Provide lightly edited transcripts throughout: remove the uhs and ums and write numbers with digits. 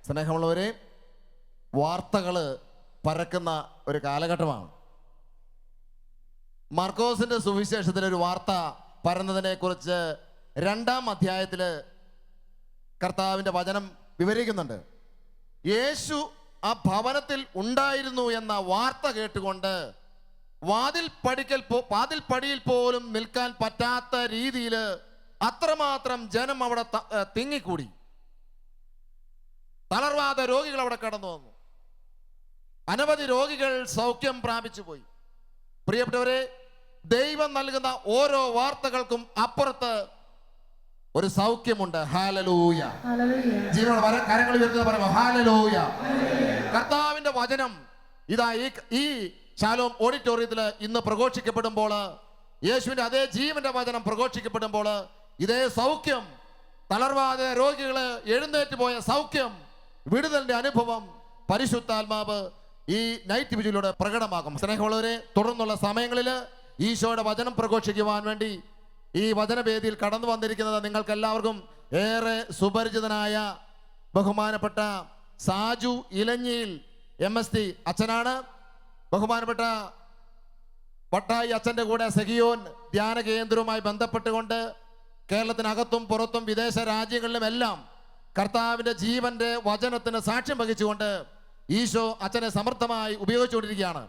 സ്നേഹമുള്ളവരെ, വാർത്തകൾ പരക്കുന്ന ഒരു കാലഘട്ടമാണ്. മാർക്കോസിന്റെ സുവിശേഷത്തിൽ ഒരു വാർത്ത പരന്നതിനെ കുറിച്ച് 2-ാം അധ്യായത്തിൽ കർത്താവിൻ്റെ വചനം വിവരിക്കുന്നുണ്ട്. യേശു ആ ഭവനത്തിൽ ഉണ്ടായിരുന്നു എന്ന വാർത്ത കേട്ടുകൊണ്ട് വാതിൽ പടിയിൽ പോലും നിൽക്കാൻ പറ്റാത്ത രീതിയിൽ അത്രമാത്രം ജനം അവിടെ തിങ്ങിക്കൂടി. തളർവാദ രോഗികൾ അവിടെ കടന്നു വന്നു. അനവധി രോഗികൾ സൗഖ്യം പ്രാപിച്ചു പോയി. പ്രിയപ്പെട്ടവരെ, ദൈവം നൽകുന്ന ഓരോ വാർത്തകൾക്കും അപ്പുറത്ത് ഒരു സൗഖ്യമുണ്ട്. ഹല്ലേലൂയ. ജീവനോടെ കരങ്ങൾ ഉയർത്തുക, പറയുക ഹല്ലേലൂയ. കർത്താവിന്റെ വചനം ഇതാ ഈ ശാലോം ഓഡിറ്റോറിയത്തിൽ ഇന്ന് പ്രഘോഷിക്കപ്പെടുമ്പോൾ, യേശുവിന്റെ അതേ ജീവന്റെ വചനം പ്രഘോഷിക്കപ്പെടുമ്പോൾ, ഇതേ സൗഖ്യം, തളർവാദ രോഗികള് എഴുന്നേറ്റ് പോയ സൗഖ്യം, വിടുതലിന്റെ അനുഭവം പരിശുദ്ധാത്മാവ് ഈ നൈറ്റ് വിജിലൂടെ പ്രകടമാകും. സ്നേഹമുള്ളവരെ, തുടർന്നുള്ള സമയങ്ങളിൽ ഈശോയുടെ വചനം പ്രഘോഷിക്കുവാൻ വേണ്ടി ഈ വചനവേദിയിൽ കടന്നു വന്നിരിക്കുന്നത് നിങ്ങൾക്ക് എല്ലാവർക്കും ഏറെ സുപരിചിതനായ ബഹുമാനപ്പെട്ട സാജു ഇലഞ്ഞിയിൽ MST അച്ഛനാണ്. ബഹുമാനപ്പെട്ട വട്ടായി അച്ഛൻ്റെ കൂടെ സെഹിയോൻ ധ്യാന കേന്ദ്രവുമായി ബന്ധപ്പെട്ടുകൊണ്ട് കേരളത്തിനകത്തും പുറത്തും വിദേശ രാജ്യങ്ങളിലുമെല്ലാം കർത്താവിൻ്റെ ജീവന്റെ വചനത്തിന് സാക്ഷ്യം വഹിച്ചുകൊണ്ട് ഈശോ അച്ഛനെ സമർത്ഥമായി ഉപയോഗിച്ചുകൊണ്ടിരിക്കുകയാണ്.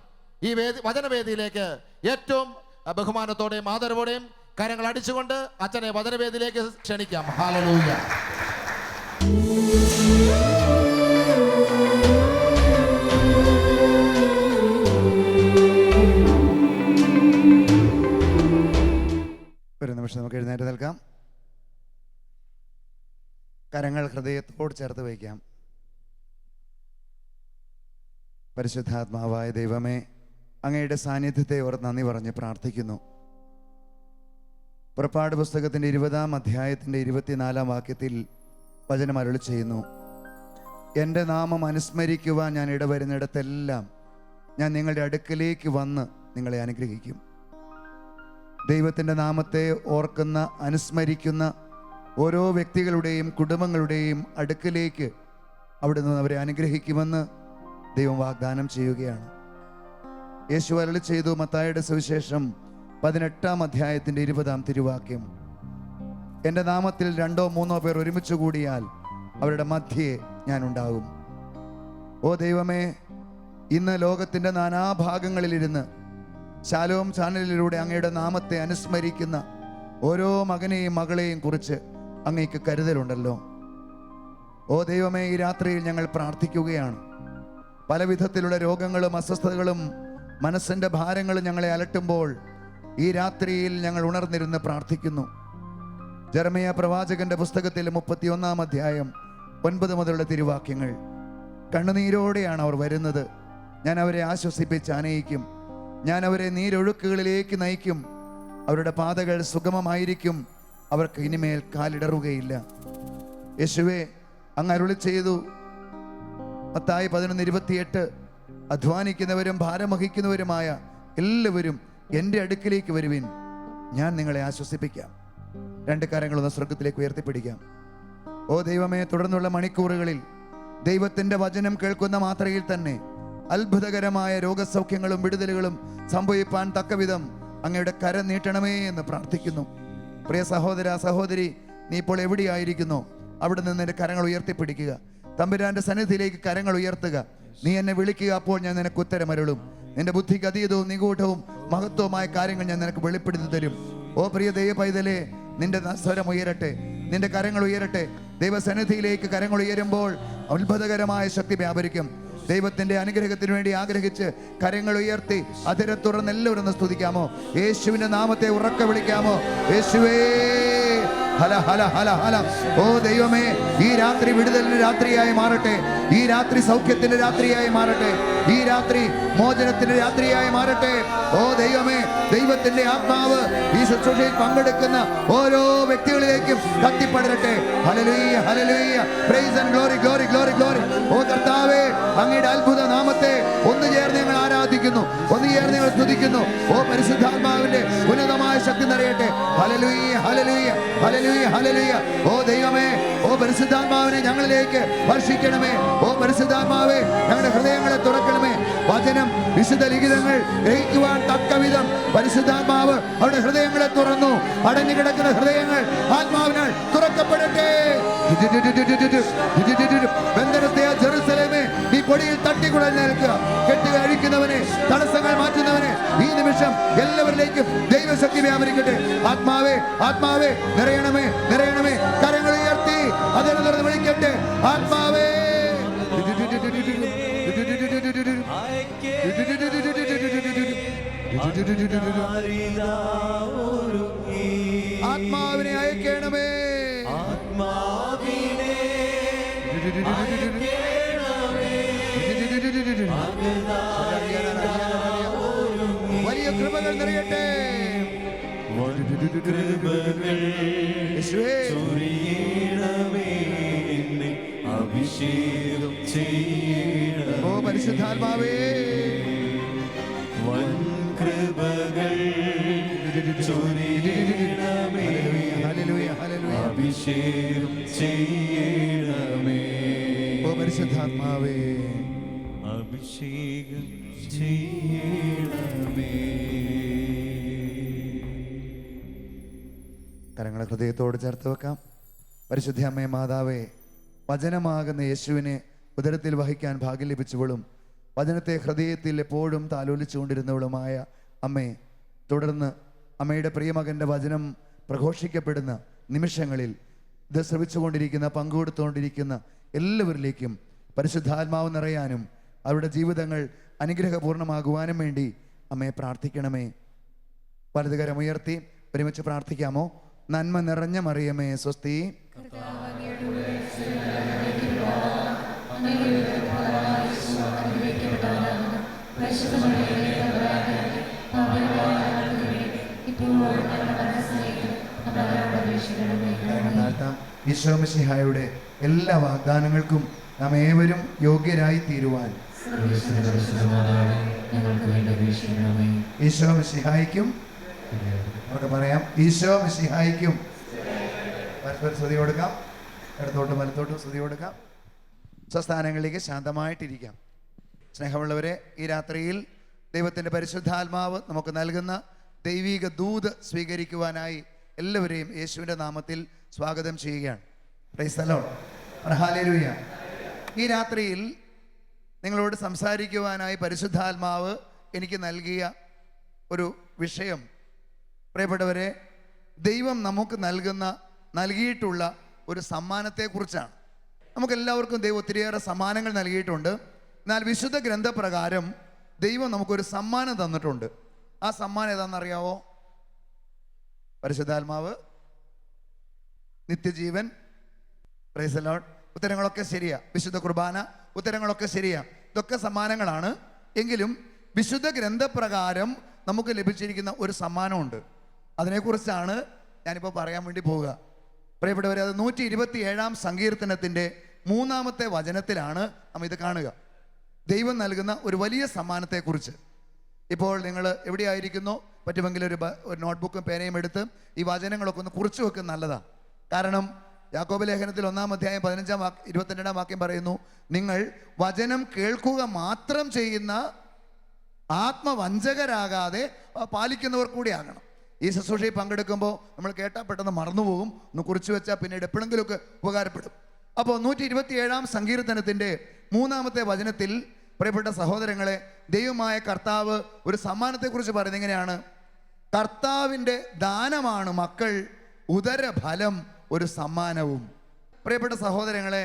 ഈ വചനവേദിയിലേക്ക് ഏറ്റവും ബഹുമാനത്തോടെയും ആദരവോടെയും കരങ്ങൾ അടിച്ചുകൊണ്ട് അച്ഛനെ വചനവേദിയിലേക്ക് ക്ഷണിക്കാം. ഹല്ലേലൂയ. ഒരു നിമിഷം നമുക്ക് എഴുന്നേറ്റ് നിൽക്കാം. കരങ്ങൾ ഹൃദയത്തോട് ചേർത്ത് വയ്ക്കാം. പരിശുദ്ധാത്മാവായ ദൈവമേ, അങ്ങയുടെ സാന്നിധ്യത്തെ ഓർത്ത് നന്ദി പറഞ്ഞ് പ്രാർത്ഥിക്കുന്നു. പുറപ്പാട് പുസ്തകത്തിൻ്റെ 20-ാം അധ്യായത്തിൻ്റെ 24-ാം വാക്യത്തിൽ വചനം അരുളി ചെയ്യുന്നു, എൻ്റെ നാമം അനുസ്മരിക്കുവാൻ ഞാൻ ഇടവരുന്നിടത്തെല്ലാം ഞാൻ നിങ്ങളുടെ അടുക്കലേക്ക് വന്ന് നിങ്ങളെ അനുഗ്രഹിക്കും. ദൈവത്തിൻ്റെ നാമത്തെ ഓർക്കുന്ന, അനുസ്മരിക്കുന്ന ഓരോ വ്യക്തികളുടെയും കുടുംബങ്ങളുടെയും അടുക്കലേക്ക് അവിടുന്ന് അവരെ അനുഗ്രഹിക്കുമെന്ന് ദൈവം വാഗ്ദാനം ചെയ്യുകയാണ്. യേശു അരുളി ചെയ്തു. മത്തായിയുടെ സുവിശേഷം 18-ാം അധ്യായത്തിൻ്റെ 20-ാം തിരുവാക്യം, എൻ്റെ നാമത്തിൽ 2-3 പേർ ഒരുമിച്ച് കൂടിയാൽ അവരുടെ മധ്യേ ഞാൻ ഉണ്ടാകും. ഓ ദൈവമേ, ഇന്ന് ലോകത്തിൻ്റെ നാനാഭാഗങ്ങളിലിരുന്ന് ശാലോം ചാനലിലൂടെ അങ്ങയുടെ നാമത്തെ അനുസ്മരിക്കുന്ന ഓരോ മകനെയും മകളെയും കുറിച്ച് അങ്ങേക്ക് കരുതലുണ്ടല്ലോ. ഓ ദൈവമേ, ഈ രാത്രിയിൽ ഞങ്ങൾ പ്രാർത്ഥിക്കുകയാണ്. പല വിധത്തിലുള്ള രോഗങ്ങളും അസ്വസ്ഥതകളും മനസ്സിൻ്റെ ഭാരങ്ങളും ഞങ്ങളെ അലട്ടുമ്പോൾ ഈ രാത്രിയിൽ ഞങ്ങൾ ഉണർന്നിരുന്ന് പ്രാർത്ഥിക്കുന്നു. ജെറമ്യാ പ്രവാചകന്റെ പുസ്തകത്തിൽ 31-ാം അധ്യായം 9 മുതലുള്ള തിരുവാക്യങ്ങൾ, കണ്ണുനീരോടെയാണ് അവർ വരുന്നത്. ഞാൻ അവരെ ആശ്വസിപ്പിച്ച് അനയിക്കും. ഞാൻ അവരെ നീരൊഴുക്കുകളിലേക്ക് നയിക്കും. അവരുടെ പാതകൾ സുഗമമായിരിക്കും. അവർക്ക് ഇനിമേൽ കാലിടറുകയില്ല. യേശുവേ, അങ്ങ് അരുളി ചെയ്തു. മത്തായി 11:28, അധ്വാനിക്കുന്നവരും ഭാരം വഹിക്കുന്നവരുമായ എല്ലാവരും എൻ്റെ അടുക്കിലേക്ക് വരുവിൻ, ഞാൻ നിങ്ങളെ ആശ്വസിപ്പിക്കാം. 2 കരങ്ങളൊന്ന് സ്വർഗത്തിലേക്ക് ഉയർത്തിപ്പിടിക്കാം. ഓ ദൈവമേ, തുടർന്നുള്ള മണിക്കൂറുകളിൽ ദൈവത്തിൻ്റെ വചനം കേൾക്കുന്ന മാത്രയിൽ തന്നെ അത്ഭുതകരമായ രോഗസൗഖ്യങ്ങളും വിടുതലുകളും സംഭവിപ്പാൻ തക്കവിധം അങ്ങയുടെ കരം നീട്ടണമേ എന്ന് പ്രാർത്ഥിക്കുന്നു. പ്രിയ സഹോദര, സഹോദരി, നീ ഇപ്പോൾ എവിടെയായിരിക്കുന്നോ അവിടെ നിന്ന് എൻ്റെ കരങ്ങൾ ഉയർത്തിപ്പിടിക്കുക. തമ്പുരാന്റെ സന്നിധിയിലേക്ക് കരങ്ങൾ ഉയർത്തുക. നീ എന്നെ വിളിക്കുക, അപ്പോൾ ഞാൻ നിനക്ക് ഉത്തരമരുളും. നിന്റെ ബുദ്ധിക്ക് അതീതവും നിഗൂഢവും മഹത്വമായ കാര്യങ്ങൾ ഞാൻ നിനക്ക് വെളിപ്പെടുത്തി തരും. ഓ പ്രിയ ദൈവ പൈതലേ, നിന്റെ സ്വരം ഉയരട്ടെ, നിന്റെ കരങ്ങൾ ഉയരട്ടെ. ദൈവസന്നിധിയിലേക്ക് കരങ്ങൾ ഉയരുമ്പോൾ അത്ഭുതകരമായ ശക്തി വ്യാപരിക്കും. ദൈവത്തിന്റെ അനുഗ്രഹത്തിന് വേണ്ടി ആഗ്രഹിച്ച് കരങ്ങൾ ഉയർത്തി അതിരെ തുറന്ന് എല്ലാവരും സ്തുതിക്കാമോ? യേശുവിന്റെ നാമത്തെ ഉറക്കെ വിളിക്കാമോ? യേശുവേ, ഹല ഹല ഹല ഹല. ഓ ദൈവമേ, ഈ രാത്രി വിടുതലിന്റെ രാത്രിയായി മാറട്ടെ. ഈ രാത്രി സൗഖ്യത്തിന്റെ രാത്രിയായി മാറട്ടെ. ഈ രാത്രി മോചനത്തിന്റെ രാത്രിയായി മാറട്ടെ. ഓ ദൈവമേ, ദൈവത്തിന്റെ ആത്മാവ് ഈ ശുശ്രൂഷയിൽ പങ്കെടുക്കുന്ന ഓരോ വ്യക്തികളിലേക്കും കത്തിപ്പടരട്ടെ. ഹല്ലേലൂയ, ഹല്ലേലൂയ, praise and glory, glory, glory, glory. ഓ കർത്താവേ, അങ്ങയുടെ അത്ഭുത നാമത്തെ ഒന്ന് ചേർന്ന് ഞങ്ങൾ ആരാധിക്കുന്നു, ഒന്ന് ചേർന്ന് ഞങ്ങൾ സ്തുതിക്കുന്നു. ഓ പരിശുദ്ധാത്മാവിന്റെ ഉന്നതമായ ശക്തി നിറയട്ടെ. ഹല്ലേലൂയ, ഹല്ലേലൂയ, ഹല്ലേലൂയ, ഹല്ലേലൂയ. ഓ ദൈവമേ, ഓ പരിശുദ്ധാത്മാവേ, ആത്മാവിനെ ഞങ്ങളിലേക്ക് വർഷിക്കണമേ. ഓ പരിശുദ്ധാത്മാവേ, ഞങ്ങളുടെ ഹൃദയങ്ങളെ തുറക്കണമേ. വചനം വിശുദ്ധ ലിഖിതങ്ങൾ ഗ്രഹിക്കുവാൻ തക്കവിധം പരിശുദ്ധാത്മാവ് അവരുടെ ഹൃദയങ്ങളെ തുറന്നു. അടഞ്ഞു കിടക്കുന്ന ഹൃദയങ്ങൾ ആത്മാവിനാൽ തുറക്കപ്പെടട്ടെ. ബന്ധനത്തെ ജെറുസലേമേ, നീ കൊടിയിൽ തട്ടിക്കുടഞ്ഞേൽക്കുക. കെട്ടുകൾ അഴിക്കുന്നവനെ, തടസ്സങ്ങൾ മാറ്റുന്നവനെ, ഈ നിമിഷം എല്ലാവരിലേക്കും ദൈവശക്തി വ്യാപരിക്കട്ടെ. ആത്മാവേ, ആത്മാവേ, നിറയണമേ, നിറയണമേ. കരങ്ങൾ ഉയർത്തി അതിനെ തുറന്ന് വിളിക്കട്ടെ. ആത്മാവേ, ആത്മാവിനെ അയക്കണമേ. വലിയ കൃപകൾ നിറയട്ടെ. അഭിഷേകം ചെയ്യണമേ. ഓ പരിശുദ്ധാത്മാവേ, വൻ കൃപകൾ ചൊരിയണമേ. Hallelujah, hallelujah. അഭിഷേകം ചെയ്യണമേ. ഓ പരിശുദ്ധാത്മാവേ, അഭിഷേകം ചെയ്യണമേ. കരങ്ങളെ ഹൃദയത്തോട് ചേർത്ത് വെക്കാം. പരിശുദ്ധ അമ്മേ മാതാവേ, വചനമാകുന്ന യേശുവിനെ ഉദരത്തിൽ വഹിക്കാൻ ഭാഗ്യം ലഭിച്ചവളും വചനത്തെ ഹൃദയത്തിൽ എപ്പോഴും താലോലിച്ചുകൊണ്ടിരുന്നവളുമായ അമ്മേ, തുടർന്ന് അമ്മയുടെ പ്രിയമകൻ്റെ വചനം പ്രഘോഷിക്കപ്പെടുന്ന നിമിഷങ്ങളിൽ ഇത് ശ്രവിച്ചുകൊണ്ടിരിക്കുന്ന, പങ്കുകൊടുത്തുകൊണ്ടിരിക്കുന്ന എല്ലാവരിലേക്കും പരിശുദ്ധാത്മാവ് നിറയാനും അവരുടെ ജീവിതങ്ങൾ അനുഗ്രഹപൂർണ്ണമാകുവാനും വേണ്ടി അമ്മയെ പ്രാർത്ഥിക്കണമേ. വലതുകരമുയർത്തി ഒരുമിച്ച് പ്രാർത്ഥിക്കാമോ? നന്മ നിറഞ്ഞ മറിയമേ സ്വസ്തി, ഈശോ മിശിഹായുടെ എല്ലാ വാഗ്ദാനങ്ങൾക്കും നാം ഏവരും യോഗ്യരായി തീരുവാൻ ഈശോ മിശിഹായ്ക്കും നമുക്ക് പറയാം, ഈശോ മിശിഹായ്ക്കും പരസ്പരം സ്തുതി കൊടുക്കാം. ഇടത്തോട്ടും വലത്തോട്ടും സ്തുതി കൊടുക്കാം. സ്വസ്ഥാനങ്ങളിലേക്ക് ശാന്തമായിട്ടിരിക്കാം. സ്നേഹമുള്ളവരെ, ഈ രാത്രിയിൽ ദൈവത്തിൻ്റെ പരിശുദ്ധാത്മാവ് നമുക്ക് നൽകുന്ന ദൈവിക ദൂത് സ്വീകരിക്കുവാനായി എല്ലാവരെയും യേശുവിൻ്റെ നാമത്തിൽ സ്വാഗതം ചെയ്യുകയാണ്. Price the Lord. ഹല്ലേലൂയ. ഈ രാത്രിയിൽ നിങ്ങളോട് സംസാരിക്കുവാനായി പരിശുദ്ധാത്മാവ് എനിക്ക് നൽകിയ ഒരു വിഷയം, പ്രിയപ്പെട്ടവരെ, ദൈവം നമുക്ക് നൽകിയിട്ടുള്ള ഒരു സമ്മാനത്തെക്കുറിച്ചാണ്. നമുക്കെല്ലാവർക്കും ദൈവം ഒത്തിരിയേറെ സമ്മാനങ്ങൾ നൽകിയിട്ടുണ്ട്. എന്നാൽ വിശുദ്ധ ഗ്രന്ഥപ്രകാരം ദൈവം നമുക്കൊരു സമ്മാനം തന്നിട്ടുണ്ട്. ആ സമ്മാനം ഏതാണെന്നറിയാവോ? പരിശുദ്ധാത്മാവ്, നിത്യജീവൻ, പ്രൈസ് ദി ലോർഡ്. ഉത്തരങ്ങളൊക്കെ ശരിയാ. വിശുദ്ധ കുർബാന, ഉത്തരങ്ങളൊക്കെ ശരിയാ. ഇതൊക്കെ സമ്മാനങ്ങളാണ്. എങ്കിലും വിശുദ്ധ ഗ്രന്ഥപ്രകാരം നമുക്ക് ലഭിച്ചിരിക്കുന്ന ഒരു സമ്മാനമുണ്ട്. അതിനെക്കുറിച്ചാണ് ഞാനിപ്പോൾ പറയാൻ വേണ്ടി പോവുക. പ്രിയപ്പെട്ടവരെ, അത് 127 സങ്കീർത്തനത്തിൻ്റെ 3-ാമത്തെ വചനത്തിലാണ് നാം ഇത് കാണുക. ദൈവം നൽകുന്ന ഒരു വലിയ സമ്മാനത്തെക്കുറിച്ച്. ഇപ്പോൾ നിങ്ങൾ എവിടെയായിരിക്കുന്നോ പറ്റുമെങ്കിൽ ഒരു നോട്ട്ബുക്കും പേനയും എടുത്ത് ഈ വചനങ്ങളൊക്കെ ഒന്ന് കുറിച്ച് വെക്കുന്നത് നല്ലതാണ്. കാരണം യാക്കോബ് ലേഖനത്തിൽ 1-ാം അധ്യായം 22-ാം വാക്യം പറയുന്നു, നിങ്ങൾ വചനം കേൾക്കുക മാത്രം ചെയ്യുന്ന ആത്മവഞ്ചകരാകാതെ പാലിക്കുന്നവർ കൂടിയാകണം. ഈ ശുശ്രൂഷയിൽ പങ്കെടുക്കുമ്പോൾ നമ്മൾ കേട്ടാൽ പെട്ടെന്ന് മറന്നുപോകും. ഒന്ന് കുറിച്ച് വെച്ചാൽ പിന്നീട് എപ്പോഴെങ്കിലുമൊക്കെ ഉപകാരപ്പെടും. അപ്പോൾ 127-ാം സങ്കീർത്തനത്തിൻ്റെ 3-ാമത്തെ വചനത്തിൽ, പ്രിയപ്പെട്ട സഹോദരങ്ങളെ, ദൈവമായ കർത്താവ് ഒരു സമ്മാനത്തെക്കുറിച്ച് പറയുന്നത് എങ്ങനെയാണ്? കർത്താവിൻ്റെ ദാനമാണ് മക്കൾ, ഉദരഫലം ഒരു സമ്മാനവും. പ്രിയപ്പെട്ട സഹോദരങ്ങളെ,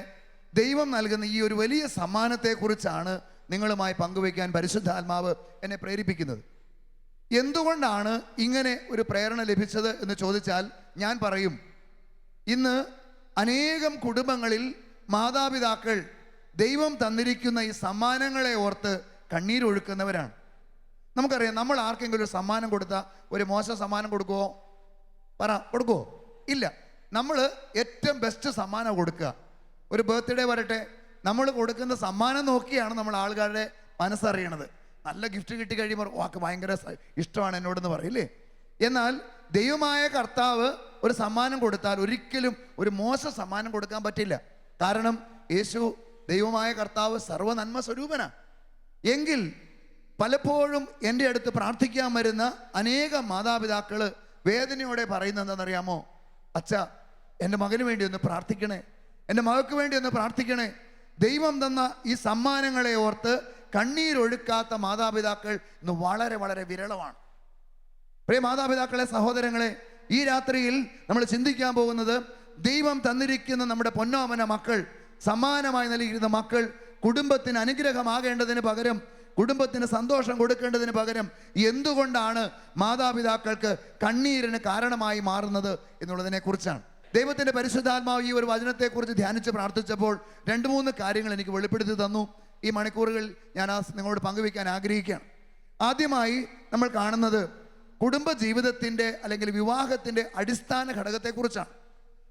ദൈവം നൽകുന്ന ഈ ഒരു വലിയ സമ്മാനത്തെക്കുറിച്ചാണ് നിങ്ങളുമായി പങ്കുവയ്ക്കാൻ പരിശുദ്ധാത്മാവ് എന്നെ പ്രേരിപ്പിക്കുന്നത്. എന്തുകൊണ്ടാണ് ഇങ്ങനെ ഒരു പ്രേരണ ലഭിച്ചത് എന്ന് ചോദിച്ചാൽ ഞാൻ പറയും, ഇന്ന് അനേകം കുടുംബങ്ങളിൽ മാതാപിതാക്കൾ ദൈവം തന്നിരിക്കുന്ന ഈ സമ്മാനങ്ങളെ ഓർത്ത് കണ്ണീരൊഴുക്കുന്നവരാണ്. നമുക്കറിയാം, നമ്മൾ ആർക്കെങ്കിലും ഒരു സമ്മാനം കൊടുത്താൽ ഒരു മോശം സമ്മാനം കൊടുക്കുമോ? കൊടുക്കുമോ? ഇല്ല. നമ്മൾ ഏറ്റവും ബെസ്റ്റ് സമ്മാനം കൊടുക്കുക. ഒരു ബർത്ത്ഡേ വരട്ടെ, നമ്മൾ കൊടുക്കുന്ന സമ്മാനം നോക്കിയാണ് നമ്മൾ ആൾക്കാരുടെ മനസ്സറിയണത്. നല്ല ഗിഫ്റ്റ് കിട്ടി കഴിയുമ്പോൾ വാക്ക് ഭയങ്കര ഇഷ്ടമാണ് എന്നോടെന്ന് പറയില്ലേ? എന്നാൽ ദൈവമായ കർത്താവ് ഒരു സമ്മാനം കൊടുത്താൽ ഒരിക്കലും ഒരു മോശം സമ്മാനം കൊടുക്കാൻ പറ്റില്ല. കാരണം യേശു ദൈവമായ കർത്താവ് സർവ്വനന്മ സ്വരൂപനാണ്. എങ്കിൽ പലപ്പോഴും എൻ്റെ അടുത്ത് പ്രാർത്ഥിക്കാൻ വരുന്ന അനേകം മാതാപിതാക്കൾ വേദനയോടെ പറയുന്നത് എന്താണെന്നറിയാമോ? അച്ഛാ, എൻ്റെ മകന് വേണ്ടി ഒന്ന് പ്രാർത്ഥിക്കണേ, എൻ്റെ മകൾക്ക് വേണ്ടി ഒന്ന് പ്രാർത്ഥിക്കണേ. ദൈവം തന്ന ഈ സമ്മാനങ്ങളെ ഓർത്ത് കണ്ണീരൊഴുക്കാത്ത മാതാപിതാക്കൾ ഇന്ന് വളരെ വളരെ വിരളമാണ്. പ്രിയ മാതാപിതാക്കളെ, സഹോദരങ്ങളെ, ഈ രാത്രിയിൽ നമ്മൾ ചിന്തിക്കാൻ പോകുന്നത് ദൈവം തന്നിരിക്കുന്ന നമ്മുടെ പൊന്നോമന മക്കൾ, സമ്മാനമായി നൽകിയിരുന്ന മക്കൾ കുടുംബത്തിന് അനുഗ്രഹമാകേണ്ടതിന് പകരം, കുടുംബത്തിന് സന്തോഷം കൊടുക്കേണ്ടതിന് പകരം എന്തുകൊണ്ടാണ് മാതാപിതാക്കൾക്ക് കണ്ണീരിന് കാരണമായി മാറുന്നത് എന്നുള്ളതിനെ കുറിച്ചാണ്. ദൈവത്തിൻ്റെ പരിശുദ്ധാത്മാവ് ഈ ഒരു വചനത്തെക്കുറിച്ച് ധ്യാനിച്ച് പ്രാർത്ഥിച്ചപ്പോൾ 2-3 കാര്യങ്ങൾ എനിക്ക് വെളിപ്പെടുത്തി തന്നു. ഈ മണിക്കൂറുകൾ ഞാൻ നിങ്ങളോട് പങ്കുവയ്ക്കാൻ ആഗ്രഹിക്കുകയാണ്. ആദ്യമായി നമ്മൾ കാണുന്നത് കുടുംബ ജീവിതത്തിൻ്റെ അല്ലെങ്കിൽ വിവാഹത്തിൻ്റെ അടിസ്ഥാന ഘടകത്തെക്കുറിച്ചാണ്.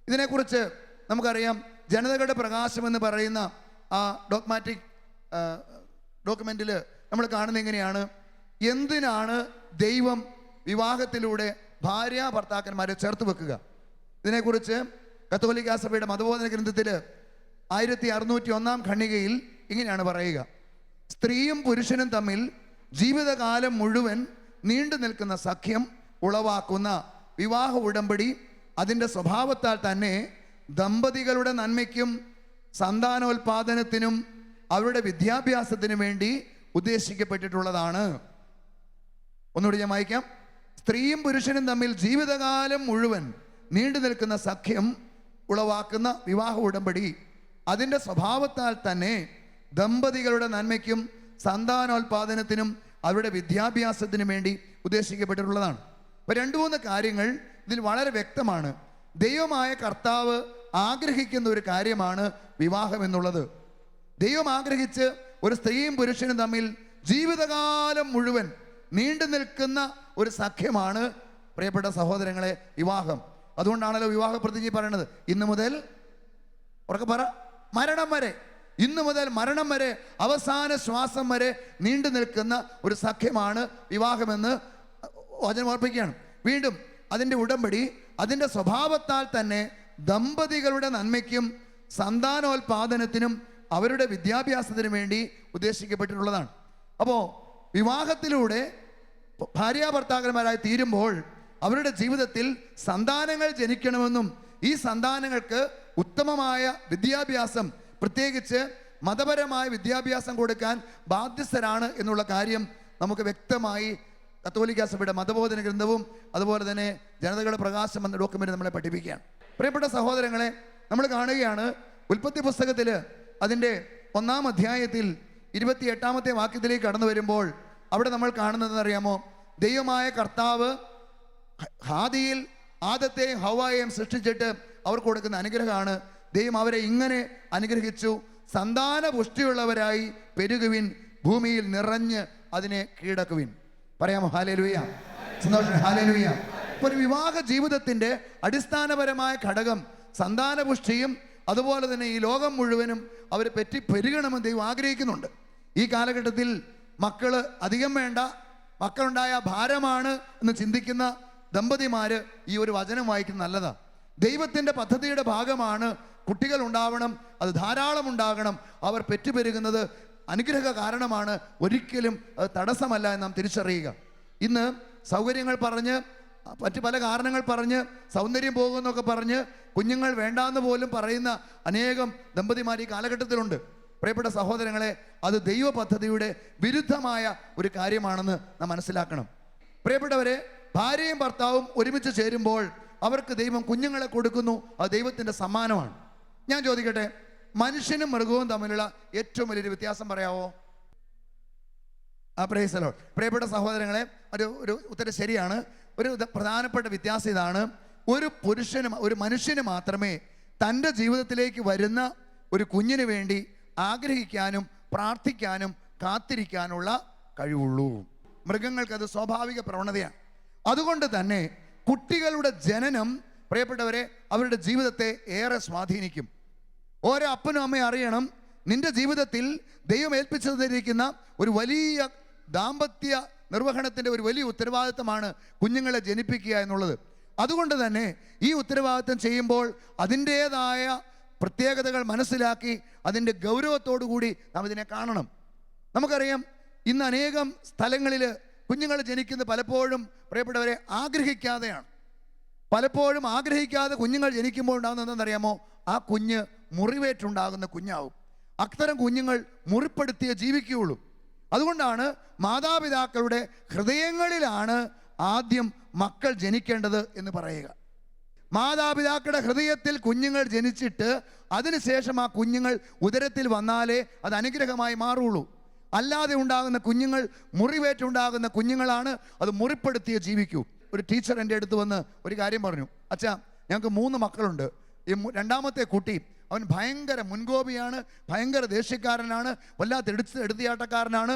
ഇതിനെക്കുറിച്ച് നമുക്കറിയാം, ജനതകളുടെ പ്രകാശം എന്ന് പറയുന്ന ആ ഡോഗ്മാറ്റിക് ഡോക്യുമെൻറ്റിൽ നമ്മൾ കാണുന്നത് എങ്ങനെയാണ്? എന്തിനാണ് ദൈവം വിവാഹത്തിലൂടെ ഭാര്യ ഭർത്താക്കന്മാരെ ചേർത്ത് വെക്കുക? ഇതിനെക്കുറിച്ച് കത്തോലിക്കാ സഭയുടെ മതബോധന ഗ്രന്ഥത്തിൽ 1601 ഖണ്ഡികയിൽ ഇങ്ങനെയാണ് പറയുക: സ്ത്രീയും പുരുഷനും തമ്മിൽ ജീവിതകാലം മുഴുവൻ നീണ്ടു നിൽക്കുന്ന സഖ്യം ഉളവാക്കുന്ന വിവാഹ ഉടമ്പടി അതിൻ്റെ സ്വഭാവത്താൽ തന്നെ ദമ്പതികളുടെ നന്മയ്ക്കും സന്താനോൽപാദനത്തിനും അവരുടെ വിദ്യാഭ്യാസത്തിനും വേണ്ടി ഉദ്ദേശിക്കപ്പെട്ടിട്ടുള്ളതാണ്. ഒന്നുകൂടി ഞാൻ വായിക്കാം. സ്ത്രീയും പുരുഷനും തമ്മിൽ ജീവിതകാലം മുഴുവൻ നീണ്ടു നിൽക്കുന്ന സഖ്യം ഉളവാക്കുന്ന വിവാഹ ഉടമ്പടി അതിൻ്റെ സ്വഭാവത്താൽ തന്നെ ദമ്പതികളുടെ നന്മയ്ക്കും സന്താനോൽപാദനത്തിനും അവരുടെ വിദ്യാഭ്യാസത്തിനും വേണ്ടി ഉദ്ദേശിക്കപ്പെട്ടിട്ടുള്ളതാണ്. അപ്പോൾ 2-3 കാര്യങ്ങൾ ഇതിൽ വളരെ വ്യക്തമാണ്. ദൈവമായ കർത്താവ് ആഗ്രഹിക്കുന്ന ഒരു കാര്യമാണ് വിവാഹം എന്നുള്ളത്. ദൈവം ആഗ്രഹിച്ച് ഒരു സ്ത്രീയും പുരുഷനും തമ്മിൽ ജീവിതകാലം മുഴുവൻ നീണ്ടു നിൽക്കുന്ന ഒരു സഖ്യമാണ് പ്രിയപ്പെട്ട സഹോദരങ്ങളെ വിവാഹം. അതുകൊണ്ടാണല്ലോ വിവാഹ പ്രതിജ്ഞ പറയുന്നത്, ഇന്നു മുതൽ ഉറക്കെ പറ, മരണം വരെ, ഇന്നു മുതൽ മരണം വരെ, അവസാന ശ്വാസം വരെ നീണ്ടു നിൽക്കുന്ന ഒരു സഖ്യമാണ് വിവാഹമെന്ന് വചനം ഓർപ്പിക്കുകയാണ്. വീണ്ടും അതിൻ്റെ ഉടമ്പടി അതിൻ്റെ സ്വഭാവത്താൽ തന്നെ ദമ്പതികളുടെ നന്മയ്ക്കും സന്താനോൽപാദനത്തിനും അവരുടെ വിദ്യാഭ്യാസത്തിനും വേണ്ടി ഉദ്ദേശിക്കപ്പെട്ടിട്ടുള്ളതാണ്. അപ്പോൾ വിവാഹത്തിലൂടെ ഭാര്യാഭർത്താക്കന്മാരായി തീരുമ്പോൾ അവരുടെ ജീവിതത്തിൽ സന്താനങ്ങൾ ജനിക്കണമെന്നും ഈ സന്താനങ്ങൾക്ക് ഉത്തമമായ വിദ്യാഭ്യാസം, പ്രത്യേകിച്ച് മതപരമായ വിദ്യാഭ്യാസം കൊടുക്കാൻ ബാധ്യസ്ഥരാണ് എന്നുള്ള കാര്യം നമുക്ക് വ്യക്തമായി കത്തോലിക്കാ സഭയുടെ മതബോധന ഗ്രന്ഥവും അതുപോലെ തന്നെ ജനതകളുടെ പ്രകാശം എന്ന ഡോക്യുമെന്റ് നമ്മളെ പഠിപ്പിക്കുകയാണ്. പ്രിയപ്പെട്ട സഹോദരങ്ങളെ, നമ്മൾ കാണുകയാണ് ഉൽപ്പത്തി പുസ്തകത്തിൽ അതിൻ്റെ 1-ാം അധ്യായത്തിൽ 28-ാമത്തെ വാക്യത്തിലേക്ക് കടന്നു വരുമ്പോൾ അവിടെ നമ്മൾ കാണുന്നതെന്ന് അറിയാമോ? ദൈവമായ കർത്താവ് ആദിയിൽ ആദത്തെയും ഹവ്വായെയും സൃഷ്ടിച്ചിട്ട് അവർക്ക് കൊടുക്കുന്ന അനുഗ്രഹമാണ്. ദൈവം അവരെ ഇങ്ങനെ അനുഗ്രഹിച്ചു: സന്താന പുഷ്ടിയുള്ളവരായി പെരുകുവിൻ, ഭൂമിയിൽ നിറഞ്ഞ് അതിനെ കീഴടക്കുവിൻ. പറയാമോ ഹല്ലേലൂയ? സന്തോഷം, ഹല്ലേലൂയ. ഒരു വിവാഹ ജീവിതത്തിൻ്റെ അടിസ്ഥാനപരമായ ഘടകം സന്താനപുഷ്ടിയും അതുപോലെ തന്നെ ഈ ലോകം മുഴുവനും അവർ പെരുകണമെന്ന് ദൈവം ആഗ്രഹിക്കുന്നുണ്ട്. ഈ കാലഘട്ടത്തിൽ മക്കള് അധികം വേണ്ട, മക്കളുണ്ടായ ഭാരമാണ് എന്ന് ചിന്തിക്കുന്ന ദമ്പതിമാർ ഈ ഒരു വചനം വായിക്കുന്നത് നല്ലതാണ്. ദൈവത്തിൻ്റെ പദ്ധതിയുടെ ഭാഗമാണ് കുട്ടികൾ ഉണ്ടാവണം, അത് ധാരാളം ഉണ്ടാകണം. അവർ പെറ്റുപെരുകുന്നത് അനുഗ്രഹ കാരണമാണ്, ഒരിക്കലും അത് തടസ്സമല്ല എന്ന് നാം തിരിച്ചറിയുക. ഇന്ന് സൗകര്യങ്ങൾ പറഞ്ഞ് മറ്റു പല കാരണങ്ങൾ പറഞ്ഞ് സൗന്ദര്യം പോകുമെന്നൊക്കെ പറഞ്ഞ് കുഞ്ഞുങ്ങൾ വേണ്ടാന്ന് പോലും പറയുന്ന അനേകം ദമ്പതിമാർ ഈ കാലഘട്ടത്തിലുണ്ട്. പ്രിയപ്പെട്ട സഹോദരങ്ങളെ, അത് ദൈവ പദ്ധതിയുടെ വിരുദ്ധമായ ഒരു കാര്യമാണെന്ന് നാം മനസ്സിലാക്കണം. പ്രിയപ്പെട്ടവരെ, ഭാര്യയും ഭർത്താവും ഒരുമിച്ച് ചേരുമ്പോൾ അവർക്ക് ദൈവം കുഞ്ഞുങ്ങളെ കൊടുക്കുന്നു, അത് ദൈവത്തിൻ്റെ സമ്മാനമാണ്. ഞാൻ ചോദിക്കട്ടെ, മനുഷ്യനും മൃഗവും തമ്മിലുള്ള ഏറ്റവും വലിയൊരു വ്യത്യാസം പറയാവോ? Price the Lord. പ്രിയപ്പെട്ട സഹോദരങ്ങളെ, ഒരു ഉത്തരം ശരിയാണ്. ഒരു പ്രധാനപ്പെട്ട വ്യത്യാസം ഇതാണ്: ഒരു മനുഷ്യന് മാത്രമേ തൻ്റെ ജീവിതത്തിലേക്ക് വരുന്ന ഒരു കുഞ്ഞിന് വേണ്ടി ആഗ്രഹിക്കാനും പ്രാർത്ഥിക്കാനും കാത്തിരിക്കാനുള്ള കഴിവുള്ളൂ. മൃഗങ്ങൾക്കത് സ്വാഭാവിക പ്രവണതയാണ്. അതുകൊണ്ട് തന്നെ കുട്ടികളുടെ ജനനം, പ്രിയപ്പെട്ടവരെ, അവരുടെ ജീവിതത്തെ ഏറെ സ്വാധീനിക്കും. ഓരോ അപ്പനും അമ്മയും അറിയണം, നിന്റെ ജീവിതത്തിൽ ദൈവം ഏൽപ്പിച്ചു തന്നിരിക്കുന്ന ഒരു വലിയ ദാമ്പത്യ നിർവഹണത്തിൻ്റെ ഒരു വലിയ ഉത്തരവാദിത്തമാണ് കുഞ്ഞുങ്ങളെ ജനിപ്പിക്കുക എന്നുള്ളത്. അതുകൊണ്ട് തന്നെ ഈ ഉത്തരവാദിത്തം ചെയ്യുമ്പോൾ അതിൻ്റേതായ പ്രത്യേകതകൾ മനസ്സിലാക്കി അതിൻ്റെ ഗൗരവത്തോടു കൂടി നാം ഇതിനെ കാണണം. നമുക്കറിയാം, ഇന്ന് അനേകം സ്ഥലങ്ങളിൽ കുഞ്ഞുങ്ങൾ ജനിക്കുന്നത് പലപ്പോഴും പ്രിയപ്പെട്ടവരെ ആഗ്രഹിക്കാതെയാണ്. പലപ്പോഴും ആഗ്രഹിക്കാതെ കുഞ്ഞുങ്ങൾ ജനിക്കുമ്പോൾ ഉണ്ടാകുന്നത് എന്താണെന്നറിയാമോ? ആ കുഞ്ഞ് മുറിവേറ്റുണ്ടാകുന്ന കുഞ്ഞാവും. അത്തരം കുഞ്ഞുങ്ങൾ മുറിപ്പെടുത്തിയേ ജീവിക്കുകയുള്ളൂ. അതുകൊണ്ടാണ് മാതാപിതാക്കളുടെ ഹൃദയങ്ങളിലാണ് ആദ്യം മക്കൾ ജനിക്കേണ്ടത് എന്ന് പറയുക. മാതാപിതാക്കളുടെ ഹൃദയത്തിൽ കുഞ്ഞുങ്ങൾ ജനിച്ചിട്ട് അതിനുശേഷം ആ കുഞ്ഞുങ്ങൾ ഉദരത്തിൽ വന്നാലേ അത് അനുഗ്രഹമായി മാറുള്ളൂ. അല്ലാതെ ഉണ്ടാകുന്ന കുഞ്ഞുങ്ങൾ, മുറിവേറ്റുണ്ടാകുന്ന കുഞ്ഞുങ്ങളാണ്, അത് മുറിപ്പെടുത്തിയേ ജീവിക്കൂ. ഒരു ടീച്ചർ എൻ്റെ അടുത്ത് വന്ന് ഒരു കാര്യം പറഞ്ഞു. അച്ഛാ, ഞങ്ങൾക്ക് 3 മക്കളുണ്ട്. ഈ രണ്ടാമത്തെ കുട്ടി അവൻ ഭയങ്കര മുൻകോപിയാണ്, ഭയങ്കര ദേഷ്യക്കാരനാണ്, വല്ലാത്ത എടുത്തിയാട്ടക്കാരനാണ്.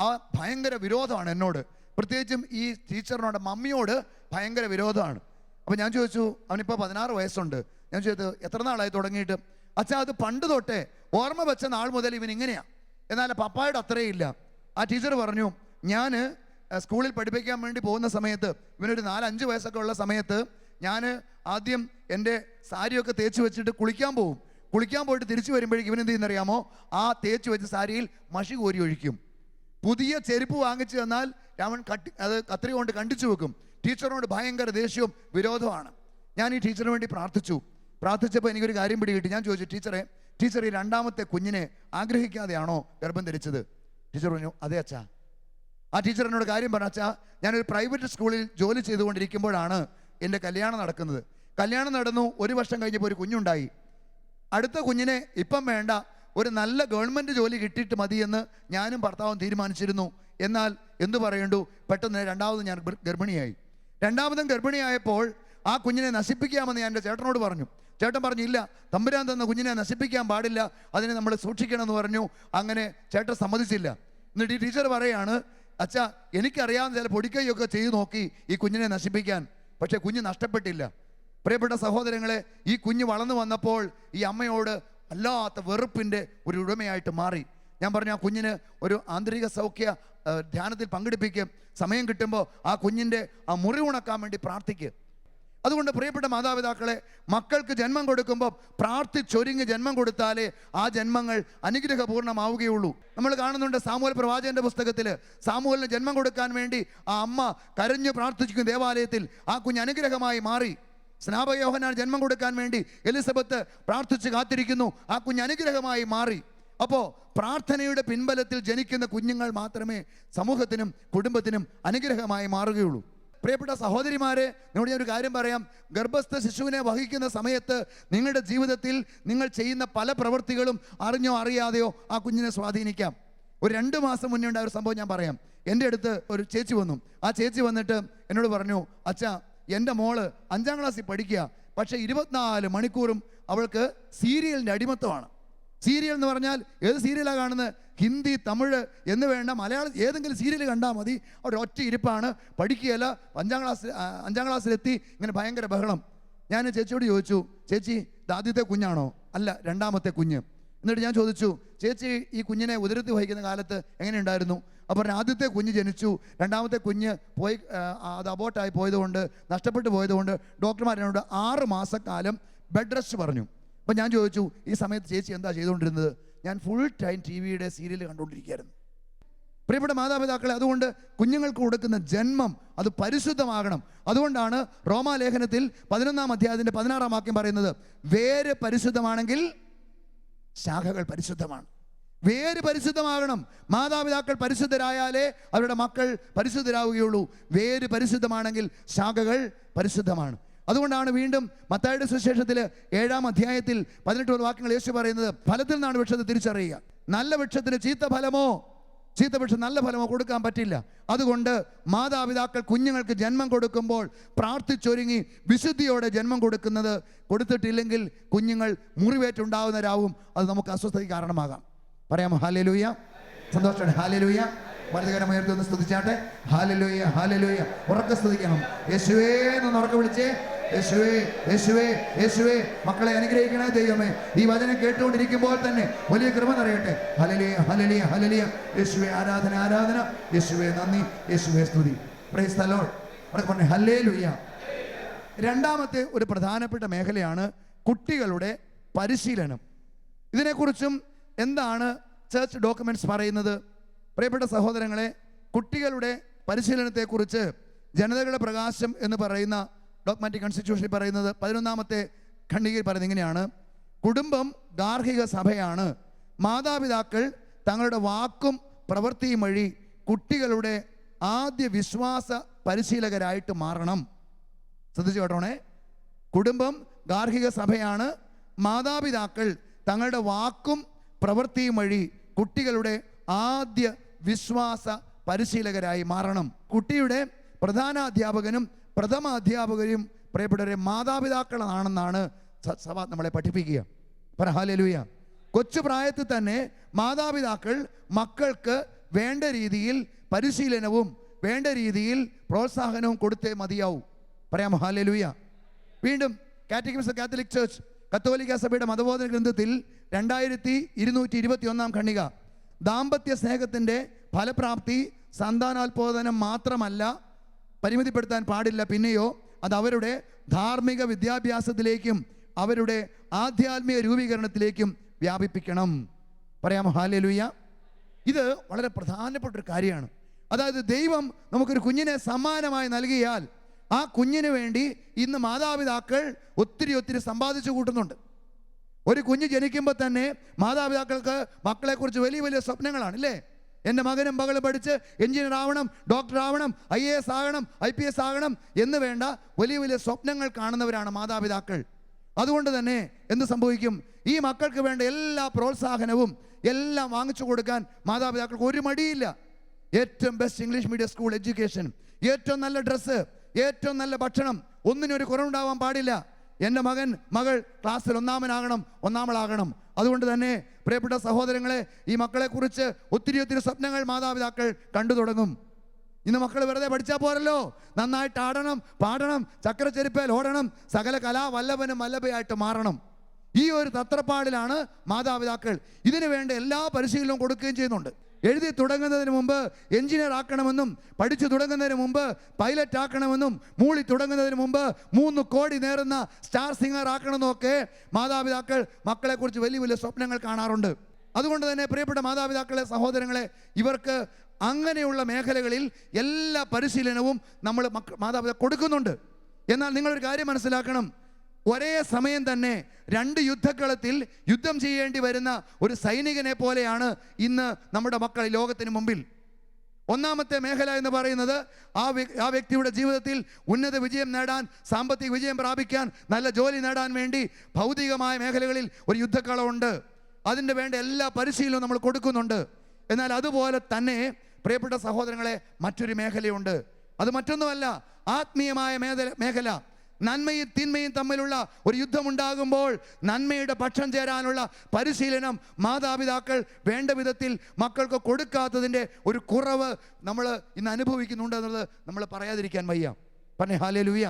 ആ ഭയങ്കര വിരോധമാണ് എന്നോട്, പ്രത്യേകിച്ചും ഈ ടീച്ചറിനോട്, മമ്മിയോട് ഭയങ്കര വിരോധമാണ്. അപ്പോൾ ഞാൻ ചോദിച്ചു, അവനിപ്പോൾ 16 വയസ്സുണ്ട്. ഞാൻ ചോദിച്ചത് എത്ര നാളായി തുടങ്ങിയിട്ട്? അച്ഛാ, അത് പണ്ട് തൊട്ടേ ഓർമ്മ വെച്ച നാൾ മുതൽ ഇവൻ ഇങ്ങനെയാണ്, എന്നാൽ പപ്പായുടെ അത്രയില്ല. ആ ടീച്ചർ പറഞ്ഞു, ഞാൻ സ്കൂളിൽ പഠിപ്പിക്കാൻ വേണ്ടി പോകുന്ന സമയത്ത്, ഇവനൊരു 4-5 വയസ്സൊക്കെ ഉള്ള സമയത്ത്, ഞാൻ ആദ്യം എൻ്റെ സാരിയൊക്കെ തേച്ച് വെച്ചിട്ട് കുളിക്കാൻ പോകും. കുളിക്കാൻ പോയിട്ട് തിരിച്ചു വരുമ്പോഴേക്കും ഇവൻ എന്ത് ചെയ്യുന്നറിയാമോ? ആ തേച്ച് വെച്ച സാരിയിൽ മഷി കോരി ഒഴിക്കും. പുതിയ ചെരുപ്പ് വാങ്ങിച്ചു തന്നാൽ അവൻ അത് കത്രി കൊണ്ട് കണ്ടിച്ചു വെക്കും. ടീച്ചറിനോട് ഭയങ്കര ദേഷ്യവും വിരോധമാണ്. ഞാൻ ഈ ടീച്ചറിന് വേണ്ടി പ്രാർത്ഥിച്ചപ്പോൾ എനിക്കൊരു കാര്യം പിടികിട്ടി. ഞാൻ ചോദിച്ചു, ടീച്ചർ ഈ രണ്ടാമത്തെ കുഞ്ഞിനെ ആഗ്രഹിക്കാതെയാണോ ഗർഭം ധരിച്ചത്? ടീച്ചർ പറഞ്ഞു, അതെ അച്ഛാ. ആ ടീച്ചർ എന്നോട് കാര്യം പറഞ്ഞു, അച്ഛാ, ഞാനൊരു പ്രൈവറ്റ് സ്കൂളിൽ ജോലി ചെയ്തുകൊണ്ടിരിക്കുമ്പോഴാണ് എൻ്റെ കല്യാണം നടക്കുന്നത്. കല്യാണം നടന്നു, 1 വർഷം കഴിഞ്ഞപ്പോൾ ഒരു കുഞ്ഞുണ്ടായി. അടുത്ത കുഞ്ഞിനെ ഇപ്പം വേണ്ട, ഒരു നല്ല ഗവൺമെൻറ് ജോലി കിട്ടിയിട്ട് മതിയെന്ന് ഞാനും ഭർത്താവും തീരുമാനിച്ചിരുന്നു. എന്നാൽ എന്തു പറയണ്ടു, പെട്ടെന്ന് രണ്ടാമതും ഞാൻ ഗർഭിണിയായി. രണ്ടാമതും ഗർഭിണിയായപ്പോൾ ആ കുഞ്ഞിനെ നശിപ്പിക്കാമെന്ന് ഞാൻ എൻ്റെ ചേട്ടനോട് പറഞ്ഞു. ചേട്ടൻ പറഞ്ഞു, ഇല്ല, തമ്പുരാൻ തന്ന കുഞ്ഞിനെ നശിപ്പിക്കാൻ പാടില്ല, അതിനെ നമ്മൾ സൂക്ഷിക്കണമെന്ന് പറഞ്ഞു. അങ്ങനെ ചേട്ടൻ സമ്മതിച്ചില്ല. എന്നിട്ട് ഈ ടീച്ചർ പറയാണ്, അച്ഛാ, എനിക്കറിയാവുന്ന ചില പൊടിക്കൈയൊക്കെ ചെയ്തു നോക്കി ഈ കുഞ്ഞിനെ നശിപ്പിക്കാൻ, പക്ഷേ കുഞ്ഞ് നഷ്ടപ്പെട്ടില്ല. പ്രിയപ്പെട്ട സഹോദരങ്ങളെ, ഈ കുഞ്ഞ് വളർന്നു വന്നപ്പോൾ ഈ അമ്മയോട് വല്ലാത്ത വെറുപ്പിൻ്റെ ഒരു ഉടമയായിട്ട് മാറി. ഞാൻ പറഞ്ഞു, ആ കുഞ്ഞിന് ഒരു ആന്തരിക സൗഖ്യ ധ്യാനത്തിൽ പങ്കെടുപ്പിക്കും, സമയം കിട്ടുമ്പോൾ ആ കുഞ്ഞിൻ്റെ ആ മുറിവുണക്കാൻ വേണ്ടി പ്രാർത്ഥിക്കുക. അതുകൊണ്ട് പ്രിയപ്പെട്ട മാതാപിതാക്കളെ, മക്കൾക്ക് ജന്മം കൊടുക്കുമ്പോൾ പ്രാർത്ഥിച്ചൊരുങ്ങി ജന്മം കൊടുത്താലേ ആ ജന്മങ്ങൾ അനുഗ്രഹപൂർണ്ണമാവുകയുള്ളൂ. നമ്മൾ കാണുന്നുണ്ട് സാമുവേൽ പ്രവാചകന്റെ പുസ്തകത്തിൽ, സാമുവേലിന് ജന്മം കൊടുക്കാൻ വേണ്ടി ആ അമ്മ കരഞ്ഞു പ്രാർത്ഥിക്കുന്ന ദേവാലയത്തിൽ ആ കുഞ്ഞ് അനുഗ്രഹമായി മാറി. സ്നാപക യോഹന്നാൻ ജന്മം കൊടുക്കാൻ വേണ്ടി എലിസബത്ത് പ്രാർത്ഥിച്ച് കാത്തിരിക്കുന്നു, ആ കുഞ്ഞ് അനുഗ്രഹമായി മാറി. അപ്പോൾ പ്രാർത്ഥനയുടെ പിൻബലത്തിൽ ജനിക്കുന്ന കുഞ്ഞുങ്ങൾ മാത്രമേ സമൂഹത്തിനും കുടുംബത്തിനും അനുഗ്രഹമായി മാറുകയുള്ളൂ. പ്രിയപ്പെട്ട സഹോദരിമാരെ, നിങ്ങളോട് ഞാൻ ഒരു കാര്യം പറയാം. ഗർഭസ്ഥ ശിശുവിനെ വഹിക്കുന്ന സമയത്ത് നിങ്ങളുടെ ജീവിതത്തിൽ നിങ്ങൾ ചെയ്യുന്ന പല പ്രവൃത്തികളും അറിഞ്ഞോ അറിയാതെയോ ആ കുഞ്ഞിനെ സ്വാധീനിക്കാം. ഒരു 2 മാസം മുന്നേ ഉണ്ടായ ഒരു സംഭവം ഞാൻ പറയാം. എൻ്റെ അടുത്ത് ഒരു ചേച്ചി വന്നു. ആ ചേച്ചി വന്നിട്ട് എന്നോട് പറഞ്ഞു, അച്ഛാ, എൻ്റെ മോള് 5ാം ക്ലാസ്സിൽ പഠിക്കുക, പക്ഷേ 24 മണിക്കൂറും അവൾക്ക് സീരിയലിൻ്റെ അടിമത്തമാണ്. സീരിയൽ എന്ന് പറഞ്ഞാൽ ഏത് സീരിയലാണ് കാണുന്നത്? ഹിന്ദി, തമിഴ് എന്ന് വേണ്ട, മലയാളം ഏതെങ്കിലും സീരിയൽ കണ്ടാൽ മതി. അവിടെ ഒറ്റ ഇരിപ്പാണ്, പഠിക്കുകയല്ല. 5ാം ക്ലാസ്സിലെത്തി ഇങ്ങനെ ഭയങ്കര ബഹളം. ഞാൻ ചേച്ചിയോട് ചോദിച്ചു, ചേച്ചി, ഇത് ആദ്യത്തെ കുഞ്ഞാണോ? അല്ല, 2ാമത്തെ കുഞ്ഞ്. എന്നിട്ട് ഞാൻ ചോദിച്ചു, ചേച്ചി ഈ കുഞ്ഞിനെ ഉദരത്തിൽ വഹിക്കുന്ന കാലത്ത് എങ്ങനെയുണ്ടായിരുന്നു? അപ്പോൾ ആദ്യത്തെ കുഞ്ഞ് ജനിച്ചു, 2ാമത്തെ കുഞ്ഞ് പോയി, അത് അബോട്ടായി പോയതുകൊണ്ട്, നഷ്ടപ്പെട്ടു പോയതുകൊണ്ട് ഡോക്ടർമാരോട് 6 മാസക്കാലം ബെഡ് റെസ്റ്റ് പറഞ്ഞു. അപ്പം ഞാൻ ചോദിച്ചു, ഈ സമയത്ത് ചേച്ചി എന്താ ചെയ്തുകൊണ്ടിരുന്നത്? ഞാൻ ഫുൾ ടൈം TV-യുടെ സീരിയൽ കണ്ടുകൊണ്ടിരിക്കുകയായിരുന്നു. പ്രിയപ്പെട്ട മാതാപിതാക്കളെ, അതുകൊണ്ട് കുഞ്ഞുങ്ങൾക്ക് കൊടുക്കുന്ന ജന്മം അത് പരിശുദ്ധമാകണം. അതുകൊണ്ടാണ് റോമാലേഖനത്തിൽ 11-ാം അധ്യായത്തിൻ്റെ 16-ാം വാക്യം പറയുന്നത്, വേര് പരിശുദ്ധമാണെങ്കിൽ ശാഖകൾ പരിശുദ്ധമാണ്. വേര് പരിശുദ്ധമാകണം. മാതാപിതാക്കൾ പരിശുദ്ധരായാലേ അവരുടെ മക്കൾ പരിശുദ്ധരാവുകയുള്ളൂ. വേര് പരിശുദ്ധമാണെങ്കിൽ ശാഖകൾ പരിശുദ്ധമാണ്. അതുകൊണ്ടാണ് വീണ്ടും മത്തായിയുടെ സുവിശേഷത്തിൽ 7-ാം അധ്യായത്തിൽ 18 വാക്യങ്ങൾ യേശു പറയുന്നത്, ഫലത്തിൽ നിന്നാണ് വൃക്ഷത്തെ തിരിച്ചറിയുക. നല്ല വൃക്ഷത്തിന് ചീത്ത വൃക്ഷം നല്ല ഫലമോ കൊടുക്കാൻ പറ്റില്ല. അതുകൊണ്ട് മാതാപിതാക്കൾ കുഞ്ഞുങ്ങൾക്ക് ജന്മം കൊടുക്കുമ്പോൾ പ്രാർത്ഥിച്ചൊരുങ്ങി വിശുദ്ധിയോടെ ജന്മം കൊടുത്തിട്ടില്ലെങ്കിൽ കുഞ്ഞുങ്ങൾ മുറിവേറ്റുണ്ടാവുന്നവരാവും. അത് നമുക്ക് അസ്വസ്ഥതയ്ക്ക് കാരണമാകാം. പറയാമോ ഹല്ലേലൂയ? സന്തോഷത്തോടെ ഹല്ലേലൂയ. വലതുകരം ഉയർത്തി സ്തുതിച്ചാട്ടെ. Hallelujah, hallelujah. ഉറക്കെ സ്തുതിക്കണം. യേശുവേ എന്ന് ഉറക്കെ വിളിച്ചേ. യേശുവേ, യേശുവേ, യേശുവേ. മക്കളെ അനുഗ്രഹിക്കണേ ദൈവമേ. ഈ വചനം കേട്ടുകൊണ്ടിരിക്കുമ്പോൾ തന്നെ വലിയ കൃപ നിറയട്ടെ. ഹല്ലേലൂയ, ഹല്ലേലൂയ, ഹല്ലേലൂയ. യേശുവേ ആരാധന, ആരാധന. യേശുവേ നന്ദി, യേശുവേ സ്തുതി. Price the Lord. ഉറക്കെ പറഞ്ഞേ ഹല്ലേലൂയ. രണ്ടാമത്തെ ഒരു പ്രധാനപ്പെട്ട മേഖലയാണ് കുട്ടികളുടെ പരിശീലനം. ഇതിനെക്കുറിച്ചും എന്താണ് ചർച്ച് ഡോക്യുമെന്റ്സ് പറയുന്നത്? പ്രിയപ്പെട്ട സഹോദരങ്ങളെ, കുട്ടികളുടെ പരിശീലനത്തെക്കുറിച്ച് ജനതകളുടെ പ്രകാശം എന്ന് പറയുന്ന ഡോഗ്മാറ്റിക് കോൺസ്റ്റിറ്റ്യൂഷനിൽ പറയുന്നത് 11ാമത്തെ ഖണ്ഡികയിൽ പറയുന്നത് ഇങ്ങനെയാണ്: കുടുംബം ഗാർഹിക സഭയാണ്. മാതാപിതാക്കൾ തങ്ങളുടെ വാക്കും പ്രവൃത്തിയും വഴി കുട്ടികളുടെ ആദ്യ വിശ്വാസ പരിശീലകരായിട്ട് മാറണം. ശ്രദ്ധിച്ചു കേട്ടോണേ. കുടുംബം ഗാർഹിക സഭയാണ്. മാതാപിതാക്കൾ തങ്ങളുടെ വാക്കും പ്രവൃത്തിയും വഴി കുട്ടികളുടെ ആദ്യ വിശ്വാസ പരിശീലകരായി മാറണം. കുട്ടിയുടെ പ്രധാന അധ്യാപകനും പ്രഥമ അധ്യാപകരും പ്രിയപ്പെട്ടവരെ മാതാപിതാക്കളാണെന്നാണ് സഭ നമ്മളെ പഠിപ്പിക്കുക. ഹല്ലേലൂയ. കൊച്ചു പ്രായത്തിൽ തന്നെ മാതാപിതാക്കൾ മക്കൾക്ക് വേണ്ട രീതിയിൽ പരിശീലനവും വേണ്ട രീതിയിൽ പ്രോത്സാഹനവും കൊടുത്തേ മതിയാവും. പറയാം ഹല്ലേലൂയ. വീണ്ടും കാറ്റക്കിസം കാത്തലിക് ചർച്ച് കത്തോലിക്ക സഭയുടെ മതബോധന ഗ്രന്ഥത്തിൽ 2221 ഖണ്ഡിക, ദാമ്പത്യ സ്നേഹത്തിൻ്റെ ഫലപ്രാപ്തി സന്താനോത്പാദനം മാത്രമല്ല പരിമിതിപ്പെടുത്താൻ പാടില്ല, പിന്നെയോ അത് അവരുടെ ധാർമ്മിക വിദ്യാഭ്യാസത്തിലേക്കും അവരുടെ ആധ്യാത്മിക രൂപീകരണത്തിലേക്കും വ്യാപിപ്പിക്കണം. പറയാമോ ഹല്ലേലൂയ. ഇത് വളരെ പ്രധാനപ്പെട്ട ഒരു കാര്യമാണ്. അതായത് ദൈവം നമുക്കൊരു കുഞ്ഞിനെ സമ്മാനമായി നൽകിയാൽ ആ കുഞ്ഞിന് വേണ്ടി ഇന്ന് മാതാപിതാക്കൾ ഒത്തിരി സമ്പാദിച്ചു കൂട്ടുന്നുണ്ട്. ഒരു കുഞ്ഞ് ജനിക്കുമ്പോൾ തന്നെ മാതാപിതാക്കൾക്ക് മക്കളെക്കുറിച്ച് വലിയ വലിയ സ്വപ്നങ്ങളാണ് അല്ലേ? എൻ്റെ മകനും മകളും പഠിച്ച് എഞ്ചിനീയർ ആവണം, ഡോക്ടർ ആവണം, IAS ആകണം, IPS ആകണം എന്ന് വേണ്ട വലിയ വലിയ സ്വപ്നങ്ങൾ കാണുന്നവരാണ് മാതാപിതാക്കൾ. അതുകൊണ്ട് തന്നെ എന്ത് സംഭവിക്കും? ഈ മക്കൾക്ക് വേണ്ട എല്ലാ പ്രോത്സാഹനവും എല്ലാം വാങ്ങിച്ചു കൊടുക്കാൻ മാതാപിതാക്കൾക്ക് ഒരു മടിയില്ല. ഏറ്റവും best English medium school education, ഏറ്റവും നല്ല ഡ്രസ്സ്, ഏറ്റവും നല്ല ഭക്ഷണം, ഒന്നിനൊരു കുറവുണ്ടാവാൻ പാടില്ല. എൻ്റെ മകൻ മകൾ ക്ലാസ്സിൽ ഒന്നാമളാകണം. അതുകൊണ്ട് തന്നെ പ്രിയപ്പെട്ട സഹോദരങ്ങളെ, ഈ മക്കളെക്കുറിച്ച് ഒത്തിരി സ്വപ്നങ്ങൾ മാതാപിതാക്കൾ കണ്ടു തുടങ്ങും. ഇന്ന് മക്കൾ വെറുതെ പഠിച്ചാൽ പോരല്ലോ, നന്നായിട്ട് ആടണം, പാടണം, ചക്രച്ചെരുപ്പേൽ ഓടണം, സകല കലാവല്ലഭനും വല്ലഭയായിട്ട് മാറണം. ഈ ഒരു തത്രപ്പാടിലാണ് മാതാപിതാക്കൾ. ഇതിനു വേണ്ട എല്ലാ പരിശീലനവും കൊടുക്കുകയും ചെയ്യുന്നുണ്ട്. എഴുതി തുടങ്ങുന്നതിന് മുമ്പ് എഞ്ചിനീയർ ആക്കണമെന്നും, പഠിച്ചു തുടങ്ങുന്നതിന് മുമ്പ് പൈലറ്റ് ആക്കണമെന്നും, മൂളി തുടങ്ങുന്നതിന് മുമ്പ് 3 കോടി നേറുന്ന സ്റ്റാർ സിംഗർ ആക്കണമെന്നും ഒക്കെ മാതാപിതാക്കൾ മക്കളെക്കുറിച്ച് വലിയ വലിയ സ്വപ്നങ്ങൾ കാണാറുണ്ട്. അതുകൊണ്ട് തന്നെ പ്രിയപ്പെട്ട മാതാപിതാക്കളെ, സഹോദരങ്ങളെ, ഇവർക്ക് അങ്ങനെയുള്ള മേഖലകളിൽ എല്ലാ പരിശീലനവും നമ്മൾ മാതാപിതാക്കൾ കൊടുക്കുന്നുണ്ട്. എന്നാൽ നിങ്ങളൊരു കാര്യം മനസ്സിലാക്കണം, ഒരേ സമയം തന്നെ 2 യുദ്ധക്കളത്തിൽ യുദ്ധം ചെയ്യേണ്ടി വരുന്ന ഒരു സൈനികനെ പോലെയാണ് ഇന്ന് നമ്മുടെ മക്കൾ ലോകത്തിന് മുമ്പിൽ. ഒന്നാമത്തെ മേഖല എന്ന് പറയുന്നത് ആ വ്യക്തിയുടെ ജീവിതത്തിൽ ഉന്നത വിജയം നേടാൻ, സാമ്പത്തിക വിജയം പ്രാപിക്കാൻ, നല്ല ജോലി നേടാൻ വേണ്ടി ഭൗതികമായ മേഖലകളിൽ ഒരു യുദ്ധക്കളമുണ്ട്. അതിൻ്റെ വേണ്ട എല്ലാ പരിശീലനവും നമ്മൾ കൊടുക്കുന്നുണ്ട്. എന്നാൽ അതുപോലെ തന്നെ പ്രിയപ്പെട്ട സഹോദരങ്ങളെ, മറ്റൊരു മേഖലയുണ്ട്. അത് മറ്റൊന്നുമല്ല, ആത്മീയമായ മേഖല. നന്മയും തിന്മയും തമ്മിലുള്ള ഒരു യുദ്ധമുണ്ടാകുമ്പോൾ നന്മയുടെ പക്ഷം ചേരാനുള്ള പരിശീലനം മാതാപിതാക്കൾ വേണ്ട വിധത്തിൽ മക്കൾക്ക് കൊടുക്കാത്തതിൻ്റെ ഒരു കുറവ് നമ്മൾ ഇന്ന് അനുഭവിക്കുന്നുണ്ട് എന്നുള്ളത് നമ്മൾ പറയാതിരിക്കാൻ വയ്യ. പറഞ്ഞേ ഹല്ലേലൂയ.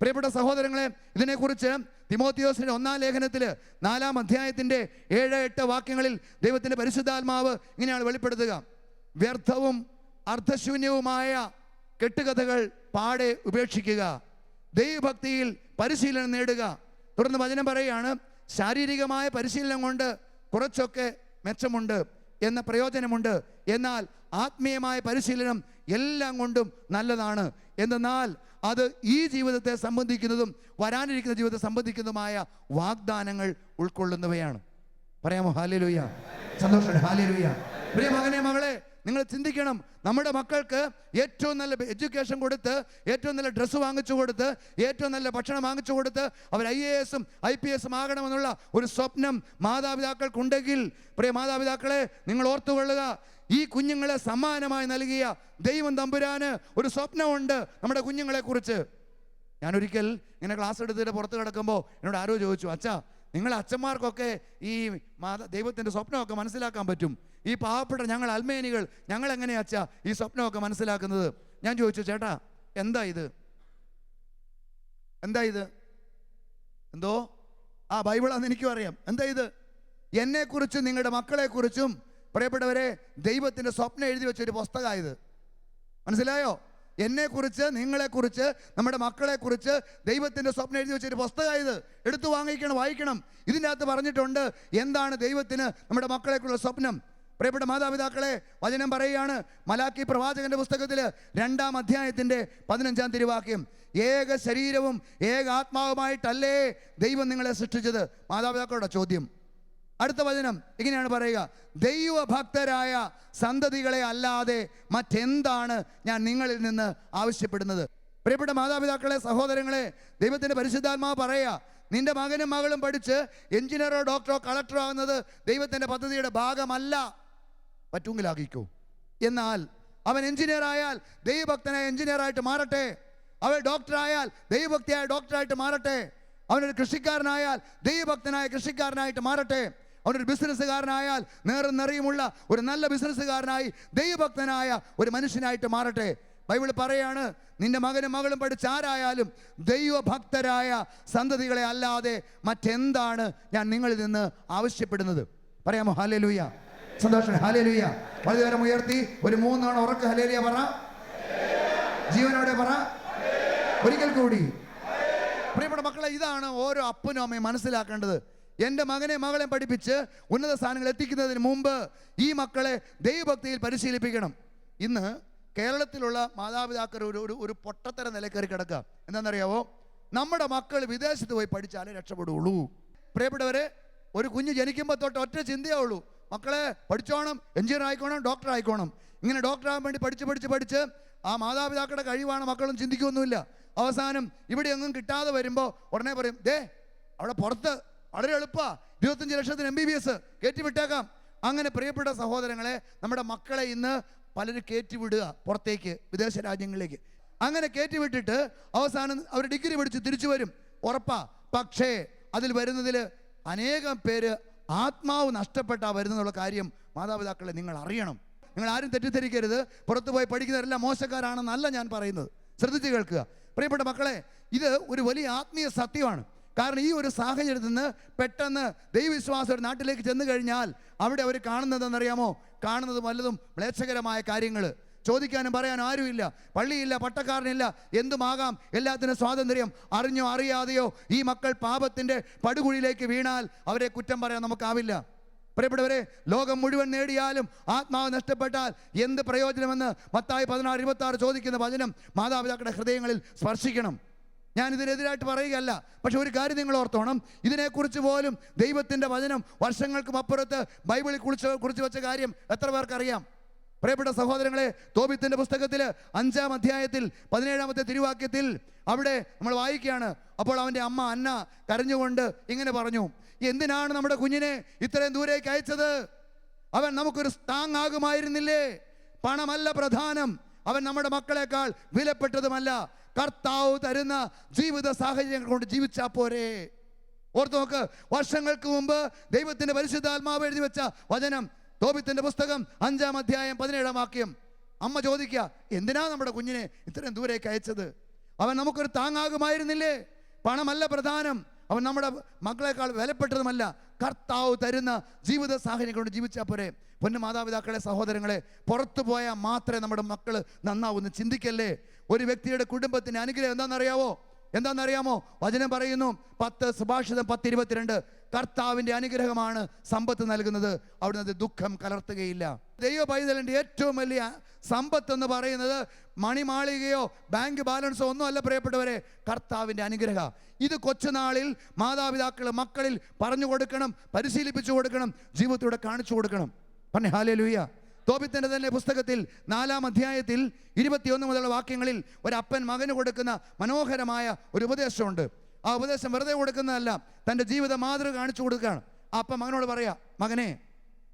പ്രിയപ്പെട്ട സഹോദരങ്ങളെ, ഇതിനെക്കുറിച്ച് തിമോത്തിയോസിന്റെ 1-ാം ലേഖനത്തിൽ 4-ാം അധ്യായത്തിൻ്റെ 7-8 വാക്യങ്ങളിൽ ദൈവത്തിൻ്റെ പരിശുദ്ധാത്മാവ് ഇങ്ങനെയാണ് വെളിപ്പെടുത്തുക: വ്യർത്ഥവും അർത്ഥശൂന്യവുമായ കെട്ടുകഥകൾ പാടെ ഉപേക്ഷിക്കുക, ദൈവഭക്തിയിൽ പരിശീലനം നേടുക. തുടർന്ന് വചനം പറയുകയാണ്, ശാരീരികമായ പരിശീലനം കൊണ്ട് കുറച്ചൊക്കെ മെച്ചമുണ്ട് എന്ന പ്രയോജനമുണ്ട്, എന്നാൽ ആത്മീയമായ പരിശീലനം എല്ലാം കൊണ്ടും നല്ലതാണ്. എന്നാൽ അത് ഈ ജീവിതത്തെ സംബന്ധിക്കുന്നതും വരാനിരിക്കുന്ന ജീവിതത്തെ സംബന്ധിക്കുന്നതുമായ വാഗ്ദാനങ്ങൾ ഉൾക്കൊള്ളുന്നവയാണ്. പറയാമോ ഹല്ലേലൂയ? സന്തോഷം. ഹല്ലേലൂയ. പ്രിയ മകനെ, മകളെ, നിങ്ങൾ ചിന്തിക്കണം, നമ്മുടെ മക്കൾക്ക് ഏറ്റവും നല്ല എഡ്യൂക്കേഷൻ കൊടുത്ത്, ഏറ്റവും നല്ല ഡ്രസ്സ് വാങ്ങിച്ചു കൊടുത്ത്, ഏറ്റവും നല്ല ഭക്ഷണം വാങ്ങിച്ചു കൊടുത്ത് അവർ IAS-ഉം IPS-ഉം ആകണമെന്നുള്ള ഒരു സ്വപ്നം മാതാപിതാക്കൾക്കുണ്ടെങ്കിൽ, പ്രിയ മാതാപിതാക്കളെ, നിങ്ങൾ ഓർത്തുകൊള്ളുക, ഈ കുഞ്ഞുങ്ങളെ സമ്മാനമായി നൽകിയ ദൈവം തമ്പുരാന് ഒരു സ്വപ്നമുണ്ട് നമ്മുടെ കുഞ്ഞുങ്ങളെക്കുറിച്ച്. ഞാനൊരിക്കൽ ഇങ്ങനെ ക്ലാസ് എടുത്തിട്ട് പുറത്ത് കിടക്കുമ്പോൾ എന്നോട് ആരോ ചോദിച്ചു, അച്ഛാ, നിങ്ങൾ അച്ഛന്മാർക്കൊക്കെ ഈ ദൈവത്തിൻ്റെ സ്വപ്നമൊക്കെ മനസ്സിലാക്കാൻ പറ്റും, ഈ പാവപ്പെട്ട ഞങ്ങൾ അൽമേനികൾ ഞങ്ങൾ എങ്ങനെയാ അച്ഛാ ഈ സ്വപ്നമൊക്കെ മനസ്സിലാക്കുന്നത്? ഞാൻ ചോദിച്ചു, ചേട്ടാ, എന്താ ഇത്? എന്തോ ബൈബിളാന്ന് എനിക്കും അറിയാം. എന്താ ഇത്? എന്നെക്കുറിച്ചും നിങ്ങളുടെ മക്കളെക്കുറിച്ചും പ്രിയപ്പെട്ടവരെ ദൈവത്തിൻ്റെ സ്വപ്നം എഴുതി വെച്ചൊരു പുസ്തകമായത്. മനസ്സിലായോ? എന്നെക്കുറിച്ച്, നിങ്ങളെക്കുറിച്ച്, നമ്മുടെ മക്കളെക്കുറിച്ച് ദൈവത്തിൻ്റെ സ്വപ്നം എഴുതി വെച്ചൊരു പുസ്തകം ഇത്. എടുത്തു വാങ്ങിക്കണം, വായിക്കണം. ഇതിൻ്റെ അകത്ത് പറഞ്ഞിട്ടുണ്ട് എന്താണ് ദൈവത്തിന് നമ്മുടെ മക്കളെക്കുള്ള സ്വപ്നം. പ്രിയപ്പെട്ട മാതാപിതാക്കളെ, വചനം പറയുകയാണ് മലാക്കി പ്രവാചകന്റെ പുസ്തകത്തിൽ 2-ാം അധ്യായത്തിൻ്റെ 15-ാം തിരുവാക്യം, ഏക ശരീരവും ഏക ആത്മാവുമായിട്ടല്ലേ ദൈവം നിങ്ങളെ സൃഷ്ടിച്ചത്. മാതാപിതാക്കളുടെ ചോദ്യം. അടുത്ത വചനം ഇങ്ങനെയാണ് പറയുക, ദൈവഭക്തരായ സന്തതികളെ അല്ലാതെ മറ്റെന്താണ് ഞാൻ നിങ്ങളിൽ നിന്ന് ആവശ്യപ്പെടുന്നത്. പ്രിയപ്പെട്ട മാതാപിതാക്കളെ, സഹോദരങ്ങളെ, ദൈവത്തിൻ്റെ പരിശുദ്ധാത്മാവ് പറയുക, നിന്റെ മകനും മകളും പഠിച്ച് എഞ്ചിനീയറോ ഡോക്ടറോ കളക്ടറോ ആകുന്നത് ദൈവത്തിൻ്റെ പദ്ധതിയുടെ ഭാഗമല്ല. പറ്റുമെങ്കിലാക്കിക്കോ. എന്നാൽ അവൻ എഞ്ചിനീയർ ആയാൽ ദൈവഭക്തനായ എഞ്ചിനീയറായിട്ട് മാറട്ടെ. അവൻ ഡോക്ടറായാൽ ദൈവഭക്തിയായ ഡോക്ടറായിട്ട് മാറട്ടെ. അവനൊരു കൃഷിക്കാരനായാൽ ദൈവഭക്തനായ കൃഷിക്കാരനായിട്ട് മാറട്ടെ. അവനൊരു ബിസിനസ്സുകാരനായാൽ നേറും നിറയുമുള്ള ഒരു നല്ല ബിസിനസ്സുകാരനായി ദൈവഭക്തനായ ഒരു മനുഷ്യനായിട്ട് മാറട്ടെ. ബൈബിൾ പറയാണ്, നിന്റെ മകനും മകളും പഠിച്ച ആരായാലും ദൈവഭക്തരായ സന്തതികളെ അല്ലാതെ മറ്റെന്താണ് ഞാൻ നിങ്ങളിൽ നിന്ന് ആവശ്യപ്പെടുന്നത്. പറയാമോ? ഹല്ലേലൂയ. സന്തോഷം. ഹല്ലേലൂയ. വളരെയേരം ഉയർത്തി ഒരു 3 തവണ ഉറക്കെ ഹല്ലേലൂയ പറ. ജീവനോടെ പറ. ഒരിക്കൽ കൂടി. പ്രിയപ്പെട്ട മക്കളെ, ഇതാണ് ഓരോ അപ്പനും അമ്മയും മനസ്സിലാക്കേണ്ടത്. എൻ്റെ മകനെ മകളെ പഠിപ്പിച്ച് ഉന്നത സ്ഥാനങ്ങൾ എത്തിക്കുന്നതിന് മുമ്പ് ഈ മക്കളെ ദൈവഭക്തിയിൽ പരിശീലിപ്പിക്കണം. ഇന്ന് കേരളത്തിലുള്ള മാതാപിതാക്കൾ ഒരു പൊട്ടത്തര നിലക്കറി കിടക്കുക. എന്താണെന്നറിയാവോ? നമ്മുടെ മക്കൾ വിദേശത്ത് പോയി പഠിച്ചാലേ രക്ഷപ്പെടുകയുള്ളൂ. പ്രിയപ്പെട്ടവരെ, ഒരു കുഞ്ഞ് ജനിക്കുമ്പോൾ തൊട്ട് ഒറ്റ ചിന്തയേ ഉള്ളൂ, മക്കളെ പഠിച്ചോണം, എഞ്ചിനീയർ ആയിക്കോണം, ഡോക്ടർ ആയിക്കോണം. ഇങ്ങനെ ഡോക്ടറാകാൻ വേണ്ടി പഠിച്ച് ആ മാതാപിതാക്കളുടെ കഴിവാണ് മക്കളും ചിന്തിക്കുകയൊന്നുമില്ല. അവസാനം ഇവിടെ എങ്ങും കിട്ടാതെ വരുമ്പോൾ ഉടനെ പറയും, ദേ അവിടെ പുറത്ത് വളരെ എളുപ്പമാണ്, 25 ലക്ഷത്തിന് MBBS കയറ്റി വിട്ടേക്കാം. അങ്ങനെ പ്രിയപ്പെട്ട സഹോദരങ്ങളെ, നമ്മുടെ മക്കളെ ഇന്ന് പലരും കയറ്റിവിടുക പുറത്തേക്ക്, വിദേശ രാജ്യങ്ങളിലേക്ക്. അങ്ങനെ കയറ്റിവിട്ടിട്ട് അവസാനം അവർ ഡിഗ്രി പഠിച്ച് തിരിച്ചു വരും, ഉറപ്പാ. പക്ഷേ അതിൽ വരുന്നതിൽ അനേകം പേര് ആത്മാവ് നഷ്ടപ്പെട്ടാ വരുന്നുള്ള കാര്യം മാതാപിതാക്കളെ നിങ്ങൾ അറിയണം. നിങ്ങൾ ആരും തെറ്റിദ്ധരിക്കരുത്. പുറത്തു പോയി പഠിക്കുന്നവരെല്ലാം മോശക്കാരാണെന്നല്ല ഞാൻ പറയുന്നത്. ശ്രദ്ധിച്ച് കേൾക്കുക പ്രിയപ്പെട്ട മക്കളെ, ഇത് ഒരു വലിയ ആത്മീയ സത്യമാണ്. കാരണം ഈ ഒരു സാഹചര്യത്തിൽ നിന്ന് പെട്ടെന്ന് ദൈവവിശ്വാസം ഒരു നാട്ടിലേക്ക് ചെന്ന് കഴിഞ്ഞാൽ അവിടെ അവർ കാണുന്നതെന്നറിയാമോ? കാണുന്നത് വല്ലതും മ്ലേച്ഛകരമായ കാര്യങ്ങൾ. ചോദിക്കാനും പറയാനും ആരുമില്ല, പള്ളിയില്ല, പട്ടക്കാരനില്ല, എന്തുമാകാം, എല്ലാത്തിനും സ്വാതന്ത്ര്യം. അറിഞ്ഞോ അറിയാതെയോ ഈ മക്കൾ പാപത്തിൻ്റെ പടുകുഴിയിലേക്ക് വീണാൽ അവരെ കുറ്റം പറയാൻ നമുക്കാവില്ല. പ്രിയപ്പെട്ടവരെ, ലോകം മുഴുവൻ നേടിയാലും ആത്മാവ് നഷ്ടപ്പെട്ടാൽ എന്ത് പ്രയോജനമെന്ന് മത്തായി 16:26 ചോദിക്കുന്ന വചനം മാതാപിതാക്കളുടെ ഹൃദയങ്ങളിൽ സ്പർശിക്കണം. ഞാൻ ഇതിനെതിരായിട്ട് പറയുകയല്ല, പക്ഷെ ഒരു കാര്യം നിങ്ങൾ ഓർത്തോണം, ഇതിനെക്കുറിച്ച് പോലും ദൈവത്തിൻ്റെ വചനം വർഷങ്ങൾക്കും അപ്പുറത്ത് ബൈബിളിൽ കുറിച്ച് വെച്ച കാര്യം എത്ര പേർക്കറിയാം? പ്രിയപ്പെട്ട സഹോദരങ്ങളെ, തോബിത്തിൻ്റെ പുസ്തകത്തിൽ 5-ാം അധ്യായത്തിൽ 17-ാമത്തെ തിരുവാക്യത്തിൽ അവിടെ നമ്മൾ വായിക്കുകയാണ്, അപ്പോൾ അവൻ്റെ അമ്മ അന്ന കരഞ്ഞുകൊണ്ട് ഇങ്ങനെ പറഞ്ഞു, എന്തിനാണ് നമ്മുടെ കുഞ്ഞിനെ ഇത്രയും ദൂരേക്ക് അയച്ചത്? അവൻ നമുക്കൊരു താങ്ങാകുമായിരുന്നില്ലേ? പണമല്ല പ്രധാനം, അവൻ നമ്മുടെ മക്കളെക്കാൾ വിലപ്പെട്ടതുമല്ല. കർത്താവ് തരുന്ന ജീവിത സാഹചര്യങ്ങൾ കൊണ്ട് ജീവിച്ചാൽ പോരെ. ഓർത്ത് നോക്ക്, വർഷങ്ങൾക്ക് മുമ്പ് ദൈവത്തിൻ്റെ പരിശുദ്ധാത്മാവ് എഴുതി വെച്ച വചനം, തോബിത്തിൻ്റെ പുസ്തകം 5-ാം അധ്യായം 17-ാം വാക്യം. അമ്മ ചോദിക്കുക, എന്തിനാ നമ്മുടെ കുഞ്ഞിനെ ഇത്രയും ദൂരേക്ക് അയച്ചത്? അവൻ നമുക്കൊരു താങ്ങാകുമായിരുന്നില്ലേ? പണമല്ല പ്രധാനം, അവൻ നമ്മുടെ മക്കളെക്കാൾ വിലപ്പെട്ടതുമല്ല. കർത്താവ് തരുന്ന ജീവിത സാഹചര്യം കൊണ്ട് ജീവിച്ചാൽ പോരെ. പൊന്നു മാതാപിതാക്കളെ, സഹോദരങ്ങളെ, പുറത്തു പോയാൽ മാത്രമേ നമ്മുടെ മക്കൾ നന്നാവൂന്ന് ചിന്തിക്കല്ലേ. ഒരു വ്യക്തിയുടെ കുടുംബത്തിൻ്റെ അനുഗ്രഹം എന്താണെന്നറിയാമോ? വചനം പറയുന്നു, 10 സുഭാഷിതം 10:22, കർത്താവിൻ്റെ അനുഗ്രഹമാണ് സമ്പത്ത് നൽകുന്നത്, അവിടുന്ന് ദുഃഖം കലർത്തുകയില്ല. ദൈവ പൈതലിൻ്റെ ഏറ്റവും വലിയ സമ്പത്ത് എന്ന് പറയുന്നത് മണിമാളികയോ ബാങ്ക് ബാലൻസോ ഒന്നും അല്ല പ്രിയപ്പെട്ടവരെ, കർത്താവിൻ്റെ അനുഗ്രഹം. ഇത് കൊച്ചുനാളിൽ മാതാപിതാക്കൾ മക്കളിൽ പറഞ്ഞു കൊടുക്കണം, പരിശീലിപ്പിച്ചു കൊടുക്കണം, ജീവിതത്തിലൂടെ കാണിച്ചു കൊടുക്കണം. പറഞ്ഞേ ഹല്ലേലൂയ. തോബിത്തിൻ്റെ തന്നെ പുസ്തകത്തിൽ 4-ാം അധ്യായത്തിൽ 21 മുതലുള്ള വാക്യങ്ങളിൽ ഒരപ്പൻ മകന് കൊടുക്കുന്ന മനോഹരമായ ഒരു ഉപദേശമുണ്ട്. ആ ഉപദേശം വെറുതെ കൊടുക്കുന്നതല്ല, തൻ്റെ ജീവിത മാതൃക കാണിച്ചു കൊടുക്കുകയാണ്. ആ അപ്പൻ മകനോട് പറയാ, മകനെ,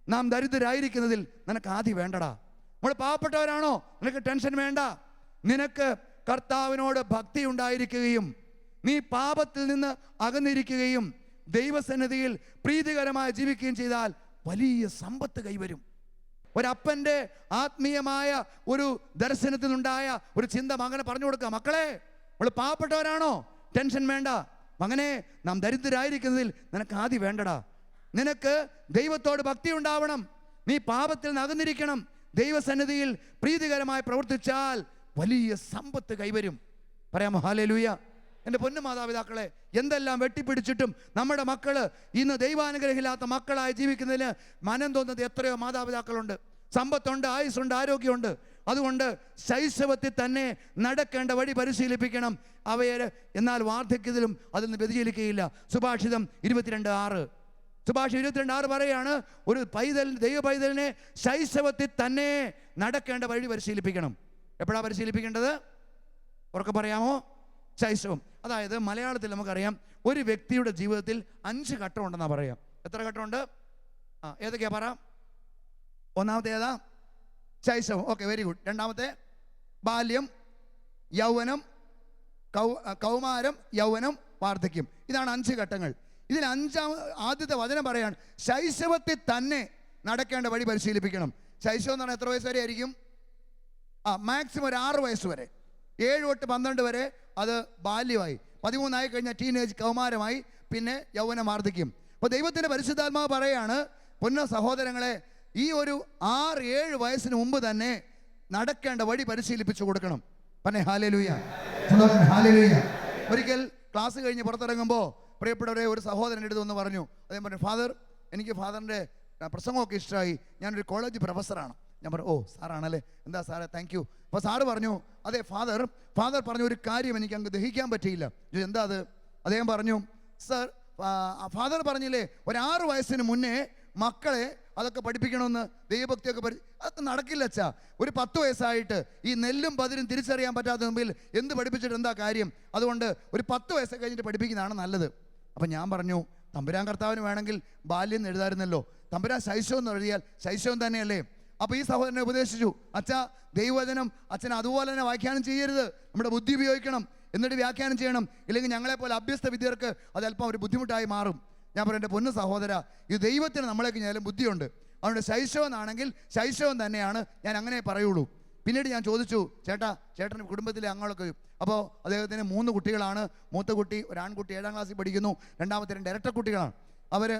നാം ദരിദ്രരായിരിക്കുന്നതിൽ നിനക്ക് ആദി വേണ്ടടാ. നമ്മൾ പാവപ്പെട്ടവരാണോ? നിനക്ക് ടെൻഷൻ വേണ്ട. നിനക്ക് കർത്താവിനോട് ഭക്തി ഉണ്ടായിരിക്കുകയും നീ പാപത്തിൽ നിന്ന് അകന്നിരിക്കുകയും ദൈവസന്നിധിയിൽ പ്രീതികരമായി ജീവിക്കുകയും ചെയ്താൽ വലിയ സമ്പത്ത് കൈവരും. ഒരപ്പൻ്റെ ആത്മീയമായ ഒരു ദർശനത്തിൽ നിന്നുണ്ടായ ഒരു ചിന്ത മകനെ പറഞ്ഞു കൊടുക്കുക, മക്കളെ, നമ്മൾ പാവപ്പെട്ടവരാണോ? ടെൻഷൻ വേണ്ട. മകനെ, നാം ദരിദ്രരായിരിക്കുന്നതിൽ നിനക്ക് ആദി വേണ്ടടാ. നിനക്ക് ദൈവത്തോട് ഭക്തി ഉണ്ടാവണം. നീ പാപത്തിൽ നിന്ന് അകന്നിരിക്കണം. ദൈവസന്നിധിയിൽ പ്രീതികരമായി പ്രവർത്തിച്ചാൽ വലിയ സമ്പത്ത് കൈവരും. പറയാമോ ഹല്ലേലൂയ? എൻ്റെ പൊന്നു മാതാപിതാക്കളെ, എന്തെല്ലാം വെട്ടിപ്പിടിച്ചിട്ടും നമ്മുടെ മക്കള് ഇന്ന് ദൈവാനുഗ്രഹമില്ലാത്ത മക്കളായി ജീവിക്കുന്നതിന് മനം തോന്നുന്നത് എത്രയോ മാതാപിതാക്കളുണ്ട്. സമ്പത്തുണ്ട്, ആയുസ്സുണ്ട്, ആരോഗ്യമുണ്ട്. അതുകൊണ്ട് ശൈശവത്തിൽ തന്നെ നടക്കേണ്ട വഴി പരിശീലിപ്പിക്കണം അവയെ. എന്നാൽ വാർദ്ധക്യത്തിലും അതിൽ നിന്ന് വ്യതിചലിക്കുകയില്ല. സുഭാഷിതം 22:6 സുഭാഷിതം 22:6 പറയാണ്, ഒരു പൈതൽ, ദൈവ പൈതലിനെ ശൈശവത്തിൽ തന്നെ നടക്കേണ്ട വഴി പരിശീലിപ്പിക്കണം. എപ്പോഴാണ് പരിശീലിപ്പിക്കേണ്ടത്? ഉറക്കെ പറയാമോ? ശൈശവം. അതായത് മലയാളത്തിൽ നമുക്കറിയാം, ഒരു വ്യക്തിയുടെ ജീവിതത്തിൽ 5 ഘട്ടം ഉണ്ടെന്നാണ് പറയാം. എത്ര ഘട്ടമുണ്ട്? ഏതൊക്കെയാ പറ? ഒന്നാമത്തെ ഏതാ? ശൈശവം. Okay, very good. രണ്ടാമത്തെ ബാല്യം, യൗവനം, കൗമാരം, യൗവനം, വാർദ്ധക്യം. ഇതാണ് 5 ഘട്ടങ്ങൾ. ഇതിൽ ആദ്യത്തെ വചനം പറയാണ്, ശൈശവത്തിൽ തന്നെ നടക്കേണ്ട വഴി പരിശീലിപ്പിക്കണം. ശൈശവം എന്ന് പറഞ്ഞാൽ എത്ര വയസ്സ് വരെ ആയിരിക്കും? മാക്സിമം ഒരു 6 വയസ്സ് വരെ. 7 തൊട്ട് 12 വരെ അത് ബാല്യമായി. 13 കഴിഞ്ഞാൽ ടീനേജ്, കൗമാരമായി, പിന്നെ യൗവനം, വാർദ്ധക്യം. അപ്പോൾ ദൈവത്തിൻ്റെ പരിശുദ്ധാത്മാവ് പറയാണ്, പൊന്ന സഹോദരങ്ങളെ, ഈ ഒരു 6-7 വയസ്സിന് മുമ്പ് തന്നെ നടക്കേണ്ട വഴി പരിശീലിപ്പിച്ചു കൊടുക്കണം. പറഞ്ഞേ ഹല്ലേലൂയ, ഹല്ലേലൂയ. ഒരിക്കൽ ക്ലാസ് കഴിഞ്ഞ് പുറത്തിറങ്ങുമ്പോൾ പ്രിയപ്പെട്ടവരെ, ഒരു സഹോദരൻ എടുത്ത് വന്ന് പറഞ്ഞു. അദ്ദേഹം പറഞ്ഞു, ഫാദർ, എനിക്ക് ഫാദറിൻ്റെ പ്രസംഗമൊക്കെ ഇഷ്ടമായി, ഞാനൊരു കോളേജ് പ്രൊഫസറാണ്. ഞാൻ പറഞ്ഞു, ഓ സാറാണല്ലേ, എന്താ സാറേ, താങ്ക് യു. അപ്പോൾ സാറ് പറഞ്ഞു, അതെ ഫാദർ പറഞ്ഞ ഒരു കാര്യം എനിക്ക് അങ്ങ് ദഹിക്കാൻ പറ്റിയില്ല. എന്താ അത്? അദ്ദേഹം പറഞ്ഞു, സർ, ഫാദർ പറഞ്ഞില്ലേ ഒരു 6 വയസ്സിന് മുന്നേ മക്കളെ അതൊക്കെ പഠിപ്പിക്കണമെന്ന്, ദൈവഭക്തിയൊക്കെ അതൊക്കെ നടക്കില്ല അച്ഛാ. ഒരു 10 വയസ്സായിട്ട് ഈ നെല്ലും പതിരും തിരിച്ചറിയാൻ പറ്റാത്ത മുമ്പിൽ എന്ത് പഠിപ്പിച്ചിട്ട് എന്താ കാര്യം? അതുകൊണ്ട് ഒരു 10 വയസ്സ് കഴിഞ്ഞിട്ട് പഠിപ്പിക്കുന്നതാണ് നല്ലത്. അപ്പം ഞാൻ പറഞ്ഞു, തമ്പുരാൻ കർത്താവിന് വേണമെങ്കിൽ ബാല്യം എന്ന് എഴുതാമായിരുന്നല്ലോ. തമ്പുരാൻ ശൈശവം എന്ന് എഴുതിയാൽ ശൈശവം തന്നെയല്ലേ? അപ്പോൾ ഈ സഹോദരനെ ഉപദേശിച്ചു, അച്ഛാ, ദൈവവചനം അച്ഛൻ അതുപോലെ തന്നെ വ്യാഖ്യാനം ചെയ്യരുത്, നമ്മുടെ ബുദ്ധി ഉപയോഗിക്കണം, എന്നിട്ട് വ്യാഖ്യാനം ചെയ്യണം. ഇല്ലെങ്കിൽ ഞങ്ങളെപ്പോലെ അഭ്യസ്ത വിദ്യർക്ക് അത് അല്പം ഒരു ബുദ്ധിമുട്ടായി മാറും. ഞാൻ പറഞ്ഞു, എൻ്റെ പൊന്നു സഹോദര, ഇത് ദൈവത്തിന് നമ്മളേക്ക് ഞാനും ബുദ്ധിയുണ്ട്. അതുകൊണ്ട് ശൈശവം എന്നാണെങ്കിൽ ശൈശവം തന്നെയാണ്, ഞാൻ അങ്ങനെ പറയുള്ളൂ. പിന്നീട് ഞാൻ ചോദിച്ചു, ചേട്ടൻ്റെ കുടുംബത്തിലെ അംഗങ്ങളൊക്കെ. അപ്പോൾ അദ്ദേഹത്തിന് 3 കുട്ടികളാണ്. മൂത്ത കുട്ടി ഒരു ആൺകുട്ടി 7ാം ക്ലാസ്സിൽ പഠിക്കുന്നു. രണ്ടാമത്തെ 2 ഇരട്ടക്കുട്ടികളാണ്. അവർ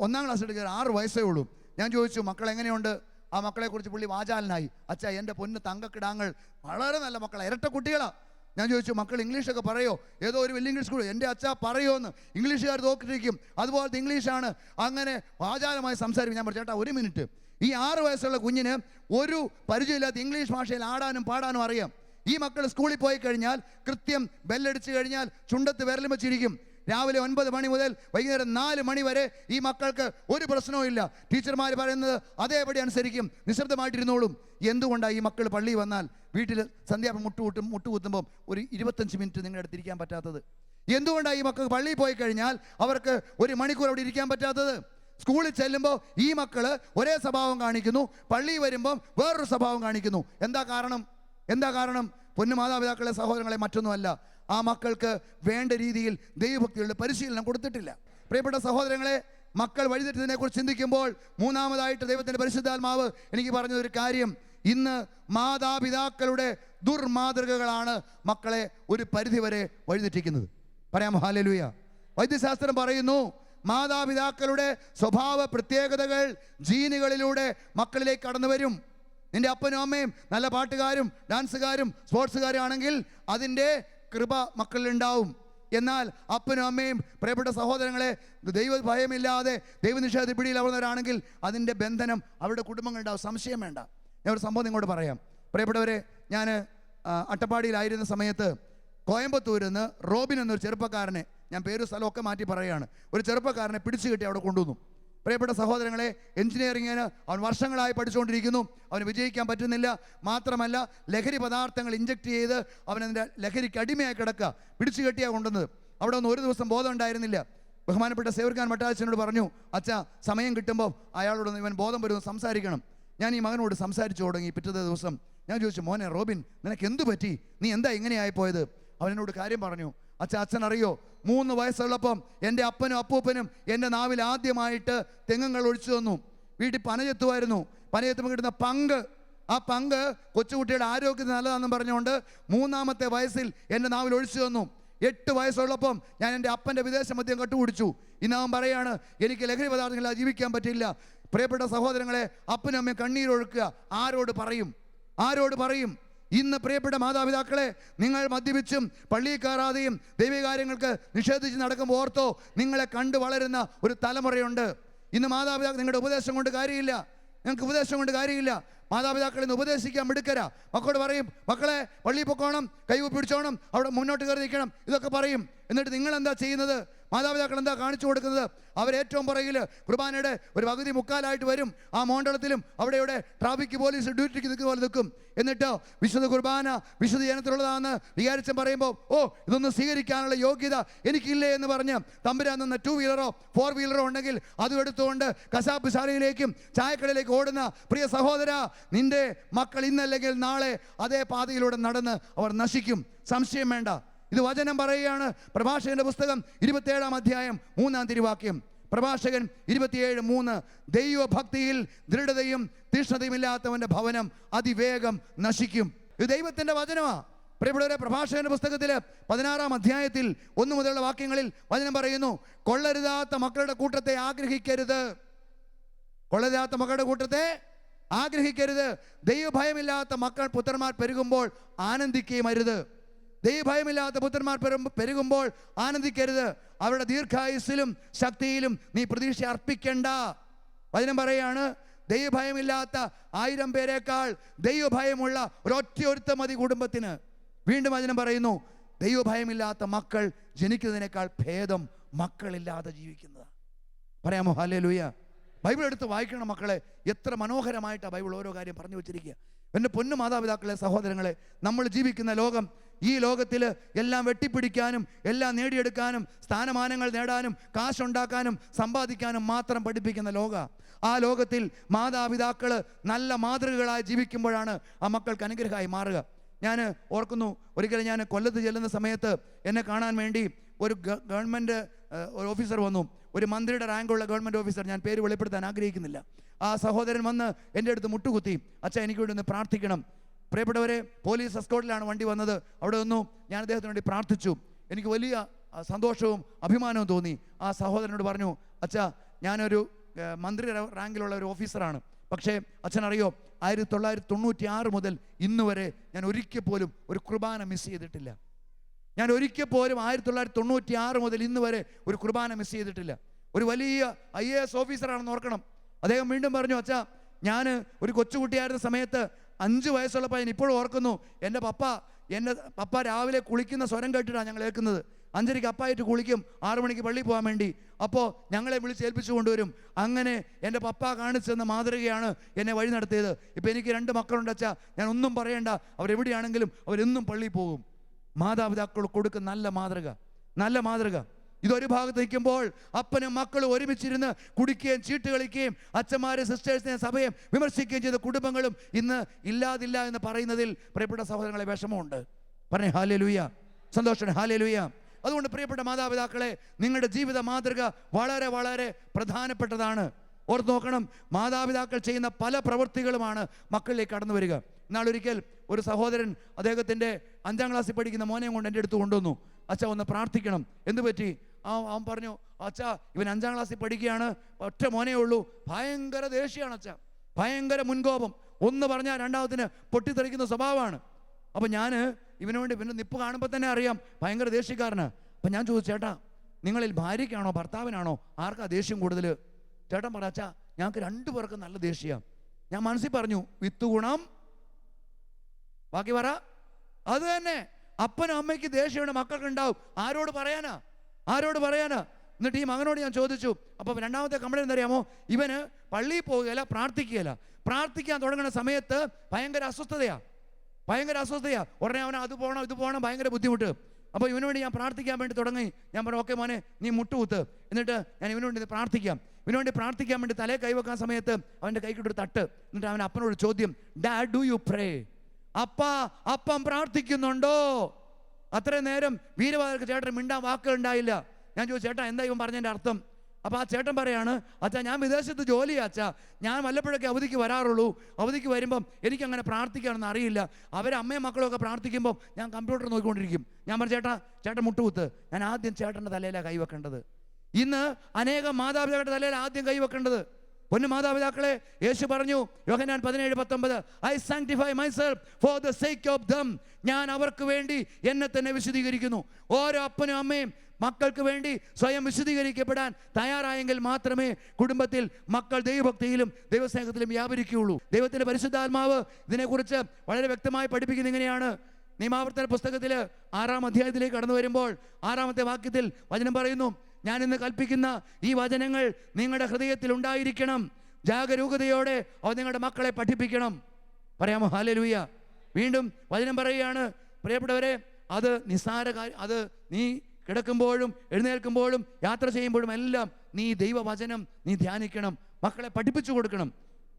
1ാം ക്ലാസ്സിൽ 6 വയസ്സേ ഉള്ളൂ. ഞാൻ ചോദിച്ചു, മക്കൾ എങ്ങനെയുണ്ട്? ആ മക്കളെക്കുറിച്ച് പുള്ളി വാചാലനായി. അച്ഛാ, എൻ്റെ പൊന്ന് തങ്കക്കിടാങ്ങൾ വളരെ നല്ല മക്കളാണ്, ഇരട്ടക്കുട്ടികളാണ്. ഞാൻ ചോദിച്ചു, മക്കൾ ഇംഗ്ലീഷൊക്കെ പറയോ? ഏതോ ഒരു വലിയ ഇംഗ്ലീഷ് സ്കൂൾ. എൻ്റെ അച്ഛാ പറയുമെന്ന് ഇംഗ്ലീഷുകാർ തോക്കിട്ടിരിക്കും, അതുപോലത്തെ ഇംഗ്ലീഷാണ്. അങ്ങനെ വാചാലമായി സംസാരിക്കും. ഞാൻ പറഞ്ഞു, ചേട്ടാ ഒരു മിനിറ്റ്, ഈ 6 വയസ്സുള്ള കുഞ്ഞിന് ഒരു പരിചയമില്ലാത്ത ഇംഗ്ലീഷ് ഭാഷയിൽ ആടാനും പാടാനും അറിയാം. ഈ മക്കൾ സ്കൂളിൽ പോയി കഴിഞ്ഞാൽ കൃത്യം ബെല്ലടിച്ച് കഴിഞ്ഞാൽ ചുണ്ടത്ത് വിരലും വെച്ചിരിക്കും. രാവിലെ 9 മണി മുതൽ വൈകുന്നേരം 4 മണി വരെ ഈ മക്കൾക്ക് ഒരു പ്രശ്നവും ഇല്ല. ടീച്ചർമാർ പറയുന്നത് അതേപടി അനുസരിക്കും, നിശബ്ദമായിട്ടിരുന്നോളും. എന്തുകൊണ്ടാണ് ഈ മക്കൾ പള്ളിയിൽ വന്നാൽ വീട്ടിൽ സന്ധ്യാപം മുട്ടുകുത്തുമ്പോൾ ഒരു 25 മിനിറ്റ് നിങ്ങളുടെ അടുത്ത് ഇരിക്കാൻ പറ്റാത്തത്? എന്തുകൊണ്ടാണ് ഈ മക്കൾ പള്ളിയിൽ പോയി കഴിഞ്ഞാൽ അവർക്ക് 1 മണിക്കൂർ അവിടെ ഇരിക്കാൻ പറ്റാത്തത്? സ്കൂളിൽ ചെല്ലുമ്പോൾ ഈ മക്കൾ ഒരേ സ്വഭാവം കാണിക്കുന്നു, പള്ളിയിൽ വരുമ്പം വേറൊരു സ്വഭാവം കാണിക്കുന്നു. എന്താ കാരണം? പൊന്നു മാതാപിതാക്കളെ, സഹോദരങ്ങളെ, മറ്റൊന്നുമല്ല, ആ മക്കൾക്ക് വേണ്ട രീതിയിൽ ദൈവഭക്തിയുടെ പരിശീലനം കൊടുത്തിട്ടില്ല. പ്രിയപ്പെട്ട സഹോദരങ്ങളെ, മക്കൾ വഴിതെറ്റതിനെ കുറിച്ച് ചിന്തിക്കുമ്പോൾ മൂന്നാമതായിട്ട് ദൈവത്തിൻ്റെ പരിശുദ്ധാത്മാവ് എനിക്ക് പറഞ്ഞൊരു കാര്യം, ഇന്ന് മാതാപിതാക്കളുടെ ദുർമാതൃകകളാണ് മക്കളെ ഒരു പരിധിവരെ വഴിതെറ്റിക്കുന്നത്. പറയാം ഹല്ലേലൂയ. വൈദ്യശാസ്ത്രം പറയുന്നു, മാതാപിതാക്കളുടെ സ്വഭാവ പ്രത്യേകതകൾ ജീനുകളിലൂടെ മക്കളിലേക്ക് കടന്നു വരും. നിന്റെ അപ്പനും അമ്മയും നല്ല പാട്ടുകാരും ഡാൻസുകാരും സ്പോർട്സുകാരും ആണെങ്കിൽ അതിൻ്റെ കൃപ മക്കളിലുണ്ടാവും. എന്നാൽ അപ്പനും അമ്മയും, പ്രിയപ്പെട്ട സഹോദരങ്ങളെ, ദൈവ ഭയമില്ലാതെ ദൈവനിഷേധ പിടിയിൽ അവർന്നവരാണെങ്കിൽ അതിൻ്റെ ബന്ധനം അവരുടെ കുടുംബങ്ങളുണ്ടാവും, സംശയം വേണ്ട. ഞാൻ ഒരു സംഭവം നിങ്ങളോട് പറയാം. പ്രിയപ്പെട്ടവരെ, ഞാൻ അട്ടപ്പാടിയിലായിരുന്ന സമയത്ത് കോയമ്പത്തൂരിൽ നിന്ന് റോബിൻ എന്നൊരു ചെറുപ്പക്കാരനെ, ഞാൻ പേരും സ്ഥലമൊക്കെ മാറ്റി പറയുകയാണ്, ഒരു ചെറുപ്പക്കാരനെ പിടിച്ചു കെട്ടി അവിടെ കൊണ്ടുവന്നു. പ്രിയപ്പെട്ട സഹോദരങ്ങളെ, എഞ്ചിനീയറിങ്ങിന് അവൻ വർഷങ്ങളായി പഠിച്ചുകൊണ്ടിരിക്കുന്നു, അവന് വിജയിക്കാൻ പറ്റുന്നില്ല. മാത്രമല്ല ലഹരി പദാർത്ഥങ്ങൾ ഇഞ്ചക്ട് ചെയ്ത് അവനതിൻ്റെ ലഹരിക്ക് അടിമയായി കിടക്കുക. പിടിച്ചു കെട്ടിയാണ് കൊണ്ടുവന്നത്. അവിടെ ഒന്ന് ഒരു ദിവസം ബോധം ഉണ്ടായിരുന്നില്ല. ബഹുമാനപ്പെട്ട സേവർഖാൻ മട്ടാച്ചനോട് പറഞ്ഞു, അച്ഛാ, സമയം കിട്ടുമ്പോൾ അയാളോടൊന്ന് ഇവൻ ബോധം വരുമെന്ന് സംസാരിക്കണം. ഞാൻ ഈ മകനോട് സംസാരിച്ചു തുടങ്ങി. പിറ്റത്തെ ദിവസം ഞാൻ ചോദിച്ചു, മോനെ റോബിൻ, നിനക്ക് എന്തു പറ്റി? നീ എന്താ ഇങ്ങനെയായിപ്പോയത്? അവനോട് കാര്യം പറഞ്ഞു. അച്ഛൻ അറിയോ, 3 വയസ്സുള്ളപ്പം എൻ്റെ അപ്പനും അപ്പൂപ്പനും എൻ്റെ നാവിൽ ആദ്യമായിട്ട് തെങ്ങുകൾ ഒഴിച്ചു തന്നു. വീട്ടിൽ പനചെത്തുമായിരുന്നു. പനചെത്തുമ്പോൾ കിട്ടുന്ന പങ്ക്, ആ പങ്ക് കൊച്ചുകുട്ടിയുടെ ആരോഗ്യത്തിന് നല്ലതാണെന്ന് പറഞ്ഞുകൊണ്ട് 3ാമത്തെ വയസ്സിൽ എൻ്റെ നാവിൽ ഒഴിച്ചു തന്നു. 8 വയസ്സുള്ളപ്പം ഞാൻ എൻ്റെ അപ്പൻ്റെ വിദേശ മദ്യം കട്ടുപിടിച്ചു. ഇന്ന് അവൻ പറയാണ്, എനിക്ക് ലഹരി പദാർത്ഥങ്ങളില്ലാതെ ജീവിക്കാൻ പറ്റില്ല. പ്രിയപ്പെട്ട സഹോദരങ്ങളെ, അപ്പനും അമ്മയും കണ്ണീരൊഴുക്കുക. ആരോട് പറയും? ഇന്ന് പ്രിയപ്പെട്ട മാതാപിതാക്കളെ, നിങ്ങൾ മദ്യപിച്ചും പള്ളിയിൽ കയറാതെയും ദൈവകാര്യങ്ങൾക്ക് നിഷേധിച്ച് നടക്കുമ്പോൾ ഓർത്തോ, നിങ്ങളെ കണ്ടു വളരുന്ന ഒരു തലമുറയുണ്ട്. ഇന്ന് മാതാപിതാക്കൾ, നിങ്ങളുടെ ഉപദേശം കൊണ്ട് കാര്യമില്ല, നിങ്ങൾക്ക് ഉപദേശം കൊണ്ട് കാര്യമില്ല. മാതാപിതാക്കളെ ഇന്ന് ഉപദേശിക്കാൻ മിടുക്കരാ. മക്കളോട് പറയും, മക്കളെ പള്ളിയിൽ പൊക്കോണം, കൈ പിടിച്ചോണം, അവിടെ മുന്നോട്ട് കയറി നിൽക്കണം, ഇതൊക്കെ പറയും. എന്നിട്ട് നിങ്ങൾ എന്താ ചെയ്യുന്നത്? മാതാപിതാക്കൾ എന്താ കാണിച്ചു കൊടുക്കുന്നത്? അവരേറ്റവും പുറകിൽ കുർബാനയുടെ ഒരു പകുതി മുക്കാലായിട്ട് വരും. ആ മോണ്ടളത്തിലും അവിടെ ഇവിടെ ട്രാഫിക് പോലീസ് ഡ്യൂട്ടിക്ക് നിൽക്കുന്ന പോലെ നിൽക്കും. എന്നിട്ടോ വിശുദ്ധ കുർബാന വിശുദ്ധ ജനത്തിലുള്ളതാണെന്ന് വിചാരിച്ചും പറയുമ്പോൾ, ഓ ഇതൊന്നും സ്വീകരിക്കാനുള്ള യോഗ്യത എനിക്കില്ലേ എന്ന് പറഞ്ഞ് തമ്പുരാൻ നിന്ന് 2 വീലറോ 4 വീലറോ ഉണ്ടെങ്കിൽ അതും എടുത്തുകൊണ്ട് കശാപ്പ് ശാലയിലേക്കും ചായക്കടയിലേക്ക് ഓടുന്ന പ്രിയ സഹോദര, നിന്റെ മക്കൾ ഇന്നല്ലെങ്കിൽ നാളെ അതേ പാതയിലൂടെ നടന്ന് അവർ നശിക്കും. സംശയം വേണ്ട. ഇത് വചനം പറയുകയാണ്. പ്രഭാഷകന്റെ പുസ്തകം 27-ാം അധ്യായം 3-ാം തിരുവാക്യം. പ്രഭാഷകൻ 27:3. ദൈവഭക്തിയിൽ ദൃഢതയും തീഷ്ണതയും ഇല്ലാത്തവന്റെ ഭവനം അതിവേഗം നശിക്കും. ഇത് ദൈവത്തിന്റെ വചനമാ. പ്രിയപ്പെട്ടവരെ, പ്രഭാഷകന്റെ പുസ്തകത്തിൽ 16-ാം അധ്യായത്തിൽ 1 മുതലുള്ള വാക്യങ്ങളിൽ വചനം പറയുന്നു, കൊള്ളരുതാത്ത മക്കളുടെ കൂട്ടത്തെ ആഗ്രഹിക്കരുത്. കൊള്ളരുതാത്ത മക്കളുടെ കൂട്ടത്തെ ആഗ്രഹിക്കരുത്. ദൈവഭയമില്ലാത്ത മക്കൾ പുത്രന്മാർ പെരുകുമ്പോൾ ആനന്ദിക്കുകയും അരുത്. ദൈവഭയമില്ലാത്ത പുത്രന്മാർ പെരുകുമ്പോൾ ആനന്ദിക്കരുത്. അവരുടെ ദീർഘായുസ്സിലും ശക്തിയിലും നീ പ്രതീക്ഷ അർപ്പിക്കണ്ട. വചനം പറയാണ്, ദൈവഭയമില്ലാത്ത 1000 പേരെക്കാൾ ദൈവഭയമുള്ള ഒരൊറ്റ മതി കുടുംബത്തിന്. വീണ്ടും വചനം പറയുന്നു, ദൈവഭയമില്ലാത്ത മക്കൾ ജനിക്കുന്നതിനേക്കാൾ ഭേദം മക്കളില്ലാതെ ജീവിക്കുന്നത്. പറയാമോ ഹല്ലേലൂയ? ബൈബിൾ എടുത്ത് വായിക്കണം മക്കളെ. എത്ര മനോഹരമായിട്ടാണ് ബൈബിൾ ഓരോ കാര്യം പറഞ്ഞു വെച്ചിരിക്കുക. എൻ്റെ പൊന്നു മാതാപിതാക്കളെ, സഹോദരങ്ങളെ, നമ്മൾ ജീവിക്കുന്ന ലോകം, ഈ ലോകത്തിൽ എല്ലാം വെട്ടിപ്പിടിക്കാനും എല്ലാം നേടിയെടുക്കാനും സ്ഥാനമാനങ്ങൾ നേടാനും കാശുണ്ടാക്കാനും സമ്പാദിക്കാനും മാത്രം പഠിപ്പിക്കുന്ന ലോക. ആ ലോകത്തിൽ മാതാപിതാക്കൾ നല്ല മാതൃകകളായി ജീവിക്കുമ്പോഴാണ് ആ മക്കൾക്ക് അനുഗ്രഹമായി മാറുക. ഞാൻ ഓർക്കുന്നു, ഒരിക്കലും ഞാൻ കൊല്ലത്ത് ചെല്ലുന്ന സമയത്ത് എന്നെ കാണാൻ വേണ്ടി ഒരു ഗവൺമെൻറ് ഒരു ഓഫീസർ വന്നു. ഒരു മന്ത്രിയുടെ റാങ്കുള്ള ഗവൺമെൻറ് ഓഫീസർ, ഞാൻ പേര് വെളിപ്പെടുത്താൻ ആഗ്രഹിക്കുന്നില്ല. ആ സഹോദരൻ വന്ന് എൻ്റെ അടുത്ത് മുട്ടുകുത്തി, അച്ഛാ എനിക്ക് വേണ്ടി ഒന്ന് പ്രാർത്ഥിക്കണം. പ്രിയപ്പെട്ടവരെ, പോലീസ് എസ്കോർട്ടിലാണ് വണ്ടി വന്നത്. അവിടെ വന്നു, ഞാൻ അദ്ദേഹത്തിന് വേണ്ടി പ്രാർത്ഥിച്ചു. എനിക്ക് വലിയ സന്തോഷവും അഭിമാനവും തോന്നി. ആ സഹോദരനോട് പറഞ്ഞു, അച്ഛാ ഞാനൊരു മന്ത്രി റാങ്കിലുള്ള ഒരു ഓഫീസറാണ്, പക്ഷേ അച്ഛനറിയോ 1996 മുതൽ ഇന്ന് വരെ ഞാൻ ഒരിക്കൽ പോലും ഒരു കുർബാന മിസ് ചെയ്തിട്ടില്ല. ഞാൻ ഒരിക്കൽ പോലും 1996 മുതൽ ഇന്ന് വരെ ഒരു കുർബാന മിസ് ചെയ്തിട്ടില്ല. ഒരു വലിയ IAS ഓഫീസറാണെന്ന് ഓർക്കണം. അദ്ദേഹം വീണ്ടും പറഞ്ഞു, അച്ഛാ ഞാൻ ഒരു കൊച്ചുകുട്ടിയായിരുന്ന സമയത്ത് 5 വയസ്സുള്ളപ്പോൾ ഞാൻ ഇപ്പോഴും ഓർക്കുന്നു, എൻ്റെ പപ്പ രാവിലെ കുളിക്കുന്ന സ്വരം കേട്ടിട്ടാണ് ഞങ്ങൾ കേൾക്കുന്നത്. 5:30 അപ്പായിട്ട് കുളിക്കും, 6 മണിക്ക് പള്ളിയിൽ പോകാൻ വേണ്ടി. അപ്പോൾ ഞങ്ങളെ വിളിച്ചേൽപ്പിച്ചു കൊണ്ടുവരും. അങ്ങനെ എൻ്റെ പപ്പ കാണിച്ചെന്ന മാതൃകയാണ് എന്നെ വഴി നടത്തിയത്. ഇപ്പോൾ എനിക്ക് 2 മക്കളുണ്ട് അച്ഛാ, ഞാൻ ഒന്നും പറയണ്ട, അവരെവിടെയാണെങ്കിലും അവരെന്നും പള്ളിയിൽ പോകും. മാതാപിതാക്കൾ കൊടുക്കുന്ന നല്ല മാതൃക, നല്ല മാതൃക. ഇതൊരു ഭാഗത്ത് നിൽക്കുമ്പോൾ അപ്പനും മക്കളും ഒരുമിച്ചിരുന്ന് കുടിക്കുകയും ചീട്ട് കളിക്കുകയും അച്ഛന്മാരെ സിസ്റ്റേഴ്സിനെ സഭയെ വിമർശിക്കുകയും ചെയ്ത കുടുംബങ്ങളും ഇന്ന് ഇല്ലാതില്ല എന്ന് പറയുന്നതിൽ പ്രിയപ്പെട്ട സഹോദരങ്ങളെ വിഷമമുണ്ട്. പറഞ്ഞേ ഹല്ലേലൂയ, സന്തോഷം, ഹല്ലേലൂയ. അതുകൊണ്ട് പ്രിയപ്പെട്ട മാതാപിതാക്കളെ, നിങ്ങളുടെ ജീവിത മാതൃക വളരെ വളരെ പ്രധാനപ്പെട്ടതാണ്. ഓർത്ത് നോക്കണം, മാതാപിതാക്കൾ ചെയ്യുന്ന പല പ്രവൃത്തികളുമാണ് മക്കളിലേക്ക് കടന്നു വരിക. ഇന്നാളൊരിക്കൽ ഒരു സഹോദരൻ അദ്ദേഹത്തിൻ്റെ 5ാം ക്ലാസ്സിൽ പഠിക്കുന്ന മോനെയും കൊണ്ട് എൻ്റെ അടുത്ത് കൊണ്ടുവന്നു. അച്ഛാ ഒന്ന് പ്രാർത്ഥിക്കണം. എന്ത് പറ്റി? അവൻ പറഞ്ഞു, അച്ഛാ ഇവൻ 5ാം ക്ലാസ്സിൽ പഠിക്കുകയാണ്, ഒറ്റ മോനേ ഉള്ളൂ, ഭയങ്കര ദേഷ്യമാണ് അച്ഛാ, ഭയങ്കര മുൻകോപം, ഒന്ന് പറഞ്ഞാൽ രണ്ടാമത്തിന് പൊട്ടിത്തെറിക്കുന്ന സ്വഭാവമാണ്. അപ്പം ഞാൻ ഇവന് വേണ്ടി പിന്നെ നിപ്പ് കാണുമ്പോൾ തന്നെ അറിയാം ഭയങ്കര ദേഷ്യക്കാരന്. അപ്പം ഞാൻ ചോദിച്ചു, ചേട്ടാ നിങ്ങളിൽ ഭാര്യയ്ക്കാണോ ഭർത്താവിനാണോ ആർക്കാ ദേഷ്യം കൂടുതൽ? ചേട്ടൻ പറ, അച്ഛാ ഞങ്ങൾക്ക് 2 പേർക്കും നല്ല ദേഷ്യമാണ്. ഞാൻ മനസ്സിൽ പറഞ്ഞു, വിത്ത് ഗുണം, ബാക്കി പറ. അത് തന്നെ, അപ്പനും അമ്മയ്ക്ക് ദേഷ്യമുണ്ട് മക്കൾക്ക് ഉണ്ടാവും. ആരോട് പറയാനാ? എന്നിട്ട് ഈ മകനോട് ഞാൻ ചോദിച്ചു. അപ്പം രണ്ടാമത്തെ കംപ്ലൈൻറ്റ് എന്തറിയാമോ? ഇവന് പള്ളിയിൽ പോവുകയില്ല, പ്രാർത്ഥിക്കുകയില്ല. പ്രാർത്ഥിക്കാൻ തുടങ്ങുന്ന സമയത്ത് ഭയങ്കര അസ്വസ്ഥതയാണ്. ഉടനെ അവൻ അത് പോകണം ഭയങ്കര ബുദ്ധിമുട്ട്. അപ്പോൾ ഇവന് വേണ്ടി ഞാൻ പ്രാർത്ഥിക്കാൻ വേണ്ടി തുടങ്ങി. ഞാൻ പറഞ്ഞു, ഓക്കെ മോനെ നീ മുട്ടുകുത്ത്, എന്നിട്ട് ഞാൻ ഇവന് വേണ്ടി പ്രാർത്ഥിക്കാം. ഇവന് വേണ്ടി പ്രാർത്ഥിക്കാൻ വേണ്ടി തലേ കൈവെക്കാൻ സമയത്ത് അവൻ്റെ കൈക്കിട്ടൊരു തട്ട്. എന്നിട്ട് അവൻ അപ്പനോട് ചോദ്യം, ഡാഡ് ഡു യു പ്രേ? അപ്പം പ്രാർത്ഥിക്കുന്നുണ്ടോ? അത്രയും നേരം വീരവാദർക്ക് ചേട്ടൻ മിണ്ടാൻ വാക്കുകൾ ഉണ്ടായില്ല. ഞാൻ ചോദിച്ചു, ചേട്ടാ എന്താ ഇവൻ പറഞ്ഞതിൻ്റെ അർത്ഥം? അപ്പോൾ ആ ചേട്ടൻ പറയാണ്, അച്ഛാ ഞാൻ വിദേശത്ത് ജോലിയാ അച്ഛാ, ഞാൻ വല്ലപ്പോഴൊക്കെ അവധിക്ക് വരാറുള്ളൂ. അവധിക്ക് വരുമ്പം എനിക്കങ്ങനെ പ്രാർത്ഥിക്കാനൊന്നും അറിയില്ല. അമ്മയും മക്കളൊക്കെ പ്രാർത്ഥിക്കുമ്പം ഞാൻ കമ്പ്യൂട്ടർ നോക്കിക്കൊണ്ടിരിക്കും. ഞാൻ പറഞ്ഞു, ചേട്ടൻ മുട്ടുകുത്ത്. ഞാൻ ആദ്യം ചേട്ടൻ്റെ തലയിലാണ് കൈവെക്കേണ്ടത്. ഇന്ന് അനേകം മാതാപിതാക്കളുടെ തലയിൽ ആദ്യം കൈവെക്കേണ്ടത്. പൊന്നു മാതാപിതാക്കളെ, യേശു പറഞ്ഞു യോഹന്നാൻ 17:19, I sanctify myself for the sake of them. ഞാൻ അവർക്ക് വേണ്ടി എന്നെ തന്നെ വിശുദ്ധീകരിക്കുന്നു. ഓരോ അപ്പനും അമ്മയും മക്കൾക്ക് വേണ്ടി സ്വയം വിശുദ്ധീകരിക്കപ്പെടാൻ തയ്യാറായെങ്കിൽ മാത്രമേ കുടുംബത്തിൽ മക്കൾ ദൈവഭക്തിയിലും ദൈവസ്നേഹത്തിലും വ്യാപരിക്കുകയുള്ളൂ. ദൈവത്തിൻ്റെ പരിശുദ്ധാത്മാവ് ഇതിനെക്കുറിച്ച് വളരെ വ്യക്തമായി പഠിപ്പിക്കുന്നത് ഇങ്ങനെയാണ്. നിയമാവർത്തന പുസ്തകത്തിൽ 6-ാം അധ്യായത്തിലേക്ക് കടന്നു വരുമ്പോൾ 6-ാമത്തെ വാക്യത്തിൽ വചനം പറയുന്നു, ഞാൻ ഇന്ന് കൽപ്പിക്കുന്ന ഈ വചനങ്ങൾ നിങ്ങളുടെ ഹൃദയത്തിൽ ഉണ്ടായിരിക്കണം. ജാഗരൂകതയോടെ അവ നിങ്ങളുടെ മക്കളെ പഠിപ്പിക്കണം. പറയാമോ ഹല്ലേലൂയ? വീണ്ടും വചനം പറയുകയാണ്, പ്രിയപ്പെട്ടവരെ, അത് നിസ്സാര കാര്യം. അത് നീ കിടക്കുമ്പോഴും എഴുന്നേൽക്കുമ്പോഴും യാത്ര ചെയ്യുമ്പോഴും എല്ലാം നീ ദൈവവചനം നീ ധ്യാനിക്കണം. മക്കളെ പഠിപ്പിച്ചു കൊടുക്കണം.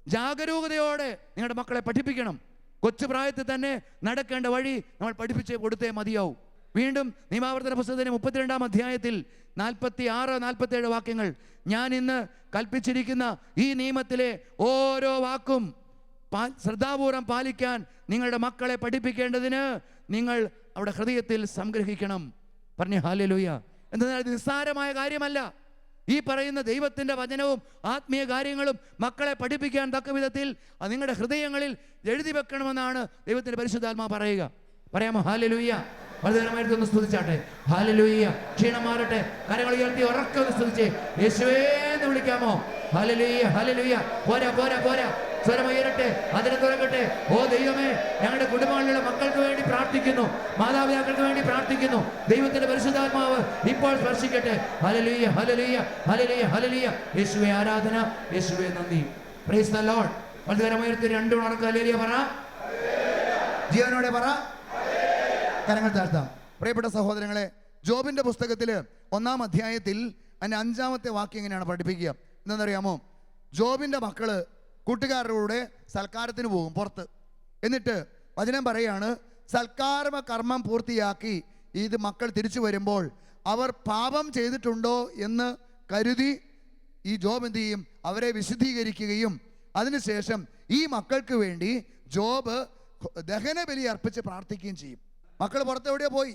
ജാഗരൂകതയോടെ നിങ്ങളുടെ മക്കളെ പഠിപ്പിക്കണം. കൊച്ചു പ്രായത്തിൽ തന്നെ നടക്കേണ്ട വഴി നമ്മൾ പഠിപ്പിച്ച് കൊടുത്തേ മതിയാവും. വീണ്ടും നിയമാവർത്തന പുസ്തകത്തിന് 32-ാം അധ്യായത്തിൽ 46-47 വാക്യങ്ങൾ, ഞാൻ ഇന്ന് കൽപ്പിച്ചിരിക്കുന്ന ഈ നിയമത്തിലെ ഓരോ വാക്കും ശ്രദ്ധാപൂർവം പാലിക്കാൻ നിങ്ങളുടെ മക്കളെ പഠിപ്പിക്കേണ്ടതിന് നിങ്ങൾ അവിടെ ഹൃദയത്തിൽ സംഗ്രഹിക്കണം. പറഞ്ഞു ഹല്ലേലൂയ. എന്തെന്നാൽ ഇത് നിസ്സാരമായ കാര്യമല്ല. ഈ പറയുന്ന ദൈവത്തിൻ്റെ വചനവും ആത്മീയ കാര്യങ്ങളും മക്കളെ പഠിപ്പിക്കാൻ തക്ക വിധത്തിൽ നിങ്ങളുടെ ഹൃദയങ്ങളിൽ എഴുതി വെക്കണമെന്നാണ് ദൈവത്തിൻ്റെ പരിശുദ്ധാത്മാ പറയുക. പറയാമോ ഹല്ലേലൂയ? വളരെമായിട്ടൊന്ന് സ്തുതിച്ചാട്ടെ. ഹല്ലേലൂയ. ക്ഷീണം മാറട്ടെ. കരങ്ങൾ ഉയർത്തി ഉറക്കെ ഒന്ന് സ്തുതിച്ചേ. യേശുവേ എന്ന് വിളിക്കാമോ? Hallelujah, hallelujah. പോരാ പോരാ പോരാ, സ്വരമുയരട്ടെ, അതിനെ തുറക്കട്ടെ. ഓ ദൈവമേ, ഞങ്ങളുടെ കുടുംബങ്ങളിലുള്ള മക്കൾക്ക് വേണ്ടി പ്രാർത്ഥിക്കുന്നു, മാതാപിതാക്കൾക്ക് വേണ്ടി പ്രാർത്ഥിക്കുന്നു. ദൈവത്തിന്റെ പരിശുദ്ധാത്മാവ് ഇപ്പോൾ സ്പർശിക്കട്ടെ. ഹല്ലേലൂയ, ഹല്ലേലൂയ, ഹല്ലേലൂയ, ഹല്ലേലൂയ. യേശുവേ ആരാധന, യേശുവേ നന്ദി. Price the Lord. വളരെമായിരത്തി രണ്ടും ഉറക്കെ ഹല്ലേലൂയ പറ. ജീവനോടെ പറ. കരങ്ങൾ താഴ്ത്താം. പ്രിയപ്പെട്ട സഹോദരങ്ങളെ, ജോബിന്റെ പുസ്തകത്തിൽ 1-ാം അധ്യായത്തിൽ അതിൻ്റെ 5-ാമത്തെ വാക്യം എങ്ങനെയാണ് പഠിപ്പിക്കുക എന്താണെന്നറിയാമോ? ജോബിന്റെ മക്കള് കൂട്ടുകാരുടെ കൂടെ സൽക്കാരത്തിന് പോകും പുറത്ത്. എന്നിട്ട് വചനം പറയാണ്, സൽക്കാര കർമ്മം പൂർത്തിയാക്കി ഇത് മക്കൾ തിരിച്ചു വരുമ്പോൾ അവർ പാപം ചെയ്തിട്ടുണ്ടോ എന്ന് കരുതി ഈ ജോബ് എന്ത് ചെയ്യും? അവരെ വിശുദ്ധീകരിക്കുകയും അതിനുശേഷം ഈ മക്കൾക്ക് വേണ്ടി ജോബ് ദഹന ബലി അർപ്പിച്ച് പ്രാർത്ഥിക്കുകയും ചെയ്യും. മക്കൾ പുറത്ത് എവിടെയോ പോയി,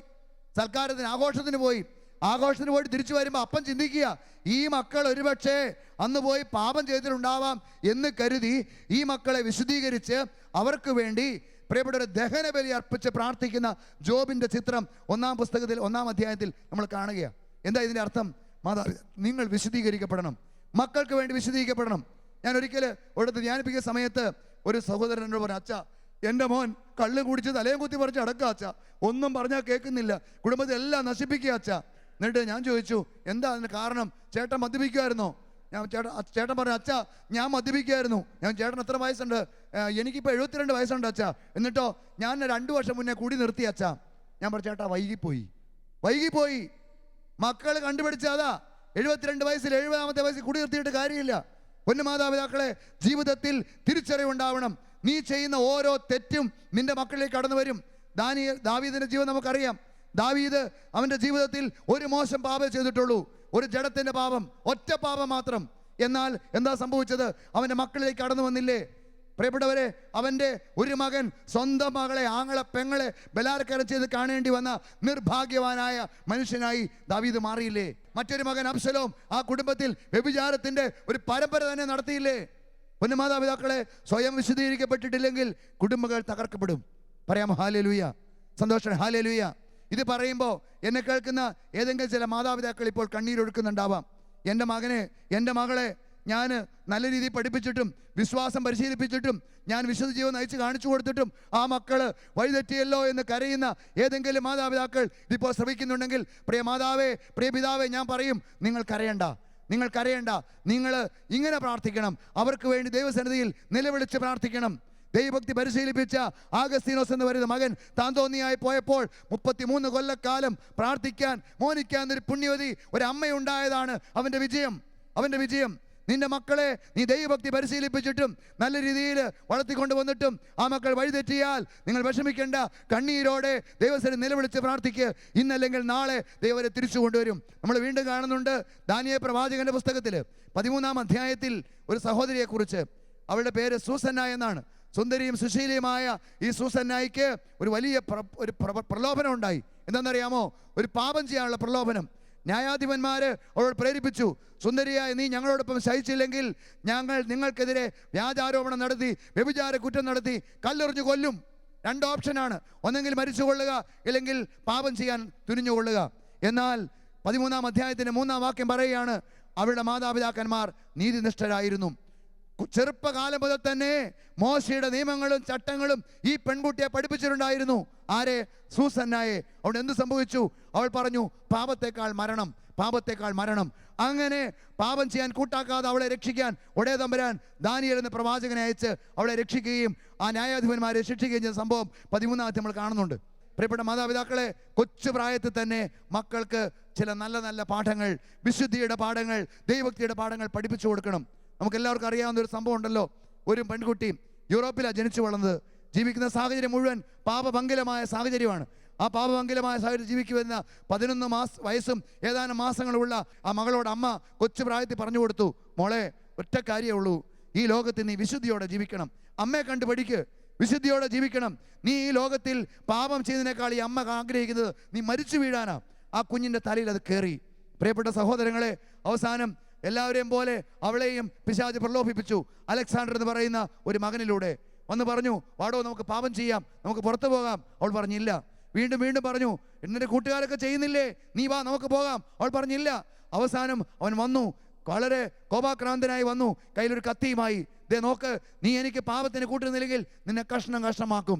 സൽക്കാരത്തിന് ആഘോഷത്തിന് പോയി. ആഘോഷത്തിന് പോയിട്ട് തിരിച്ചു വരുമ്പോൾ അപ്പം ചിന്തിക്കുക, ഈ മക്കൾ ഒരുപക്ഷെ അന്ന് പോയി പാപം ചെയ്തിട്ടുണ്ടാവാം എന്ന് കരുതി ഈ മക്കളെ വിശുദ്ധീകരിച്ച് അവർക്ക് വേണ്ടി പ്രിയപ്പെട്ട ഒരു ദഹന ബലി അർപ്പിച്ച് പ്രാർത്ഥിക്കുന്ന ജോബിൻ്റെ ചിത്രം 1-ാം പുസ്തകത്തിൽ 1-ാം അധ്യായത്തിൽ നമ്മൾ കാണുകയാണ്. എന്താ ഇതിൻ്റെ അർത്ഥം? നിങ്ങൾ വിശുദ്ധീകരിക്കപ്പെടണം, മക്കൾക്ക് വേണ്ടി വിശുദ്ധീകരിക്കപ്പെടണം. ഞാൻ ഒരിക്കൽ ഒരിടത്ത് ധ്യാനിപ്പിക്കുന്ന സമയത്ത് ഒരു സഹോദരനോട് പറഞ്ഞു, അച്ഛാ എൻ്റെ മോൻ കള്ള് കുടിച്ച് തലയും കുത്തി പറിച്ച് അടക്കുക അച്ഛാ, ഒന്നും പറഞ്ഞാൽ കേൾക്കുന്നില്ല, കുടുംബത്തെ എല്ലാം നശിപ്പിക്കുക അച്ഛാ. എന്നിട്ട് ഞാൻ ചോദിച്ചു, എന്താ അതിന് കാരണം? ചേട്ടൻ മദ്യപിക്കുമായിരുന്നോ? ചേട്ടൻ പറഞ്ഞു, അച്ഛാ ഞാൻ മദ്യപിക്കുമായിരുന്നു. ഞാൻ ചേട്ടൻ എത്ര വയസ്സുണ്ട്? എനിക്കിപ്പോൾ 72 വയസ്സുണ്ട് അച്ഛാ. എന്നിട്ടോ ഞാൻ 2 വർഷം മുന്നേ കൂടി നിർത്തി അച്ഛാ. ഞാൻ പറഞ്ഞു, ചേട്ടാ വൈകിപ്പോയി. മക്കൾ കണ്ടുപിടിച്ചാതാ 72 വയസ്സിൽ 70-ാമത്തെ വയസ്സിൽ കൂടി നിർത്തിയിട്ട് കാര്യമില്ല. പൊന്നു മാതാപിതാക്കളെ, ജീവിതത്തിൽ തിരിച്ചറിവുണ്ടാവണം. നീ ചെയ്യുന്ന ഓരോ തെറ്റും നിന്റെ മക്കളിലേക്ക് കടന്നു വരും. ദാവീദിന്റെ ജീവിതം നമുക്കറിയാം. ദാവീദ് അവന്റെ ജീവിതത്തിൽ ഒരു മോശം പാപം ചെയ്തിട്ടുള്ളൂ, ഒരു ജഡത്തിന്റെ പാപം, ഒറ്റ പാപം മാത്രം. എന്നാൽ എന്താ സംഭവിച്ചത്? അവന്റെ മക്കളിലേക്ക് കടന്നു വന്നില്ലേ? പ്രിയപ്പെട്ടവരെ, അവന്റെ ഒരു മകൻ സ്വന്തം മകളെ, ആങ്ങളെ, പെങ്ങളെ ബലാത്കാരം ചെയ്ത് കാണേണ്ടി വന്ന നിർഭാഗ്യവാനായ മനുഷ്യനായി ദാവീദ് മാറിയില്ലേ? മറ്റൊരു മകൻ അബ്ശലോം ആ കുടുംബത്തിൽ വ്യഭിചാരത്തിന്റെ ഒരു പരമ്പര തന്നെ നടത്തിയില്ലേ? പൊന്നു മാതാപിതാക്കളെ, സ്വയം വിശുദ്ധീകരിക്കപ്പെട്ടിട്ടില്ലെങ്കിൽ കുടുംബങ്ങൾ തകർക്കപ്പെടും. പറയാമോ ഹല്ലേലൂയ? സന്തോഷം, ഹല്ലേലൂയ. ഇത് പറയുമ്പോൾ എന്നെ കേൾക്കുന്ന ഏതെങ്കിലും ചില മാതാപിതാക്കൾ ഇപ്പോൾ കണ്ണീരൊഴുക്കുന്നുണ്ടാവാം. എൻ്റെ മകനെ, എൻ്റെ മകളെ ഞാൻ നല്ല രീതിയിൽ പഠിപ്പിച്ചിട്ടും വിശ്വാസം പരിശീലിപ്പിച്ചിട്ടും ഞാൻ വിശുദ്ധ ജീവൻ നയിച്ച് കാണിച്ചു കൊടുത്തിട്ടും ആ മക്കൾ വഴിതെറ്റിയല്ലോ എന്ന് കരയുന്ന ഏതെങ്കിലും മാതാപിതാക്കൾ ഇതിപ്പോൾ ശ്രമിക്കുന്നുണ്ടെങ്കിൽ, പ്രിയ മാതാവേ, പ്രിയ പിതാവേ, ഞാൻ പറയും, നിങ്ങൾ കരയണ്ട. നിങ്ങൾ ഇങ്ങനെ പ്രാർത്ഥിക്കണം. അവർക്ക് വേണ്ടി ദൈവസന്നിധിയിൽ നിലവിളിച്ച് പ്രാർത്ഥിക്കണം. ദൈവഭക്തി പരിശീലിപ്പിച്ച ആഗസ്തീനോസ് എന്ന് പറയുന്ന മകൻ താന്തോന്നിയായി പോയപ്പോൾ 33 കൊല്ലക്കാലം പ്രാർത്ഥിക്കാൻ മോനിക്കാൻ ഒരു പുണ്യവതി ഒരു അമ്മയുണ്ടായതാണ് അവൻ്റെ വിജയം. നിന്റെ മക്കളെ നീ ദൈവഭക്തി പരിശീലിപ്പിച്ചിട്ടും നല്ല രീതിയിൽ വളർത്തിക്കൊണ്ട് വന്നിട്ടും ആ മക്കൾ വഴിതെറ്റിയാൽ നിങ്ങൾ വിഷമിക്കേണ്ട. കണ്ണീരോടെ ദൈവസന്നിധിയിൽ നിലവിളിച്ച് പ്രാർത്ഥിക്കുക. ഇന്നല്ലെങ്കിൽ നാളെ ദൈവരെ തിരിച്ചു കൊണ്ടുവരും. നമ്മൾ വീണ്ടും കാണുന്നുണ്ട് ദാനിയേൽ പ്രവാചകന്റെ പുസ്തകത്തിൽ 13-ാം അധ്യായത്തിൽ ഒരു സഹോദരിയെക്കുറിച്ച്. അവളുടെ പേര് സൂസന്ന എന്നാണ്. സുന്ദരിയും സുശീലിയുമായ ഈ സൂസന്നായിക്ക് ഒരു വലിയ പ്രലോഭനം ഉണ്ടായി. എന്താണെന്നറിയാമോ? ഒരു പാപം ചെയ്യാനുള്ള പ്രലോഭനം. ന്യായാധിപന്മാര് അവളോട് പ്രേരിപ്പിച്ചു, സുന്ദരിയായ നീ ഞങ്ങളോടൊപ്പം ശയിച്ചില്ലെങ്കിൽ ഞങ്ങൾ നിങ്ങൾക്കെതിരെ വ്യാജാരോപണം നടത്തി, വ്യഭിചാര കുറ്റം നടത്തി, കല്ലെറിഞ്ഞു കൊല്ലും. 2 ഓപ്ഷനാണ്, ഒന്നെങ്കിൽ മരിച്ചു കൊള്ളുക, ഇല്ലെങ്കിൽ പാപം ചെയ്യാൻ തുനിഞ്ഞുകൊള്ളുക. എന്നാൽ 13-ാം അധ്യായത്തിന്റെ 3-ാം വാക്യം പറയുകയാണ്, അവരുടെ മാതാപിതാക്കന്മാർ നീതിനിഷ്ഠരായിരുന്നു. ചെറുപ്പകാലം മുതൽ തന്നെ മോശയുടെ നിയമങ്ങളും ചട്ടങ്ങളും ഈ പെൺകുട്ടിയെ പഠിപ്പിച്ചിട്ടുണ്ടായിരുന്നു. ആരെ? സൂസന്നായെ. അവിടെ എന്ത് സംഭവിച്ചു? അവൾ പറഞ്ഞു, പാപത്തേക്കാൾ മരണം, പാപത്തേക്കാൾ മരണം. അങ്ങനെ പാപം ചെയ്യാൻ കൂട്ടാക്കാതെ അവളെ രക്ഷിക്കാൻ ഒടേ തമ്പുരാൻ ദാനിയേൽ എന്ന പ്രവാചകനെ അയച്ച് അവളെ രക്ഷിക്കുകയും ആ ന്യായാധിപന്മാരെ ശിക്ഷിക്കുകയും ചെയ്ത സംഭവം 13-ാം അധ്യായം നമ്മൾ കാണുന്നുണ്ട്. പ്രിയപ്പെട്ട മാതാപിതാക്കളെ, കൊച്ചു പ്രായത്തിൽ തന്നെ മക്കൾക്ക് ചില നല്ല നല്ല പാഠങ്ങൾ, വിശുദ്ധിയുടെ പാഠങ്ങൾ, ദൈവഭക്തിയുടെ പാഠങ്ങൾ പഠിപ്പിച്ചു കൊടുക്കണം. നമുക്ക് എല്ലാവർക്കും അറിയാവുന്ന ഒരു സംഭവം ഉണ്ടല്ലോ. ഒരു പെൺകുട്ടി യൂറോപ്പിലാണ് ജനിച്ചു വളർന്നത്. ജീവിക്കുന്ന സാഹചര്യം മുഴുവൻ പാപഭംഗിലമായ സാഹചര്യമാണ്. ആ പാപഭംഗിലമായ സാഹചര്യം ജീവിക്കുവരുന്ന 11 വയസ്സും ഏതാനും മാസങ്ങളുള്ള ആ മകളോട് അമ്മ കൊച്ചു പ്രായത്തിൽ പറഞ്ഞു കൊടുത്തു, മോളെ, ഒറ്റ കാര്യമേ ഉള്ളൂ, ഈ ലോകത്തിൽ നീ വിശുദ്ധിയോടെ ജീവിക്കണം. അമ്മയെ കണ്ടു പഠിക്ക്, വിശുദ്ധിയോടെ ജീവിക്കണം. നീ ഈ ലോകത്തിൽ പാപം ചെയ്തതിനേക്കാൾ ഈ അമ്മ ആഗ്രഹിക്കുന്നത് നീ മരിച്ചു വീഴാനാ. ആ കുഞ്ഞിൻ്റെ തലയിൽ അത് കയറി. പ്രിയപ്പെട്ട സഹോദരങ്ങളെ, അവസാനം എല്ലാവരെയും പോലെ അവളെയും പിശാച് പ്രലോഭിപ്പിച്ചു. അലക്സാണ്ടർ എന്ന് പറയുന്ന ഒരു മകനിലൂടെ വന്ന് പറഞ്ഞു, വാടോ, നമുക്ക് പാപം ചെയ്യാം, നമുക്ക് പുറത്തു പോകാം. അവൾ പറഞ്ഞില്ല. വീണ്ടും വീണ്ടും പറഞ്ഞു, എന്നിട്ട് കൂട്ടുകാരൊക്കെ ചെയ്യുന്നില്ലേ, നീ വാ, നമുക്ക് പോകാം. അവൾ പറഞ്ഞില്ല. അവസാനം അവൻ വന്നു, വളരെ കോപാക്രാന്തനായി വന്നു, കയ്യിലൊരു കത്തിയുമായി. ദേ നോക്ക്, നീ എനിക്ക് പാപത്തിന് കൂട്ടുന്നില്ലെങ്കിൽ നിന്നെ കഷ്ണം കഷ്ണമാക്കും.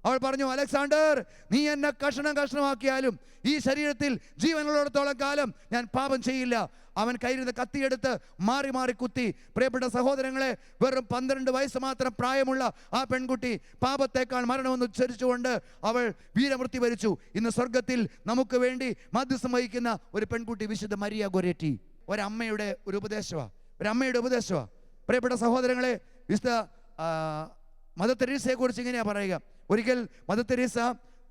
അവൾ പറഞ്ഞു, അലക്സാണ്ടർ, നീ എന്നെ കഷ്ണം കഷ്ണമാക്കിയാലും ഈ ശരീരത്തിൽ ജീവനുള്ളിടത്തോളം കാലം ഞാൻ പാപം ചെയ്യില്ല. അവൻ കയ്യിലിരുന്ന കത്തിയെടുത്ത് മാറി മാറി കുത്തി. പ്രിയപ്പെട്ട സഹോദരങ്ങളെ, വെറും 12 വയസ്സ് മാത്രം പ്രായമുള്ള ആ പെൺകുട്ടി പാപത്തേക്കാൾ മരണമെന്ന് ഉച്ചരിച്ചുകൊണ്ട് അവൾ വീരമൃത്യു വരിച്ചു. ഇന്ന് സ്വർഗത്തിൽ നമുക്ക് വേണ്ടി മധ്യസ്ഥം വഹിക്കുന്ന ഒരു പെൺകുട്ടി വിശുദ്ധ മരിയ ഗൊരേറ്റി. ഒരമ്മയുടെ ഒരു ഉപദേശമാണ്, ഒരമ്മയുടെ ഉപദേശമാണ്. പ്രിയപ്പെട്ട സഹോദരങ്ങളെ, വിശുദ്ധ മദർ തെരേസയെ കുറിച്ച് ഇങ്ങനെയാണ് പറയുക. ഒരിക്കൽ മദർ തെരേസ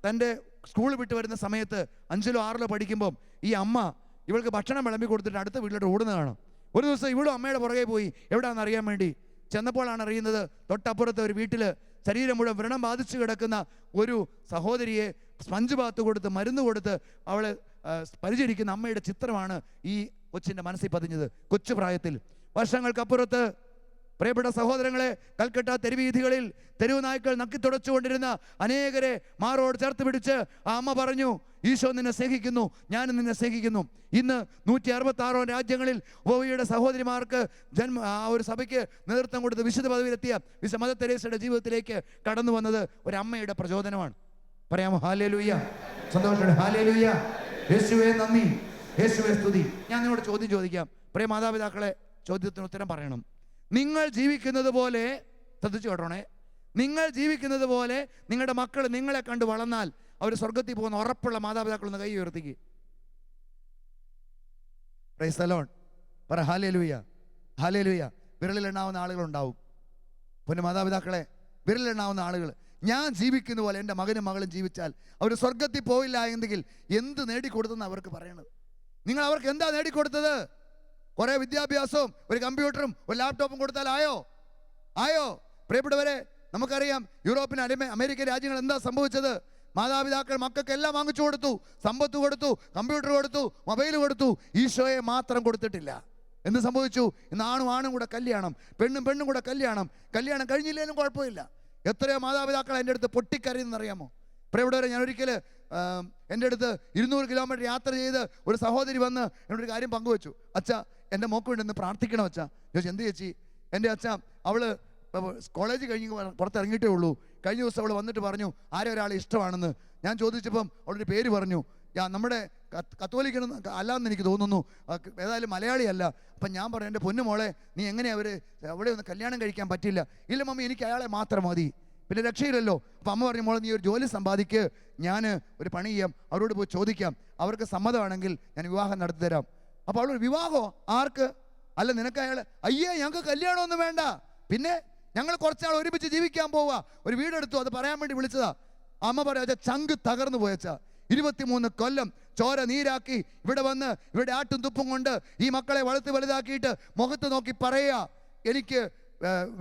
തൻ്റെ സ്കൂൾ വിട്ട് വരുന്ന സമയത്ത് 5-ലോ 6-ലോ പഠിക്കുമ്പം ഈ അമ്മ ഇവൾക്ക് ഭക്ഷണം വിളമ്പി കൊടുത്തിട്ട് അടുത്ത വീട്ടിലോട്ട് ഓടുന്നതാണ്. ഒരു ദിവസം ഇവളും അമ്മയുടെ പുറകെ പോയി എവിടെയാണെന്ന് അറിയാൻ വേണ്ടി ചെന്നപ്പോഴാണ് അറിയുന്നത്, തൊട്ടപ്പുറത്തെ ഒരു വീട്ടിൽ ശരീരം മുഴുവൻ വ്രണം ബാധിച്ചു കിടക്കുന്ന ഒരു സഹോദരിയെ സ്പഞ്ച് ബാത്ത് കൊടുത്ത് മരുന്ന് കൊടുത്ത് അവളെ പരിചരിക്കുന്ന അമ്മയുടെ ചിത്രമാണ് ഈ കൊച്ചിൻ്റെ മനസ്സിൽ പതിഞ്ഞത്. കൊച്ചു പ്രായത്തിൽ. വർഷങ്ങൾക്കപ്പുറത്ത് പ്രിയപ്പെട്ട സഹോദരങ്ങളെ, കൽക്കട്ട തെരുവീഥികളിൽ തെരുവ് നായ്ക്കൾ നക്കിത്തുടച്ചുകൊണ്ടിരുന്ന അനേകരെ മാറോട് ചേർത്ത് പിടിച്ച് ആ അമ്മ പറഞ്ഞു, ഈശോ നിന്നെ സ്നേഹിക്കുന്നു, ഞാനും നിന്നെ സ്നേഹിക്കുന്നു. ഇന്ന് 166 രാജ്യങ്ങളിൽ ഉപവിയുടെ സഹോദരിമാർക്ക് ആ ഒരു സഭയ്ക്ക് നേതൃത്വം കൊടുത്ത് വിശുദ്ധ പദവിയിലെത്തിയ വിശുദ്ധ മദർ തെരേസയുടെ ജീവിതത്തിലേക്ക് കടന്നു വന്നത് ഒരു അമ്മയുടെ പ്രചോദനമാണ്. പറയാമോ ഹല്ലേലൂയ? സന്തോഷത്തോടെ ഹല്ലേലൂയ. യേശുവേ നന്ദി, യേശുവേ സ്തുതി. ഞാൻ നിങ്ങളോട് ചോദ്യം ചോദിക്കാം. പ്രിയ മാതാപിതാക്കളെ, ചോദ്യത്തിന് ഉത്തരം പറയണം. നിങ്ങൾ ജീവിക്കുന്നത് പോലെ, ശ്രദ്ധിച്ചു കേട്ടോണേ, നിങ്ങൾ ജീവിക്കുന്നത് പോലെ നിങ്ങളുടെ മക്കൾ നിങ്ങളെ കണ്ട് വളർന്നാൽ അവർ സ്വർഗത്തിൽ പോകുന്ന ഉറപ്പുള്ള മാതാപിതാക്കൾ ഒന്ന് കൈ ഉയർത്തിക്ക്. Praise the lord. പറ ഹല്ലേലൂയ, ഹല്ലേലൂയ. വിരലിലെണ്ണാവുന്ന ആളുകളുണ്ടാവും. പിന്നെ മാതാപിതാക്കളെ, വിരലിലെണ്ണാവുന്ന ആളുകൾ. ഞാൻ ജീവിക്കുന്ന പോലെ എൻ്റെ മകനും മകളും ജീവിച്ചാൽ അവർ സ്വർഗത്തിൽ പോയില്ല എങ്കിൽ എന്ത് നേടിക്കൊടുത്തെന്ന് അവർക്ക് പറയണത്. നിങ്ങൾ അവർക്ക് എന്താ നേടിക്കൊടുത്തത്? കുറേ വിദ്യാഭ്യാസവും ഒരു കമ്പ്യൂട്ടറും ഒരു ലാപ്ടോപ്പും കൊടുത്താൽ ആയോ? പ്രിയപ്പെട്ടവരെ, നമുക്കറിയാം യൂറോപ്പിന് അമേരിക്കൻ രാജ്യങ്ങൾ എന്താ സംഭവിച്ചത്? മാതാപിതാക്കൾ മക്കൾക്ക് എല്ലാം വാങ്ങിച്ചു കൊടുത്തു, സമ്പത്ത് കൊടുത്തു, കമ്പ്യൂട്ടർ കൊടുത്തു, മൊബൈൽ കൊടുത്തു, ഈശോയെ മാത്രം കൊടുത്തിട്ടില്ല. എന്ത് സംഭവിച്ചു? ഇന്ന് ആണും കൂടെ കല്യാണം, പെണ്ണും കൂടെ കല്യാണം കഴിഞ്ഞില്ലേലും കുഴപ്പമില്ല. എത്രയോ മാതാപിതാക്കൾ എൻ്റെ അടുത്ത് പൊട്ടിക്കരയുന്നറിയാമോ? പ്രിയപ്പെട്ടവരെ, ഞാൻ ഒരിക്കൽ എൻ്റെ അടുത്ത് 200 കിലോമീറ്റർ യാത്ര ചെയ്ത് ഒരു സഹോദരി വന്ന് എന്നോടൊരു കാര്യം പങ്കുവെച്ചു. അച്ഛാ, എൻ്റെ മോക്ക് വേണ്ടി ഒന്ന് പ്രാർത്ഥിക്കണം അച്ഛാ. ചോദിച്ചു, എന്ത് ചേച്ചി? എൻ്റെ അച്ഛാ, അവള് കോളേജ് കഴിഞ്ഞ് പുറത്തിറങ്ങിയിട്ടേ ഉള്ളൂ. കഴിഞ്ഞ ദിവസം അവൾ വന്നിട്ട് പറഞ്ഞു ആരെ ഒരാളെ ഇഷ്ടമാണെന്ന്. ഞാൻ ചോദിച്ചപ്പം അവളൊരു പേര് പറഞ്ഞു. നമ്മുടെ കത്തോലിക്കണെന്ന് അല്ലാന്ന് എനിക്ക് തോന്നുന്നു, ഏതായാലും മലയാളിയല്ല. അപ്പം ഞാൻ പറഞ്ഞു, എൻ്റെ പൊന്നു മോളെ, നീ എങ്ങനെയാ അവിടെ ഒന്ന് കല്യാണം കഴിക്കാൻ പറ്റില്ല? ഇല്ല മമ്മി, എനിക്ക് അയാളെ മാത്രം മതി, പിന്നെ രക്ഷയില്ലല്ലോ. അപ്പം അമ്മ പറഞ്ഞു, മോളെ നീ ഒരു ജോലി സമ്പാദിക്ക്, ഞാൻ ഒരു പണി ചെയ്യാം, അവരോട് പോയി ചോദിക്കാം, അവർക്ക് സമ്മതമാണെങ്കിൽ ഞാൻ വിവാഹം നടത്തി തരാം. അപ്പോൾ അവൾ, വിവാഹമോ? ആർക്ക്? അല്ല, നിനക്ക് അയാൾ? അയ്യേ, ഞങ്ങൾക്ക് കല്യാണമൊന്നും വേണ്ട, പിന്നെ ഞങ്ങൾ കുറച്ചാൾ ഒരുമിച്ച് ജീവിക്കാൻ പോവുക, ഒരു വീടെടുത്തു, അത് പറയാൻ വേണ്ടി വിളിച്ചതാ. അമ്മ പറയാ, ചങ്ക് തകർന്നു പോയച്ചാ. 23 കൊല്ലം ചോര നീരാക്കി ഇവിടെ വന്ന് ഇവിടെ ആട്ടും തുപ്പും കൊണ്ട് ഈ മക്കളെ വളർത്തി വലുതാക്കിയിട്ട് മുഖത്ത് നോക്കി പറയാ, എനിക്ക്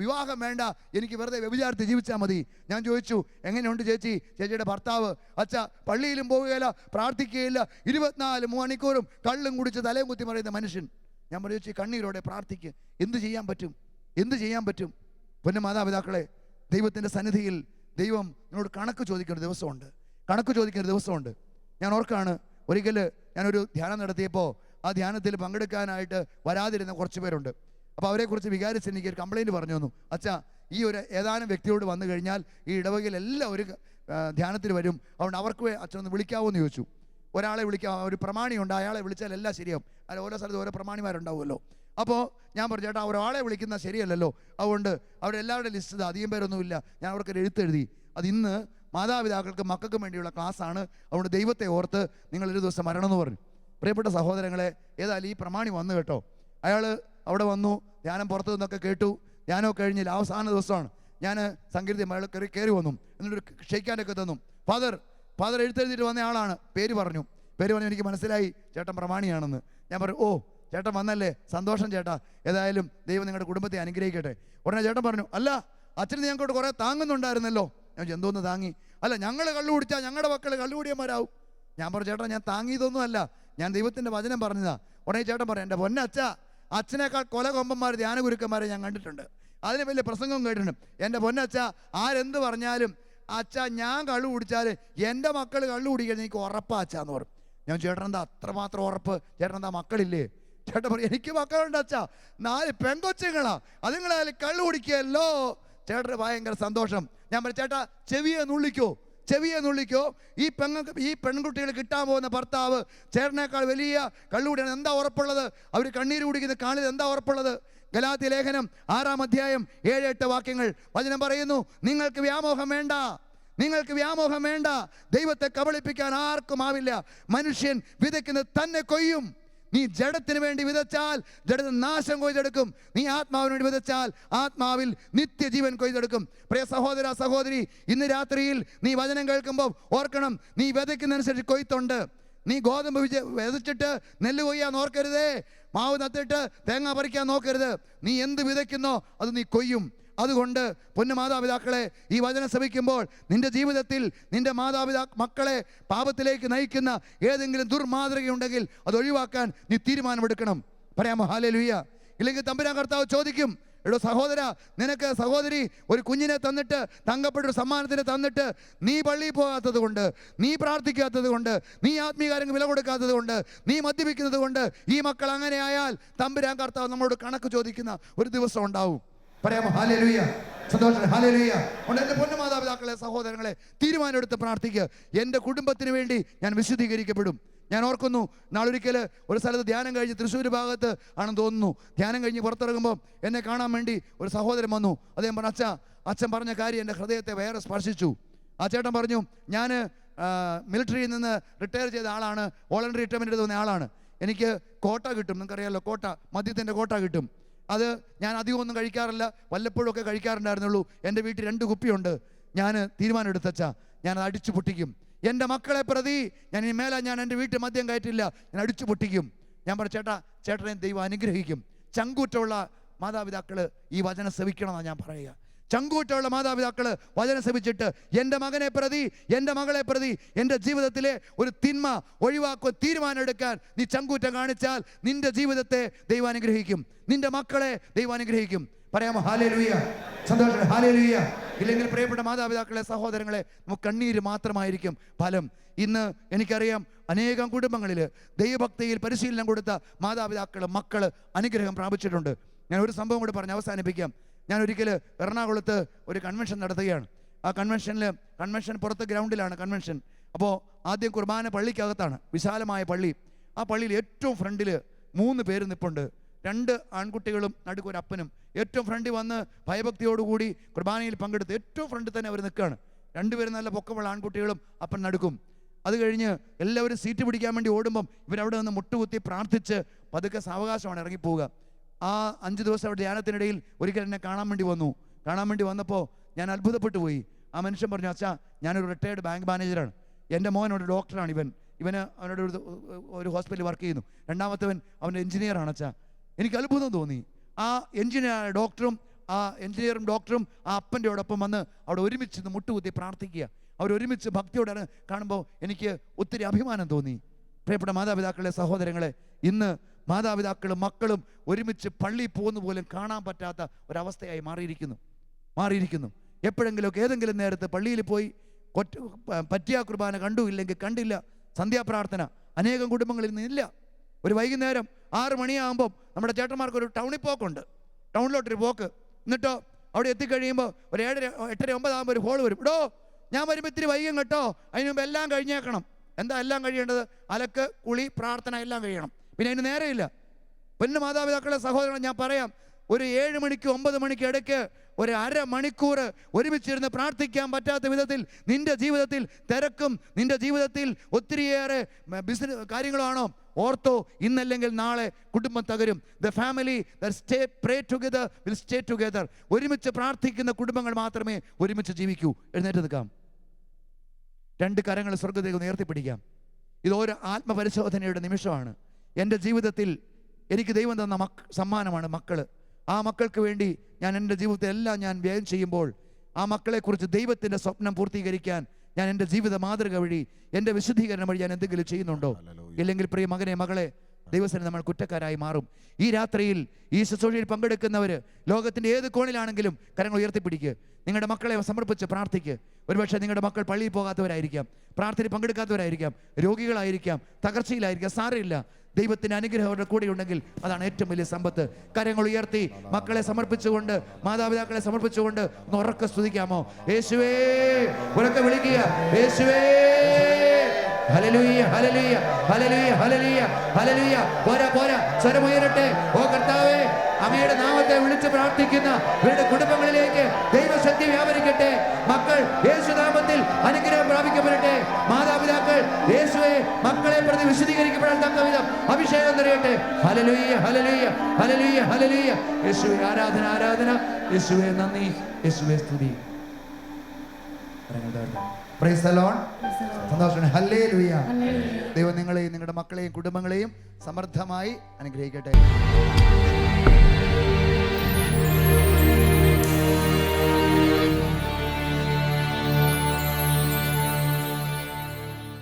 വിവാഹം വേണ്ട, എനിക്ക് വെറുതെ വ്യഭിചാരത്തിൽ ജീവിച്ചാൽ മതി. ഞാൻ ചോദിച്ചു, എങ്ങനെയുണ്ട് ചേച്ചി? ചേച്ചിയുടെ ഭർത്താവ് അച്ഛാ പള്ളിയിലും പോവുകയില്ല, പ്രാർത്ഥിക്കുകയില്ല, 24 മണിക്കൂറും കള്ളും കുടിച്ച് തലയും കുത്തി മറിയുന്ന മനുഷ്യൻ. ഞാൻ പറഞ്ഞു, ചേച്ചി കണ്ണീരോടെ പ്രാർത്ഥിക്കുക, എന്ത് ചെയ്യാൻ പറ്റും? എന്ത് ചെയ്യാൻ പറ്റും? പൊന്നു മാതാപിതാക്കളെ, ദൈവത്തിൻ്റെ സന്നിധിയിൽ ദൈവം നിങ്ങളോട് കണക്ക് ചോദിക്കുന്ന ദിവസമുണ്ട്. കണക്ക് ചോദിക്കുന്ന ദിവസമുണ്ട്. ഞാൻ ഓർക്കാണ്, ഒരിക്കൽ ഞാനൊരു ധ്യാനം നടത്തിയപ്പോൾ ആ ധ്യാനത്തിൽ പങ്കെടുക്കാനായിട്ട് വരാതിരുന്ന കുറച്ച് പേരുണ്ട്. അപ്പോൾ അവരെക്കുറിച്ച് വികാരിച്ച് എനിക്ക് ഒരു കംപ്ലയിൻറ്റ് പറഞ്ഞു തന്നു. അച്ഛാ, ഈ ഒരു ഏതാനും വ്യക്തിയോട് വന്നു കഴിഞ്ഞാൽ ഈ ഇടവകയിൽ എല്ലാം ഒരു ധ്യാനത്തിൽ വരും, അതുകൊണ്ട് അവർക്ക് അച്ഛനൊന്ന് വിളിക്കാവോ എന്ന് ചോദിച്ചു. ഒരാളെ വിളിക്കാം, ഒരു പ്രമാണിയുണ്ട്, അയാളെ വിളിച്ചാൽ എല്ലാം ശരിയാവും. അല്ല, ഓരോ സ്ഥലത്ത് ഓരോ പ്രമാണിമാരുണ്ടാവുമല്ലോ. അപ്പോൾ ഞാൻ പറഞ്ഞു, ചേട്ടാ ഒരാളെ വിളിക്കുന്ന ശരിയല്ലല്ലോ, അതുകൊണ്ട് അവരെല്ലാവരുടെ ലിസ്റ്റ് ഇത് അധികം പേരൊന്നുമില്ല, ഞാൻ അവർക്കൊരു എഴുത്തെഴുതി. അത് ഇന്ന് മാതാപിതാക്കൾക്ക് മക്കൾക്കും വേണ്ടിയുള്ള ക്ലാസ്സാണ്, അതുകൊണ്ട് ദൈവത്തെ ഓർത്ത് നിങ്ങളൊരു ദിവസം വരണമെന്ന് പറഞ്ഞു. പ്രിയപ്പെട്ട സഹോദരങ്ങളെ, ഏതായാലും ഈ പ്രമാണി വന്നു കേട്ടോ. അയാൾ അവിടെ വന്നു, ധ്യാനം പുറത്തു നിന്നൊക്കെ കേട്ടു. ധ്യാനമൊക്കെ കഴിഞ്ഞില്ല, അവസാന ദിവസമാണ്. ഞാൻ സങ്കീർത്തി അയാൾ കയറി വന്നു, എന്നിട്ടൊരു ഷെയ്ക്കാനൊക്കെ തന്നു. ഫാദർ എഴുത്തെഴുതിയിട്ട് വന്ന ആളാണ്. പേര് പറഞ്ഞു. എനിക്ക് മനസ്സിലായി ചേട്ടൻ പ്രമാണിയാണെന്ന്. ഞാൻ പറഞ്ഞു, ഓ ചേട്ടൻ വന്നല്ലേ, സന്തോഷം ചേട്ടാ, ഏതായാലും ദൈവം നിങ്ങളുടെ കുടുംബത്തെ അനുഗ്രഹിക്കട്ടെ. ഉടനെ ചേട്ടൻ പറഞ്ഞു, അല്ല അച്ഛന് ഞങ്ങൾക്കോട്ട് കുറേ താങ്ങുന്നുണ്ടായിരുന്നല്ലോ. ഞാൻ എന്തോന്ന് താങ്ങി? അല്ല, ഞങ്ങൾ കള്ളു കുടിച്ചാൽ ഞങ്ങളുടെ മക്കൾ കള്ളുകൂടിയന്മാരാവും. ഞാൻ പറഞ്ഞു, ചേട്ടാ ഞാൻ താങ്ങിയതൊന്നും അല്ല, ഞാൻ ദൈവത്തിൻ്റെ വചനം പറഞ്ഞതാ. ഉടനെ ചേട്ടൻ പറഞ്ഞു, എൻ്റെ പൊന്നച്ഛ, അച്ഛനേക്കാൾ കൊല കൊമ്പന്മാർ ധ്യാനഗുരുക്കന്മാരെ ഞാൻ കണ്ടിട്ടുണ്ട്, അതിന് വലിയ പ്രസംഗം കേട്ടിട്ടുണ്ട്. എൻ്റെ പൊന്നച്ഛ, ആരെന്ത് പറഞ്ഞാലും അച്ഛ, ഞാൻ കള്ളു കുടിച്ചാൽ എൻ്റെ മക്കൾ കള്ളു കുടിക്കാൻ എനിക്ക് ഉറപ്പാ അച്ഛാന്ന് പറഞ്ഞു. ഞാൻ ചേട്ടൻ എന്താ അത്രമാത്രം ഉറപ്പ്? ചേട്ടൻ എന്താ മക്കളില്ലേ? ചേട്ടൻ പറയും, എനിക്ക് മക്കളുണ്ട് അച്ഛാ, 4 പെങ്കൊച്ചുങ്ങളാ, അതുങ്ങളായാലും കള്ളു കുടിക്കുകയല്ലോ. ചേട്ടന് ഭയങ്കര സന്തോഷം. ഞാൻ പറഞ്ഞു, ചേട്ടാ ചെവിയെ നുള്ളിക്കോ, ഈ പെൺകുട്ടികൾ കിട്ടാൻ പോകുന്ന ഭർത്താവ് ചേട്ടനേക്കാൾ വലിയ കള്ളുകൂടിയാണ്. എന്താ ഉറപ്പുള്ളത്? അവർ കണ്ണീര് കുടിക്കുന്ന കാണിൽ എന്താ ഉറപ്പുള്ളത്? ഗലാത്യ ലേഖനം 6-ാം അധ്യായം 7-8 വാക്യങ്ങൾ വചനം പറയുന്നു, നിങ്ങൾക്ക് വ്യാമോഹം വേണ്ട, ദൈവത്തെ കബളിപ്പിക്കാൻ ആർക്കും ആവില്ല. മനുഷ്യൻ വിതയ്ക്കുന്നത് തന്നെ കൊയ്യും. നീ ജഡത്തിന് വേണ്ടി വിതച്ചാൽ ജഡത്തിന് നാശം കൊയ്തെടുക്കും, നീ ആത്മാവിന് വേണ്ടി വിതച്ചാൽ ആത്മാവിൽ നിത്യജീവൻ കൊയ്തെടുക്കും. പ്രിയ സഹോദര സഹോദരി, ഇന്ന് രാത്രിയിൽ നീ വചനം കേൾക്കുമ്പോൾ ഓർക്കണം, നീ വിതയ്ക്കുന്നതനുസരിച്ച് കൊയ്ത്തുണ്ട്. നീ ഗോതമ്പ് വിതച്ചിട്ട് നെല്ല് കൊയ്യാൻ ഓർക്കരുതേ, മാവ് നത്തിട്ട് തേങ്ങ പറിക്കാൻ നോക്കരുത്. നീ എന്ത് വിതയ്ക്കുന്നോ അത് നീ കൊയ്യും. അതുകൊണ്ട് പൊന്നു മാതാപിതാക്കളെ, ഈ വചനം ശ്രമിക്കുമ്പോൾ നിന്റെ ജീവിതത്തിൽ നിന്റെ മക്കളെ പാപത്തിലേക്ക് നയിക്കുന്ന ഏതെങ്കിലും ദുർമാതൃകയുണ്ടെങ്കിൽ അത് ഒഴിവാക്കാൻ നീ തീരുമാനമെടുക്കണം. പറയാമോ ഹല്ലേലൂയ? ഇല്ലെങ്കിൽ തമ്പുരാൻ കർത്താവ് ചോദിക്കും, എടോ സഹോദര, നിനക്ക് സഹോദരി ഒരു കുഞ്ഞിനെ തന്നിട്ട്, തങ്കപ്പെട്ടൊരു സമ്മാനത്തിന് തന്നിട്ട്, നീ പള്ളിയിൽ പോകാത്തത് കൊണ്ട്, നീ പ്രാർത്ഥിക്കാത്തത് കൊണ്ട്, നീ ആത്മീയകാര്യങ്ങൾക്ക് വില കൊടുക്കാത്തത് കൊണ്ട്, നീ മദ്യപിക്കുന്നത് കൊണ്ട് ഈ മക്കൾ അങ്ങനെ ആയാൽ തമ്പുരാൻ കർത്താവ് നമ്മളോട് കണക്ക് ചോദിക്കുന്ന ഒരു ദിവസം ഉണ്ടാവും. പറയാമോ ഹല്ലേലൂയ? സന്തോഷം. ഹല്ലേലൂയ. അതുകൊണ്ട് എൻ്റെ പൊന്നു മാതാപിതാക്കളെ, സഹോദരങ്ങളെ, തീരുമാനമെടുത്ത് പ്രാർത്ഥിക്കുക. എൻ്റെ കുടുംബത്തിന് വേണ്ടി ഞാൻ വിശുദ്ധീകരിക്കപ്പെടും. ഞാൻ ഓർക്കുന്നു, നാളൊരിക്കൽ ഒരു സ്ഥലത്ത് ധ്യാനം കഴിഞ്ഞ്, തൃശ്ശൂർ ഭാഗത്ത് ആണെന്ന് തോന്നുന്നു, ധ്യാനം കഴിഞ്ഞ് പുറത്തിറങ്ങുമ്പോൾ എന്നെ കാണാൻ വേണ്ടി ഒരു സഹോദരൻ വന്നു. അദ്ദേഹം പറഞ്ഞു, അച്ഛൻ പറഞ്ഞ കാര്യം എൻ്റെ ഹൃദയത്തെ വേറെ സ്പർശിച്ചു. ആ ചേട്ടൻ പറഞ്ഞു, ഞാൻ മിലിറ്ററിയിൽ നിന്ന് റിട്ടയർ ചെയ്ത ആളാണ്, വോളണ്ടറി റിട്ടയർമെൻറ്റ് എടുത്ത ആളാണ്. എനിക്ക് കോട്ട കിട്ടും, നിങ്ങൾക്കറിയാമല്ലോ കോട്ട, മദ്യത്തിൻ്റെ കോട്ട കിട്ടും. അത് ഞാൻ അധികമൊന്നും കഴിക്കാറില്ല, വല്ലപ്പോഴും ഒക്കെ കഴിക്കാറുണ്ടായിരുന്നുള്ളൂ. എൻ്റെ വീട്ടിൽ 2 കുപ്പിയുണ്ട്. ഞാൻ തീരുമാനം എടുത്തച്ചാ, ഞാനത് അടിച്ചു പൊട്ടിക്കും. എൻ്റെ മക്കളെ പ്രതി ഞാൻ ഇനി മേലെ ഞാൻ എൻ്റെ വീട്ടിൽ മദ്യം കയറ്റില്ല, ഞാൻ അടിച്ചു പൊട്ടിക്കും. ഞാൻ പറഞ്ഞു, ചേട്ടനെ ദൈവം അനുഗ്രഹിക്കും. ചങ്കൂറ്റമുള്ള മാതാപിതാക്കൾ ഈ വചനം ശ്രവിക്കണമെന്നാണ് ഞാൻ പറയുക. ചങ്കൂറ്റമുള്ള മാതാപിതാക്കൾ വചനം ശ്രമിച്ചിട്ട് എൻ്റെ മകനെ പ്രതി, എൻ്റെ മകളെ പ്രതി എൻ്റെ ജീവിതത്തിലെ ഒരു തിന്മ ഒഴിവാക്കുക തീരുമാനം എടുക്കാൻ നീ ചങ്കൂറ്റം കാണിച്ചാൽ നിന്റെ ജീവിതത്തെ ദൈവം അനുഗ്രഹിക്കും, നിന്റെ മക്കളെ ദൈവം അനുഗ്രഹിക്കും. പറയാമോ ഹല്ലേലൂയ? സന്തോഷം. ഹല്ലേലൂയ. ഇല്ലെങ്കിൽ പ്രിയപ്പെട്ട മാതാപിതാക്കളെ, സഹോദരങ്ങളെ, നമുക്ക് കണ്ണീര് മാത്രമായിരിക്കും ഫലം. ഇന്ന് എനിക്കറിയാം അനേകം കുടുംബങ്ങളിൽ ദൈവഭക്തിയിൽ പരിശീലനം കൊടുത്ത മാതാപിതാക്കൾ, മക്കൾ അനുഗ്രഹം പ്രാപിച്ചിട്ടുണ്ട്. ഞാൻ ഒരു സംഭവം കൂടി പറഞ്ഞ് അവസാനിപ്പിക്കാം. ഞാൻ ഒരിക്കൽ എറണാകുളത്ത് ഒരു കൺവെൻഷൻ നടത്തുകയാണ്. ആ കൺവെൻഷൻ പുറത്ത് ഗ്രൗണ്ടിലാണ് കൺവെൻഷൻ. അപ്പോൾ ആദ്യം കുർബാന പള്ളിക്കകത്താണ്, വിശാലമായ പള്ളി. ആ പള്ളിയിൽ ഏറ്റവും ഫ്രണ്ടിൽ 3 പേര് നിൽപ്പുണ്ട്. 2 ആൺകുട്ടികളും നടുക്കൊരു അപ്പനും. ഏറ്റവും ഫ്രണ്ടിൽ വന്ന് ഭയഭക്തിയോടുകൂടി കുർബാനയിൽ പങ്കെടുത്ത് ഏറ്റവും ഫ്രണ്ടിൽ തന്നെ അവർ നിൽക്കുകയാണ്. 2 പേരും നല്ല പൊക്കമുള്ള ആൺകുട്ടികളും അപ്പൻ നടുക്കും. അത് കഴിഞ്ഞ് എല്ലാവരും സീറ്റ് പിടിക്കാൻ വേണ്ടി ഓടുമ്പം ഇവരവിടെ നിന്ന് മുട്ടുകുത്തി പ്രാർത്ഥിച്ച് പതുക്കെ സാവകാശമാണ് ഇറങ്ങിപ്പോവുക. ആ 5 ദിവസം അവിടെ ധ്യാനത്തിനിടയിൽ ഒരിക്കൽ എന്നെ കാണാൻ വേണ്ടി വന്നപ്പോൾ ഞാൻ അത്ഭുതപ്പെട്ടു പോയി. ആ മനുഷ്യൻ പറഞ്ഞു, അച്ഛാ, ഞാനൊരു റിട്ടയർഡ് ബാങ്ക് മാനേജറാണ്, എൻ്റെ മോനൊരു ഡോക്ടറാണ്, ഇവന് അവനോട് ഒരു ഹോസ്പിറ്റലിൽ വർക്ക് ചെയ്യുന്നു, രണ്ടാമത്തവൻ അവൻ്റെ എഞ്ചിനീയറാണ്. അച്ഛാ, എനിക്ക് അത്ഭുതം തോന്നി. ആ എഞ്ചിനീയർ ഡോക്ടറും ആ എഞ്ചിനീയറും ഡോക്ടറും ആ അപ്പൻ്റെയോടൊപ്പം വന്ന് അവിടെ ഒരുമിച്ച് നിന്ന് മുട്ടുകുത്തി പ്രാർത്ഥിക്കുക. അവരൊരുമിച്ച് ഭക്തിയോടെ കാണുമ്പോൾ എനിക്ക് ഒത്തിരി അഭിമാനം തോന്നി. പ്രിയപ്പെട്ട മാതാപിതാക്കളെ, സഹോദരങ്ങളെ, ഇന്ന് മാതാപിതാക്കളും മക്കളും ഒരുമിച്ച് പള്ളിയിൽ പോകുന്ന പോലും കാണാൻ പറ്റാത്ത ഒരവസ്ഥയായി മാറിയിരിക്കുന്നു. എപ്പോഴെങ്കിലുമൊക്കെ ഏതെങ്കിലും നേരത്ത് പള്ളിയിൽ പോയി പറ്റിയ കുർബാന കണ്ടു, ഇല്ലെങ്കിൽ കണ്ടില്ല. സന്ധ്യാപ്രാർത്ഥന അനേകം കുടുംബങ്ങളിൽ നിന്നില്ല. ഒരു വൈകുന്നേരം 6 മണിയാകുമ്പം നമ്മുടെ ചേട്ടന്മാർക്ക് ഒരു ടൗണിൽ പോക്കുണ്ട്, ടൗണിലോട്ടൊരു പോക്ക്. എന്നിട്ടോ അവിടെ എത്തിക്കഴിയുമ്പോൾ ഒരു 7:30, 8:30, 9 ആകുമ്പോൾ ഒരു കോൾ വരും. ഇടോ ഞാൻ വരുമ്പോൾ ഇത്തിരി വൈകും കേട്ടോ, അതിന് മുമ്പ് എല്ലാം കഴിഞ്ഞേക്കണം. എന്താ എല്ലാം കഴിയേണ്ടത്? അലക്ക്, കുളി, പ്രാർത്ഥന എല്ലാം കഴിയണം. പിന്നെ അതിന് നേരെയില്ല. പിന്നെ മാതാപിതാക്കളെ, സഹോദരങ്ങളെ, ഞാൻ പറയാം, ഒരു 7 മണിക്ക് 9 മണിക്ക് ഇടയ്ക്ക് ഒരു അരമണിക്കൂർ ഒരുമിച്ചിരുന്ന് പ്രാർത്ഥിക്കാൻ പറ്റാത്ത വിധത്തിൽ നിന്റെ ജീവിതത്തിൽ തിരക്കും, നിന്റെ ജീവിതത്തിൽ ഒത്തിരിയേറെ ബിസിനസ് കാര്യങ്ങളാണോ? ഓർത്തോ, ഇന്നല്ലെങ്കിൽ നാളെ കുടുംബം തകരും. The family pray together will stay together. ഒരുമിച്ച് പ്രാർത്ഥിക്കുന്ന കുടുംബങ്ങൾ മാത്രമേ ഒരുമിച്ച് ജീവിക്കൂ. എഴുന്നേറ്റ് നിൽക്കാം, 2 കരങ്ങൾ സ്വർഗ്ഗത്തേക്ക് ഉയർത്തിപ്പിടിക്കാം. ഇതൊരു ആത്മപരിശോധനയുടെ നിമിഷമാണ്. എൻ്റെ ജീവിതത്തിൽ എനിക്ക് ദൈവം തന്ന സമ്മാനമാണ് മക്കൾ. ആ മക്കൾക്ക് വേണ്ടി ഞാൻ എൻ്റെ ജീവിതത്തിൽ എല്ലാം ഞാൻ വ്യയം ചെയ്യുമ്പോൾ ആ മക്കളെക്കുറിച്ച് ദൈവത്തിൻ്റെ സ്വപ്നം പൂർത്തീകരിക്കാൻ ഞാൻ എൻ്റെ ജീവിത മാതൃക വഴി, എൻ്റെ വിശുദ്ധീകരണം വഴി ഞാൻ എന്തെങ്കിലും ചെയ്യുന്നുണ്ടോ? ഇല്ലെങ്കിൽ പ്രിയ മകനെ, മകളെ, ദൈവസന്നിധിയിൽ നമ്മൾ കുറ്റക്കാരായി മാറും. ഈ രാത്രിയിൽ ഈ ശുശ്രൂഷയിൽ പങ്കെടുക്കുന്നവർ ലോകത്തിൻ്റെ ഏത് കോണിലാണെങ്കിലും കരങ്ങൾ ഉയർത്തിപ്പിടിക്കുക. നിങ്ങളുടെ മക്കളെ സമർപ്പിച്ച് പ്രാർത്ഥിക്കുക. ഒരുപക്ഷെ നിങ്ങളുടെ മക്കൾ പള്ളിയിൽ പോകാത്തവരായിരിക്കാം, പ്രാർത്ഥനയിൽ പങ്കെടുക്കാത്തവരായിരിക്കാം, രോഗികളായിരിക്കാം, തകർച്ചയിലായിരിക്കാം. സാരമില്ല, ദൈവത്തിൻ്റെ അനുഗ്രഹം അവരുടെ കൂടെ ഉണ്ടെങ്കിൽ അതാണ് ഏറ്റവും വലിയ സമ്പത്ത്. കരങ്ങൾ ഉയർത്തി മക്കളെ സമർപ്പിച്ചുകൊണ്ട്, മാതാപിതാക്കളെ സമർപ്പിച്ചുകൊണ്ട് ഒന്ന് ഉറക്കെ സ്തുതിക്കാമോ? യേശുവേ, ഉറക്കെ വിളിക്കുക, യേശുവേ, ഹല്ലേലൂയ, ഹല്ലേലൂയ, ഹല്ലേലൂയ, ഹല്ലേലൂയ, ഹല്ലേലൂയ. പോരാ, സ്വരമുയരട്ടെ. ഓ കർത്താവേ, അങ്ങയുടെ നാമത്തെ വിളിച്ച് പ്രാർത്ഥിക്കുന്ന ഇവരുടെ കുടുംബങ്ങളിലേക്ക് ദൈവശക്തി വ്യാപരിക്കട്ടെ. മക്കൾ യേശുനാമത്തിൽ അനുഗ്രഹം പ്രാപിക്കപ്പെടട്ടെ. മാതാപിതാക്കൾ യേശുവെ മക്കളെ പ്രതി വിശദീകരിക്കപ്പെടാൻ തക്കവിധം അഭിഷേകം നിറയട്ടെ. ഹല്ലേലൂയ, ഹല്ലേലൂയ, ഹല്ലേലൂയ, ഹല്ലേലൂയ. യേശുവേ ആരാധന, ആരാധന. യേശുവേ നന്ദി, യേശുവേ സ്തുതി. Price the Lord. സന്തോഷം. ഹല്ലേലൂയ. ദൈവം നിങ്ങളെയും നിങ്ങളുടെ മക്കളെയും കുടുംബങ്ങളെയും സമൃദ്ധമായി അനുഗ്രഹിക്കട്ടെ.